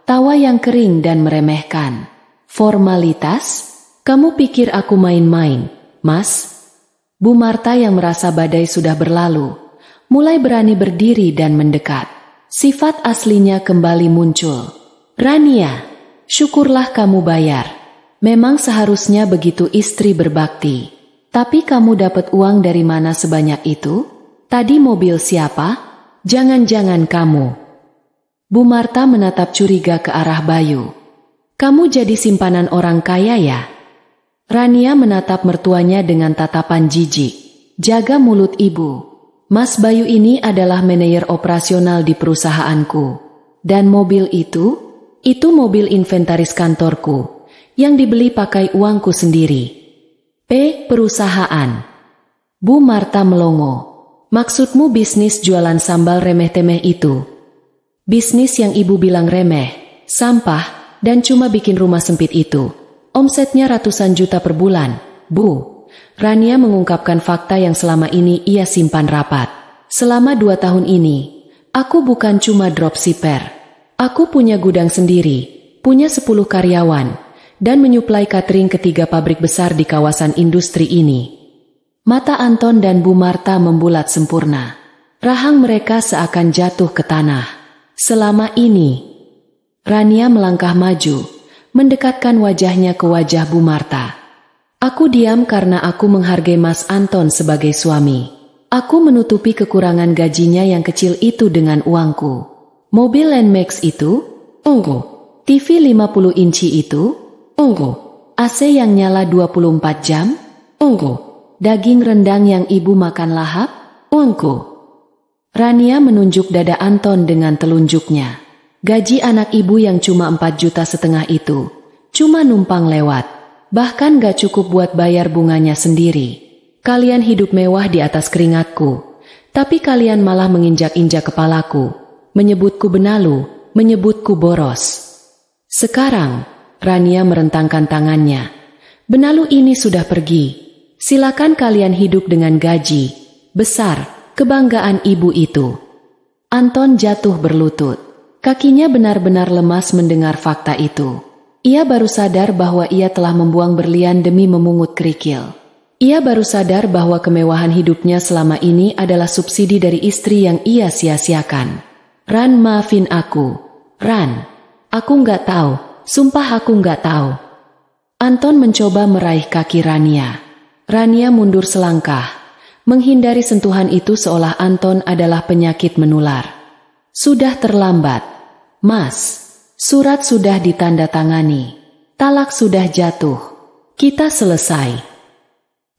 tawa yang kering dan meremehkan. Formalitas? Kamu pikir aku main-main, Mas? Bu Marta yang merasa badai sudah berlalu, mulai berani berdiri dan mendekat. Sifat aslinya kembali muncul. Rania, syukurlah kamu bayar. Memang seharusnya begitu istri berbakti. Tapi kamu dapat uang dari mana sebanyak itu? Tadi mobil siapa? Jangan-jangan kamu. Bu Marta menatap curiga ke arah Bayu. Kamu jadi simpanan orang kaya ya? Rania menatap mertuanya dengan tatapan jijik. Jaga mulut ibu. Mas Bayu ini adalah manajer operasional di perusahaanku. Dan mobil itu mobil inventaris kantorku, yang dibeli pakai uangku sendiri. Perusahaan. Bu Marta melongo. Maksudmu bisnis jualan sambal remeh-temeh itu? Bisnis yang ibu bilang remeh, sampah, dan cuma bikin rumah sempit itu. Omsetnya ratusan juta per bulan, Bu. Rania mengungkapkan fakta yang selama ini ia simpan rapat. Selama 2 tahun ini, aku bukan cuma dropshipper. Aku punya gudang sendiri, punya 10 karyawan, dan menyuplai catering ke 3 pabrik besar di kawasan industri ini. Mata Anton dan Bu Marta membulat sempurna. Rahang mereka seakan jatuh ke tanah. Selama ini, Rania melangkah maju, mendekatkan wajahnya ke wajah Bu Marta. Aku diam karena aku menghargai Mas Anton sebagai suami. Aku menutupi kekurangan gajinya yang kecil itu dengan uangku. Mobil Landmax itu? Enggak. TV 50 inci itu? Enggak. AC yang nyala 24 jam? Enggak. Daging rendang yang ibu makan lahap? Enggak. Rania menunjuk dada Anton dengan telunjuknya. Gaji anak ibu yang cuma 4,5 juta itu cuma numpang lewat. Bahkan gak cukup buat bayar bunganya sendiri. Kalian hidup mewah di atas keringatku, tapi kalian malah menginjak-injak kepalaku, menyebutku benalu, menyebutku boros. Sekarang, Rania merentangkan tangannya. Benalu ini sudah pergi. Silakan kalian hidup dengan gaji besar, kebanggaan ibu itu. Anton jatuh berlutut. Kakinya benar-benar lemas mendengar fakta itu. Ia baru sadar bahwa ia telah membuang berlian demi memungut kerikil. Ia baru sadar bahwa kemewahan hidupnya selama ini adalah subsidi dari istri yang ia sia-siakan. Ran, maafin aku. Ran, aku nggak tahu. Sumpah aku nggak tahu. Anton mencoba meraih kaki Rania. Rania mundur selangkah, menghindari sentuhan itu seolah Anton adalah penyakit menular. Sudah terlambat, Mas. Surat sudah ditandatangani. Talak sudah jatuh. Kita selesai.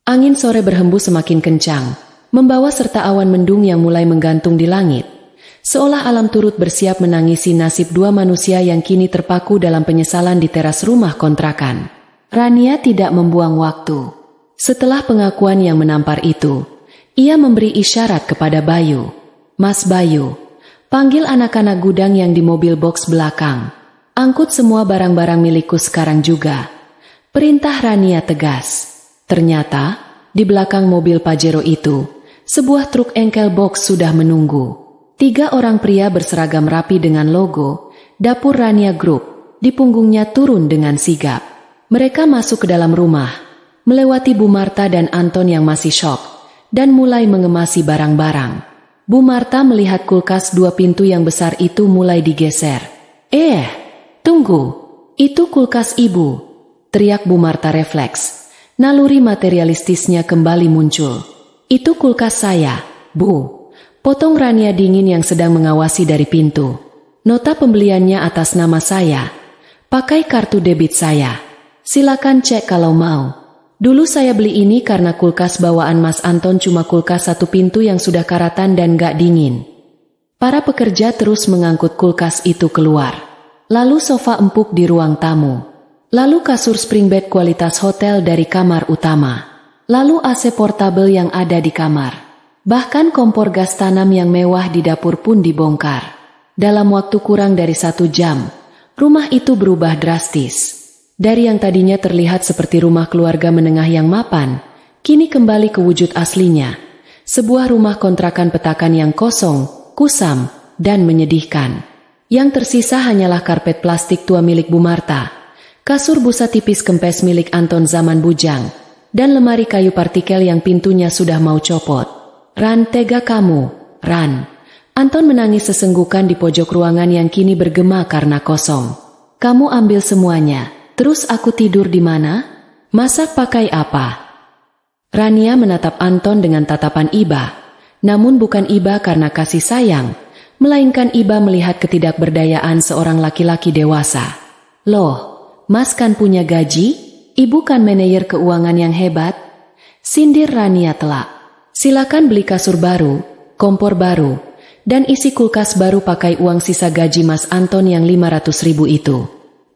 Angin sore berhembus semakin kencang, membawa serta awan mendung yang mulai menggantung di langit. Seolah alam turut bersiap menangisi nasib 2 manusia yang kini terpaku dalam penyesalan di teras rumah kontrakan. Rania tidak membuang waktu. Setelah pengakuan yang menampar itu, ia memberi isyarat kepada Bayu. Mas Bayu, panggil anak-anak gudang yang di mobil box belakang. Angkut semua barang-barang milikku sekarang juga. Perintah Rania tegas. Ternyata, di belakang mobil Pajero itu, sebuah truk engkel box sudah menunggu. 3 orang pria berseragam rapi dengan logo Dapur Rania Group di punggungnya turun dengan sigap. Mereka masuk ke dalam rumah, melewati Bu Marta dan Anton yang masih syok, dan mulai mengemasi barang-barang. Bu Marta melihat kulkas 2 pintu yang besar itu mulai digeser. Tunggu, itu kulkas Ibu, teriak Bu Marta refleks. Naluri materialistisnya kembali muncul. Itu kulkas saya, Bu. Potong Rania dingin yang sedang mengawasi dari pintu. Nota pembeliannya atas nama saya. Pakai kartu debit saya. Silakan cek kalau mau. Dulu saya beli ini karena kulkas bawaan Mas Anton cuma kulkas 1 pintu yang sudah karatan dan gak dingin. Para pekerja terus mengangkut kulkas itu keluar. Lalu sofa empuk di ruang tamu. Lalu kasur spring bed kualitas hotel dari kamar utama. Lalu AC portable yang ada di kamar. Bahkan kompor gas tanam yang mewah di dapur pun dibongkar. Dalam waktu kurang dari 1 jam, rumah itu berubah drastis. Dari yang tadinya terlihat seperti rumah keluarga menengah yang mapan, kini kembali ke wujud aslinya. Sebuah rumah kontrakan petakan yang kosong, kusam, dan menyedihkan. Yang tersisa hanyalah karpet plastik tua milik Bu Marta, kasur busa tipis kempes milik Anton zaman bujang, dan lemari kayu partikel yang pintunya sudah mau copot. Ran, tega kamu, Ran. Anton menangis sesenggukan di pojok ruangan yang kini bergema karena kosong. Kamu ambil semuanya, terus aku tidur di mana? Masak pakai apa? Rania menatap Anton dengan tatapan iba, namun bukan iba karena kasih sayang, melainkan iba melihat ketidakberdayaan seorang laki-laki dewasa. Loh, Mas kan punya gaji? Ibu kan manajer keuangan yang hebat? Sindir Rania telak. Silakan beli kasur baru, kompor baru, dan isi kulkas baru pakai uang sisa gaji Mas Anton yang 500.000 itu.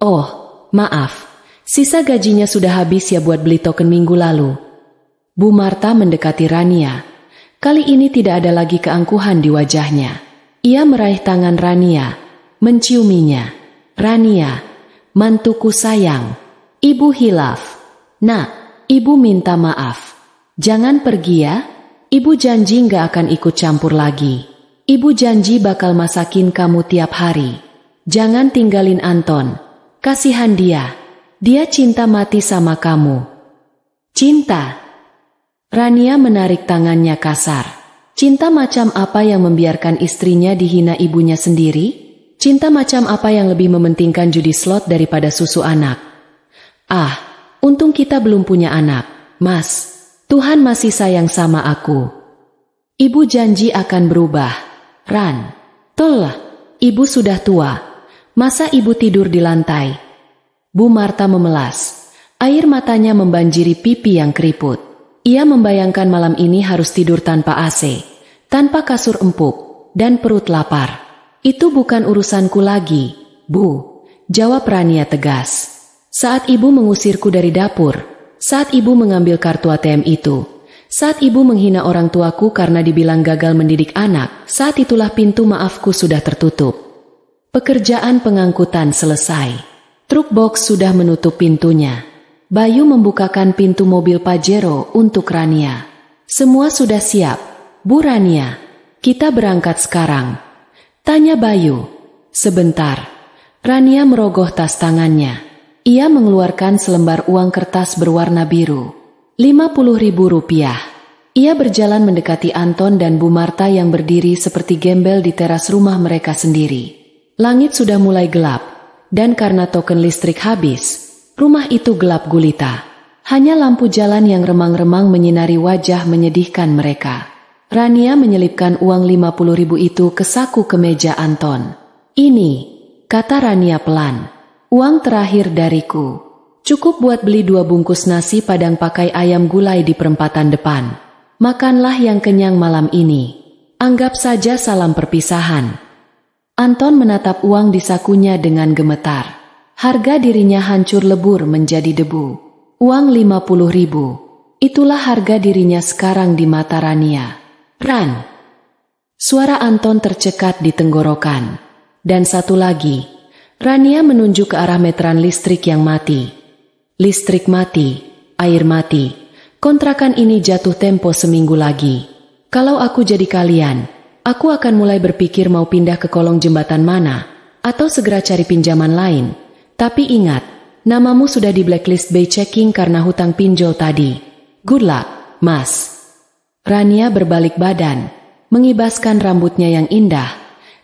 Oh, maaf, sisa gajinya sudah habis ya buat beli token minggu lalu. Bu Marta mendekati Rania. Kali ini tidak ada lagi keangkuhan di wajahnya. Ia meraih tangan Rania, menciuminya. Rania, mantuku sayang. Ibu hilaf. Nak, Ibu minta maaf. Jangan pergi ya. Ibu janji nggak akan ikut campur lagi. Ibu janji bakal masakin kamu tiap hari. Jangan tinggalin Anton. Kasihan dia. Dia cinta mati sama kamu. Cinta. Rania menarik tangannya kasar. Cinta macam apa yang membiarkan istrinya dihina ibunya sendiri? Cinta macam apa yang lebih mementingkan judi slot daripada susu anak? Untung kita belum punya anak, Mas. Tuhan masih sayang sama aku. Ibu janji akan berubah. Ran. Tolong, Ibu sudah tua. Masa Ibu tidur di lantai? Bu Marta memelas. Air matanya membanjiri pipi yang keriput. Ia membayangkan malam ini harus tidur tanpa AC, tanpa kasur empuk, dan perut lapar. Itu bukan urusanku lagi, Bu. Jawab Rania tegas. Saat Ibu mengusirku dari dapur, saat Ibu mengambil kartu ATM itu, saat Ibu menghina orang tuaku karena dibilang gagal mendidik anak, saat itulah pintu maafku sudah tertutup. Pekerjaan pengangkutan selesai. Truk box sudah menutup pintunya. Bayu membukakan pintu mobil Pajero untuk Rania. Semua sudah siap, Bu Rania. Kita berangkat sekarang. Tanya Bayu. Sebentar. Rania merogoh tas tangannya. Ia mengeluarkan selembar uang kertas berwarna biru. 50.000 rupiah. Ia berjalan mendekati Anton dan Bu Marta yang berdiri seperti gembel di teras rumah mereka sendiri. Langit sudah mulai gelap, dan karena token listrik habis, rumah itu gelap gulita. Hanya lampu jalan yang remang-remang menyinari wajah menyedihkan mereka. Rania menyelipkan uang 50.000 itu ke saku kemeja Anton. Ini, kata Rania pelan. Uang terakhir dariku. Cukup buat beli 2 bungkus nasi padang pakai ayam gulai di perempatan depan. Makanlah yang kenyang malam ini. Anggap saja salam perpisahan. Anton menatap uang di sakunya dengan gemetar. Harga dirinya hancur lebur menjadi debu. Uang 50.000. Itulah harga dirinya sekarang di mata Rania. Ran. Suara Anton tercekat di tenggorokan. Dan satu lagi. Rania menunjuk ke arah meteran listrik yang mati. Listrik mati, air mati. Kontrakan ini jatuh tempo seminggu lagi. Kalau aku jadi kalian, aku akan mulai berpikir mau pindah ke kolong jembatan mana, atau segera cari pinjaman lain. Tapi ingat, namamu sudah di blacklist by checking karena hutang pinjol tadi. Good luck, Mas. Rania berbalik badan, mengibaskan rambutnya yang indah,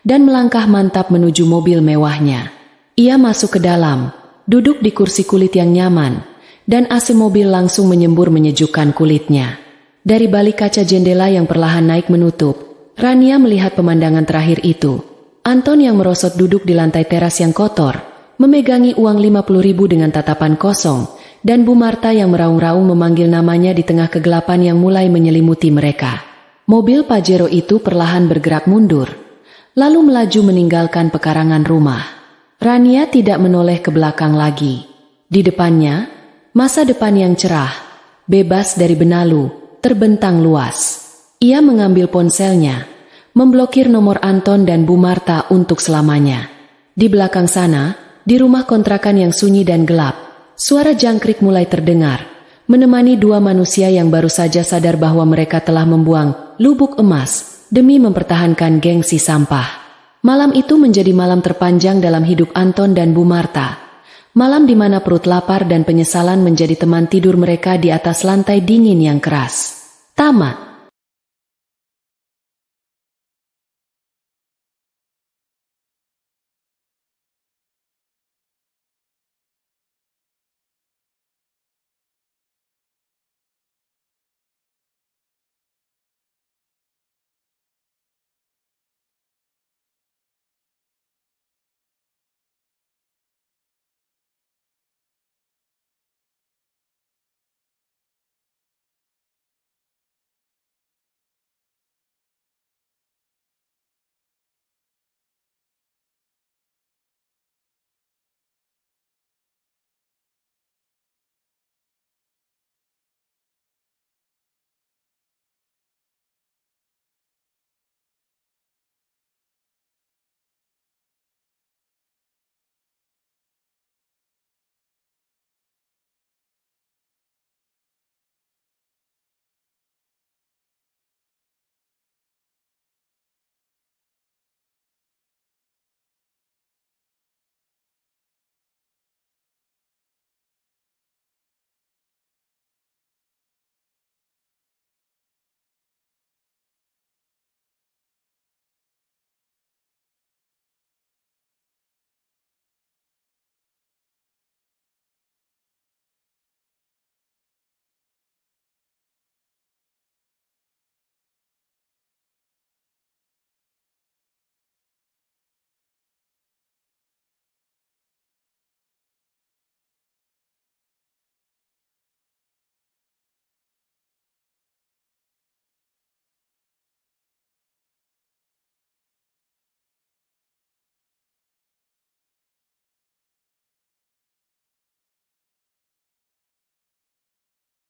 dan melangkah mantap menuju mobil mewahnya. Ia masuk ke dalam, duduk di kursi kulit yang nyaman, dan AC mobil langsung menyembur menyejukkan kulitnya. Dari balik kaca jendela yang perlahan naik menutup, Rania melihat pemandangan terakhir itu. Anton yang merosot duduk di lantai teras yang kotor, memegangi uang 50.000 dengan tatapan kosong, dan Bu Marta yang meraung-raung memanggil namanya di tengah kegelapan yang mulai menyelimuti mereka. Mobil Pajero itu perlahan bergerak mundur, lalu melaju meninggalkan pekarangan rumah. Rania tidak menoleh ke belakang lagi. Di depannya, masa depan yang cerah, bebas dari benalu, terbentang luas. Ia mengambil ponselnya, memblokir nomor Anton dan Bu Marta untuk selamanya. Di belakang sana, di rumah kontrakan yang sunyi dan gelap, suara jangkrik mulai terdengar, menemani dua manusia yang baru saja sadar bahwa mereka telah membuang lubuk emas demi mempertahankan gengsi sampah. Malam itu menjadi malam terpanjang dalam hidup Anton dan Bu Marta. Malam di mana perut lapar dan penyesalan menjadi teman tidur mereka di atas lantai dingin yang keras. Tamat.